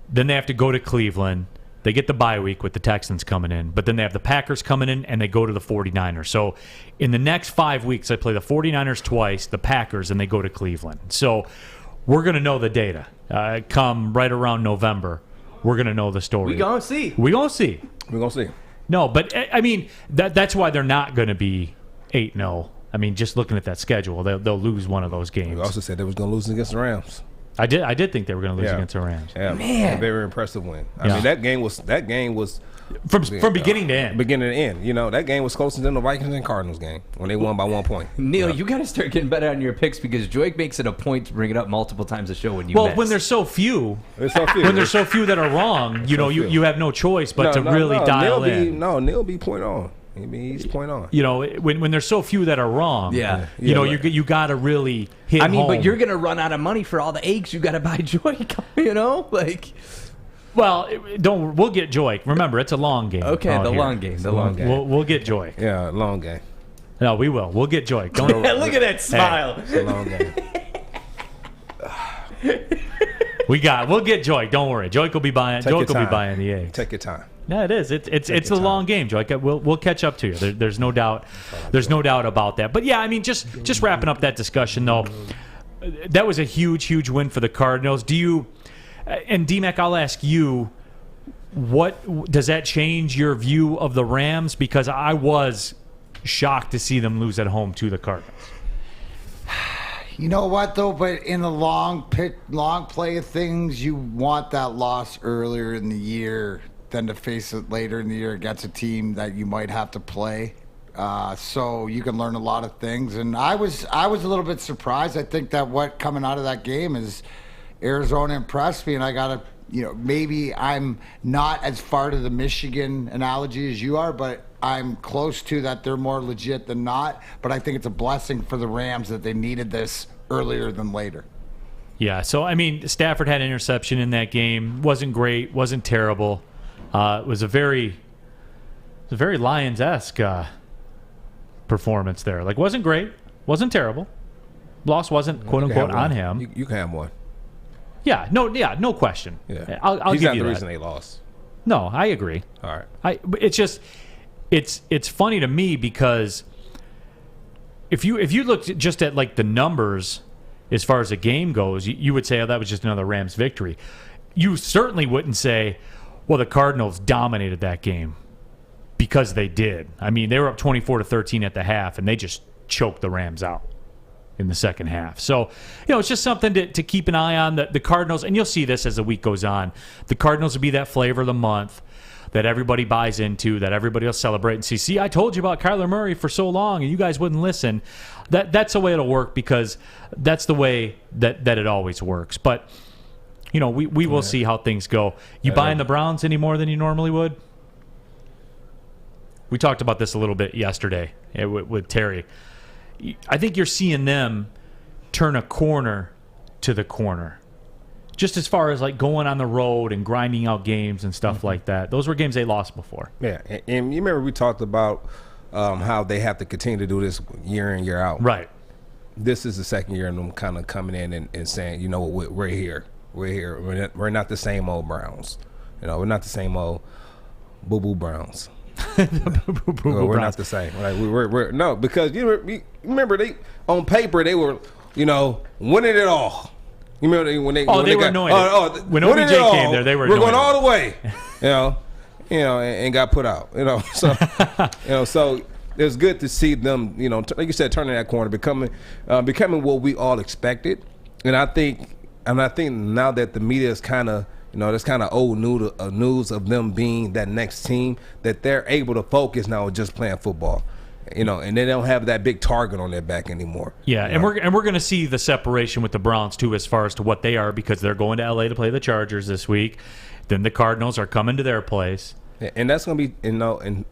Then they have to go to Cleveland. They get the bye week with the Texans coming in. But then they have the Packers coming in, and they go to the 49ers. So in the next 5 weeks, they play the 49ers twice, the Packers, and they go to Cleveland. So we're going to know the data. Come right around November, we're going to know the story. We're going to see. We're going to see. No, but I mean that's why they're not going to be 8-0. I mean, just looking at that schedule, they'll lose one of those games. We also said they was going to lose against the Rams. I did think they were going to lose against the Rams. Yeah, man, a very impressive win. I mean, that game was from beginning to end. Beginning to end, you know, that game was closer than the Vikings and Cardinals game when they won by 1 point. Neil, you got to start getting better on your picks because Joique makes it a point to bring it up multiple times a show when you miss. When there's so few, when there's so few that are wrong, you have no choice but to really dial in. Neil be point on. He's point on. You know, when there's so few that are wrong, you got to really hit home. But you're going to run out of money for all the eggs you got to buy Joique, you know? Well, we'll get Joique. Remember, it's a long game. Okay, the long game. We'll get Joique. Yeah, long game. No, we will. We'll get Joique. Look at that smile. It's a long game. We'll get Joique. Don't worry. Joique will be buying. Joique will be buying the eggs. Take your time. Yeah, it is. It's a long game, Joique. We'll catch up to you. There's no doubt. There's no doubt about that. But yeah, I mean, just wrapping up that discussion though, that was a huge win for the Cardinals. Do you? And DMac, I'll ask you, what does that change your view of the Rams? Because I was shocked to see them lose at home to the Cardinals. You know what, though? But in the long play of things, you want that loss earlier in the year than to face it later in the year against a team that you might have to play. So you can learn a lot of things. And I was a little bit surprised. I think that what coming out of that game is Arizona impressed me, and I got to, maybe I'm not as far to the Michigan analogy as you are, but I'm close to that. They're more legit than not. But I think it's a blessing for the Rams that they needed this earlier than later. Yeah, so, I mean, Stafford had an interception in that game. Wasn't great, wasn't terrible. It was a very Lions-esque performance there. Wasn't great, wasn't terrible. Loss wasn't, quote-unquote, on him. You can have one. Yeah, no question. Yeah. I'll He's give not you the that. reason they lost. No, I agree. All right. It's just it's funny to me because if you looked just at the numbers as far as the game goes, you would say, oh, that was just another Rams victory. You certainly wouldn't say, well, the Cardinals dominated that game, because they did. I mean, they were up 24-13 at the half, and they just choked the Rams out in the second half. So, it's just something to keep an eye on. The Cardinals, and you'll see this as the week goes on, the Cardinals will be that flavor of the month that everybody buys into, that everybody will celebrate and see, I told you about Kyler Murray for so long, and you guys wouldn't listen. That's the way it'll work, because that's the way that it always works. But, we will see how things go. You buying the Browns any more than you normally would? We talked about this a little bit yesterday with Terry. I think you're seeing them turn a corner to the corner. Just as far as going on the road and grinding out games and stuff like that. Those were games they lost before. Yeah, and you remember we talked about how they have to continue to do this year in, year out. Right. This is the second year of them kind of coming in and saying, we're here. We're here. We're not the same old Browns. We're not the same old boo-boo Browns. We're not the same. Right? We're no, because you remember they on paper they were winning it all. You remember when they were annoyed. When OBJ came there, they were. We're going all the way. And got put out. So so it's good to see them. Like you said, turning that corner, becoming what we all expected. And I think now that the media is kind of. That's kind of old news of them being that next team, that they're able to focus now on just playing football, and they don't have that big target on their back anymore. Yeah, and we're going to see the separation with the Browns too, as far as to what they are, because they're going to LA to play the Chargers this week. Then the Cardinals are coming to their place, and that's going to be and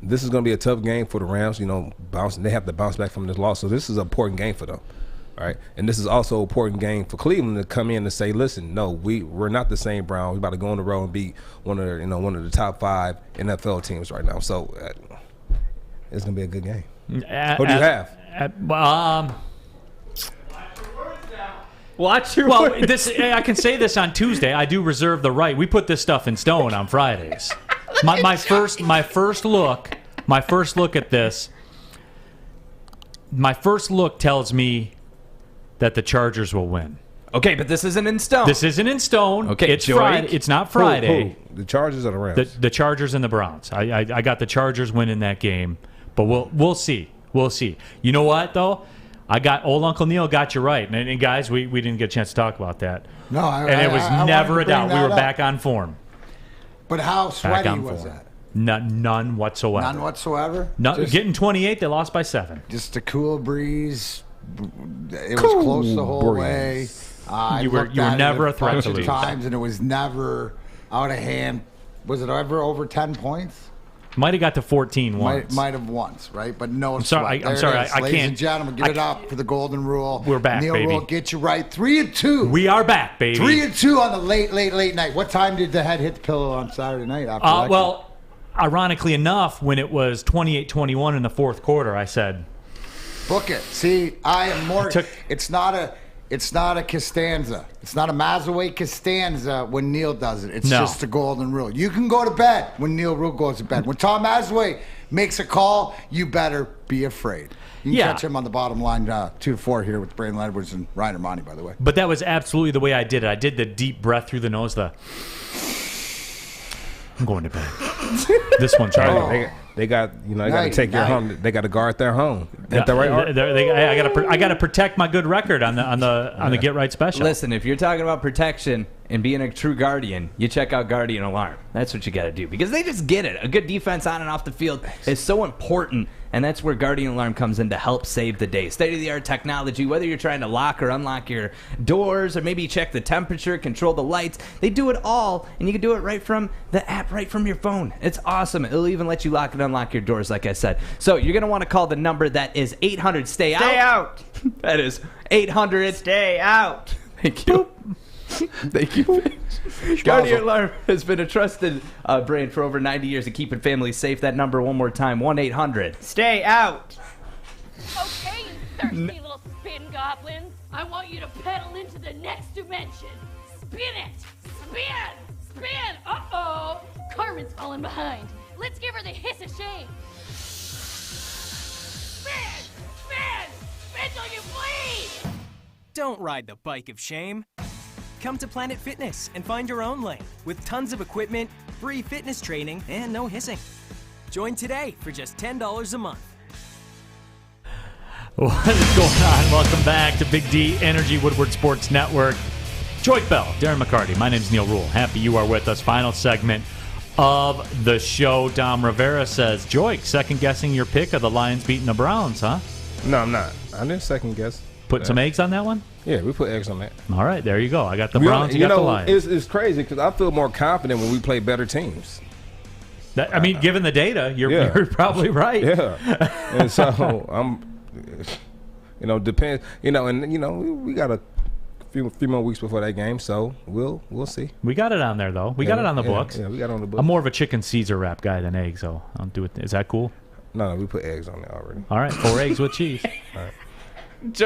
this is going to be a tough game for the Rams. They have to bounce back from this loss, so this is an important game for them. Right, and this is also an important game for Cleveland to come in and say, "Listen, no, we're not the same Browns. We're about to go on the road and beat one of the top 5 NFL teams right now." So it's gonna be a good game. What do you have? Watch your words. I can say this on Tuesday. I do reserve the right. We put this stuff in stone on Fridays. My first look at this. My first look tells me that the Chargers will win. Okay, but this isn't in stone. This isn't in stone. Okay, it's Friday. It's not Friday. Who? The Chargers or the Rams? The Chargers and the Browns. I got the Chargers winning that game, but we'll see. We'll see. You know what though? Old Uncle Neal got you right, and guys, we didn't get a chance to talk about that. No, it was never a doubt. We were up. back on form. But how sweaty was that? None whatsoever. None whatsoever? Getting 28, they lost by 7. Just a cool breeze. It was close the whole way. You were never a threat to lose. Times, and it was never out of hand. Was it ever over 10 points? Might have got to 14 once. Might have once, right? But no. I'm sorry. I can't. Ladies and gentlemen, give it up for the Golden Rule. We're back, Neal baby. Ruhl, get you right. 3-2. We are back, baby. 3-2 on the late night. What time did the head hit the pillow on Saturday night? After well, ironically enough, when it was 28-21 in the fourth quarter, I said, "Book it." See, I am more. It's not a Costanza. It's not a Mazaway Costanza when Neal does it. It's just the Golden Rule. You can go to bed when Neal Ruhl goes to bed. When Tom Mazaway makes a call, you better be afraid. You can catch him on the bottom line 2-4 here with Braden Edwards and Ryan Armani, by the way. But that was absolutely the way I did it. I did the deep breath through the nose. I'm going to bed. This one's right. They got to take your home. They got to guard their home. Ain't that right, Art? I got to protect my good record on the Get Right special. Listen, if you're talking about protection and being a true guardian, you check out Guardian Alarm. That's what you got to do because they just get it. A good defense on and off the field is so important, and that's where Guardian Alarm comes in to help save the day. State-of-the-art technology, whether you're trying to lock or unlock your doors or maybe check the temperature, control the lights, they do it all, and you can do it right from the app, right from your phone. It's awesome. It'll even let you lock and unlock your doors, like I said. So you're going to want to call the number that is 800 Stay Out. Stay out. That is 800 Stay out. Thank you. Thank you. Guardian Alarm has been a trusted brand for over 90 years of keeping families safe. That number one more time, 1-800. Stay out. Okay, you thirsty little spin goblins. I want you to pedal into the next dimension. Spin it. Spin. Uh-oh. Carmen's falling behind. Let's give her the hiss of shame. Spin till you bleed. Don't ride the bike of shame. Come to Planet Fitness and find your own lane with tons of equipment, free fitness training, and no hissing. Join today for just $10 a month. What is going on? Welcome back to Big D Energy Woodward Sports Network. Joique Bell, Darren McCarty. My name's Neal Ruhl. Happy you are with us. Final segment of the show. Dom Rivera says, Joique, second-guessing your pick of the Lions beating the Browns, huh? No, I'm not. I didn't second-guess. Put some eggs on that one? Yeah, we put eggs on that. All right, there you go. I got the Browns, you got the Lions. It's crazy because I feel more confident when we play better teams. Given the data, you're probably right. Yeah. And so, depends. We got a few more weeks before that game, so we'll see. We got it on there, though. We got it on the books. Yeah, we got it on the books. I'm more of a chicken Caesar wrap guy than eggs, so I'll do it. Is that cool? No, we put eggs on there already. All right, 4 eggs with cheese. All right.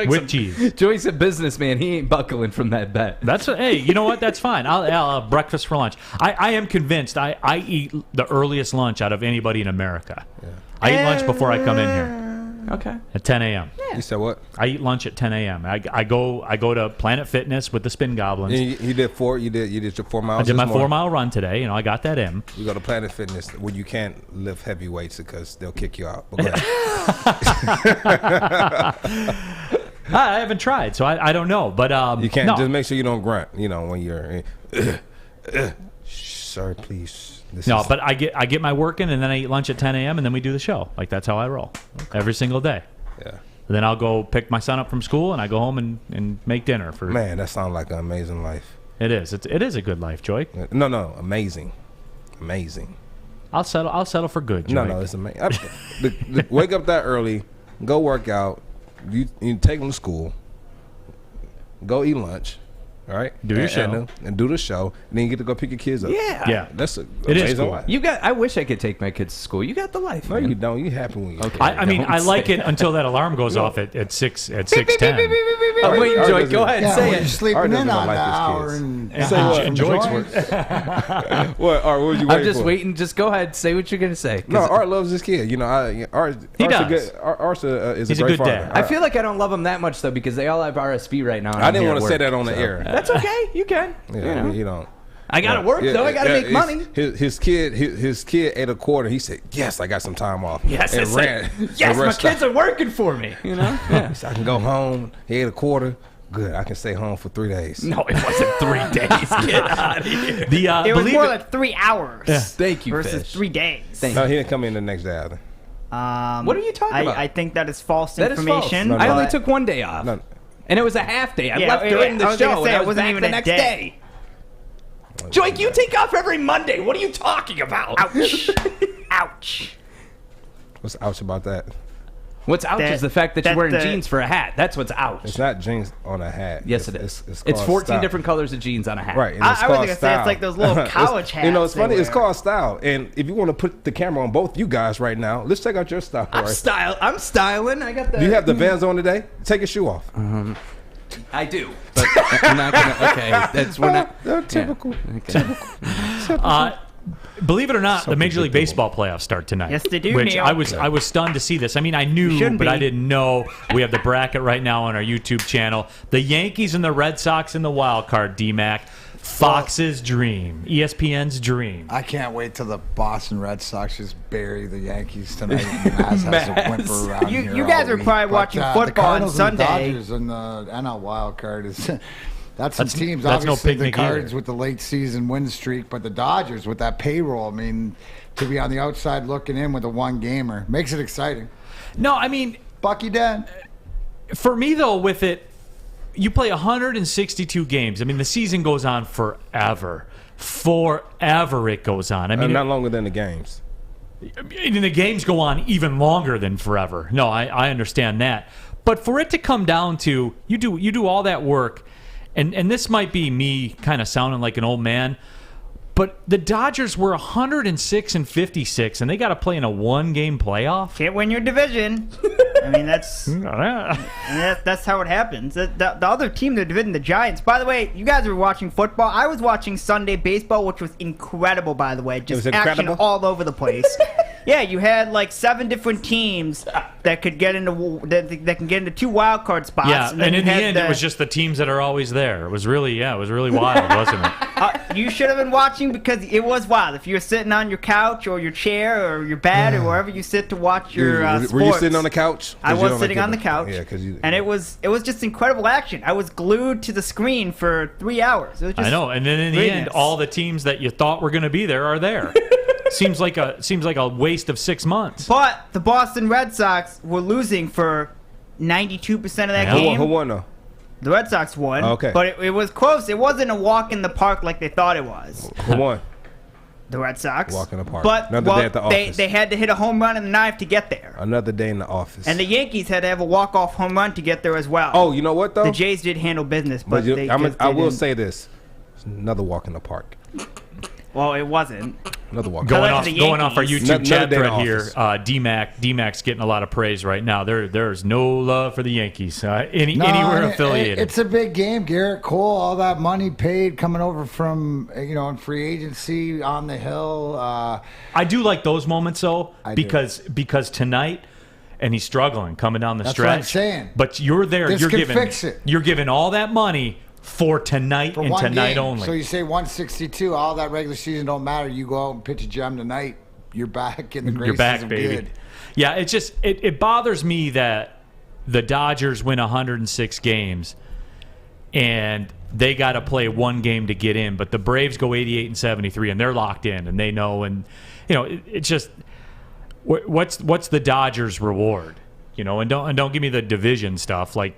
With cheese. Joique's a businessman. He ain't buckling from that bet. Hey, you know what? That's fine. I'll have breakfast for lunch. I am convinced I eat the earliest lunch out of anybody in America. Yeah. I eat lunch before I come in here. Okay. At 10 a.m. Yeah. You said what? I eat lunch at 10 a.m. I go to Planet Fitness with the Spin Goblins. You did your 4 miles. I did my 4-mile run today. I got that in. You go to Planet Fitness where you can't lift heavy weights because they'll kick you out. I haven't tried, so I don't know. But you can't. Just make sure you don't grunt. When you're, sir, please. But I get my work in, and then I eat lunch at 10 a.m. and then we do the show. That's how I roll every single day. Yeah. And then I'll go pick my son up from school, and I go home and make dinner for. Man, that sounds like an amazing life. It is. It is a good life, Joique. No, amazing. I'll settle for good, Joique. No, it's amazing. Wake up that early, go work out. You take them to school. Go eat lunch, All right, Do your show. and do the show, and then you get to go pick your kids up. Yeah. That's It is amazing cool. life. I wish I could take my kids to school. You got the life. No, you don't. You happy when you. Okay. I mean, I like it until that alarm goes off at 6:10. I'm waiting, Joy. Go ahead and say when it. you're sleeping in on like the his hour kids. and And Joique's What? What were you waiting I'm just for? waiting. Just go ahead. Say what you're going to say. No, Art loves his kid. You know, Art does. Art's is He's a a great good father. dad. I feel like I don't love them that much, though, because they all have RSV right now. And I didn't want to say that on the air. That's okay. You can. Yeah, you don't. I got to work, though. I got to make money. His kid ate a quarter. He said, "Yes, I got some time off." Yes, and I ran. said, yes, my kids are working for me. You know? Yeah. He said, I can go home. He ate a quarter. Good. I can stay home for 3 days. No, it wasn't 3 days. Get out of here. It was more like 3 hours. Yeah. Thank you, versus Fish. 3 days. No, he didn't come in the next day either. What are you talking about? I think that is false That is information. false. I only but- took 1 day off. No. And it was a half day. I Yeah, left during the I was gonna show, say, and I it was wasn't back even the a next day. day. Joique, you take off every Monday. What are you talking about? Ouch. Ouch. What's ouch about that? What's ouch is the fact that you're wearing jeans for a hat. That's what's ouch. It's not jeans on a hat. Yes, it is. It's called 14 style. different colors of jeans on a hat. Right. And I it's was called going to say style. it's like those little college hats. You know, it's funny. they It's wear. called style. And if you want to put the camera on both you guys right now, let's check out your style. I'm styling. I got the. Do you have the Vans on today? Take your shoe off. I do. But I'm not going to. Okay. We're not. They're typical. Yeah. Okay. Believe it or not, the Major League Baseball playoffs start tonight. Yes, they do, Which Neal. I was stunned to see this. I mean, I knew, shouldn't but be. I didn't know. We have the bracket right now on our YouTube channel. The Yankees and the Red Sox in the wild card, DMac. Fox's dream. ESPN's dream. I can't wait till the Boston Red Sox just bury the Yankees tonight. And Maz has to whimper around You- here you guys all are week. probably But, watching the football on Cardinals and the Sunday. Dodgers and the NL wild card is. That's some That's- teams. that's no Obviously, the picnic Cards either. with the late season win streak, but the Dodgers with that payroll. I mean, to be on the outside looking in with a one gamer makes it exciting. No, I mean, Bucky Den. for me, though, with it, you play 162 games. I mean, the season goes on forever. Forever it goes on. I mean, not longer than the games. And the games go on even longer than forever. No, I understand that. But for it to come down to you do all that work, and this might be me kind of sounding like an old man, but the Dodgers were 106-56, and they got to play in a one-game playoff. Can't win your division. I mean, that's how it happens. The other team in the division, the Giants. By the way, you guys were watching football. I was watching Sunday baseball, which was incredible. By the way, just action all over the place. Yeah, you had like 7 different teams that could get into that can get into 2 wild card spots. Yeah, then and in the you had end, it was just the teams that are always there. It was really wild, wasn't it? You should have been watching because it was wild. If you were sitting on your couch or your chair or your bed or wherever you sit to watch your sports. Were you sitting on the couch? I was sitting on the couch. Yeah, because and it was just incredible action. I was glued to the screen for 3 hours. It was just I know, and then in the end, all the teams that you thought were going to be there are there. Seems like a waste of 6 months. But the Boston Red Sox were losing for 92% of that game. Who won though? The Red Sox won. Okay. But it was close. It wasn't a walk in the park like they thought it was. Who won? The Red Sox. Walk in the park. But Another day at the office. they had to hit a home run in the ninth to get there. Another day in the office. And the Yankees had to have a walk-off home run to get there as well. Oh, you know what though? The Jays did handle business, but I will say this: it's another walk in the park. Well, it wasn't. Another walk. Going off our YouTube chat thread here, office. DMac's getting a lot of praise right now. There's no love for the Yankees anywhere affiliated. It's a big game. Garrett Cole, all that money paid coming over from in free agency on the hill. I do like those moments though, because tonight. And he's struggling coming down the That's stretch. what I'm saying. But you're there. This you're can giving. fix it. You're giving all that money for tonight For and one tonight game. only. So you say 162, all that regular season don't matter. You go out and pitch a gem tonight, you're back in the graces You're back, of baby. good. Yeah, it's just it bothers me that the Dodgers win 106 games and they got to play one game to get in, but the Braves go 88-73 and they're locked in and they know, and it's just what's the Dodgers' reward? And don't give me the division stuff. Like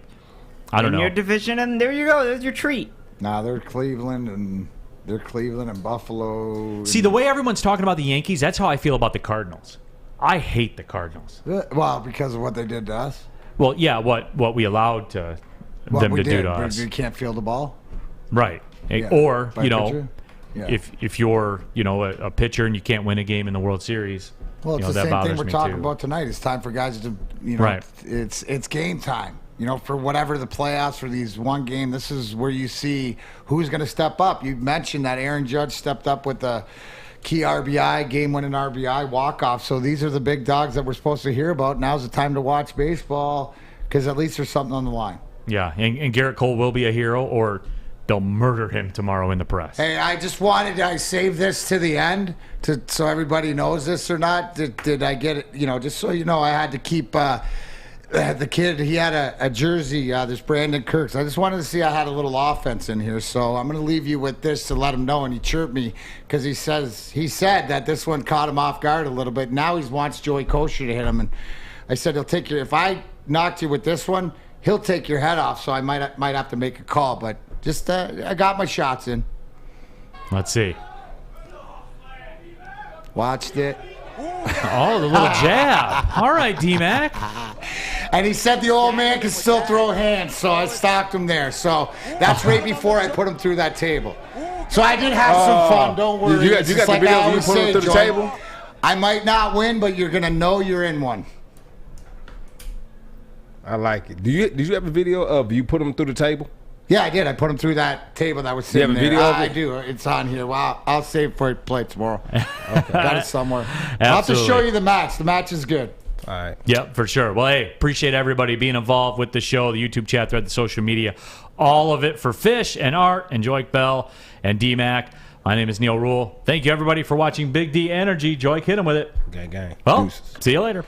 I don't know. Your division, and there you go. There's your treat. Nah, they're Cleveland and Buffalo. See, the way everyone's talking about the Yankees, that's how I feel about the Cardinals. I hate the Cardinals. Well, because of what they did to us. Well, yeah, what we allowed them to do to us. You can't field the ball. Right. Yeah. Or, By pitcher? Yeah. if you're, a pitcher and you can't win a game in the World Series, Well, it's the that same bothers thing we're me talking too. about tonight. It's time for guys to, Right. it's game time. For whatever the playoffs for these one game, this is where you see who's going to step up. You mentioned that Aaron Judge stepped up with the key RBI, game-winning RBI, walk-off. So these are the big dogs that we're supposed to hear about. Now's the time to watch baseball because at least there's something on the line. Yeah, and Garrett Cole will be a hero, or they'll murder him tomorrow in the press. Hey, I saved this to the end so everybody knows this or not. Did I get it? Just so you know, I had to keep the kid. He had a jersey. This Brandon Kirks. I just wanted to see I had a little offense in here, so I'm going to leave you with this to let him know. And he chirped me because he said that this one caught him off guard a little bit. Now he wants Joey Kosher to hit him, and I said he'll take if I knocked you with this one, he'll take your head off. So I might have to make a call, but. Just, I got my shots in. Let's see. Watched it. Oh, the little jab. All right, DMac. And he said the old man can still throw hands, so I stopped him there. So that's right before I put him through that table. So I did have some fun. Don't worry. You got the video of you putting him through the table? I might not win, but you're going to know you're in one. I like it. Did you have a video of you put him through the table? Yeah, I did. I put him through that table that was sitting you have a there. video of it? I do. It's on here. Well, I'll save it for play tomorrow. Okay. Got it somewhere. Absolutely. I'll have to show you the match. The match is good. All right. Yep, for sure. Well, hey, appreciate everybody being involved with the show, the YouTube chat thread, the social media, all of it for Fish and Art and Joique Bell and DMac. My name is Neal Ruhl. Thank you, everybody, for watching Big D Energy. Joique, hit him with it. Gang. Well, Deuces. see you later.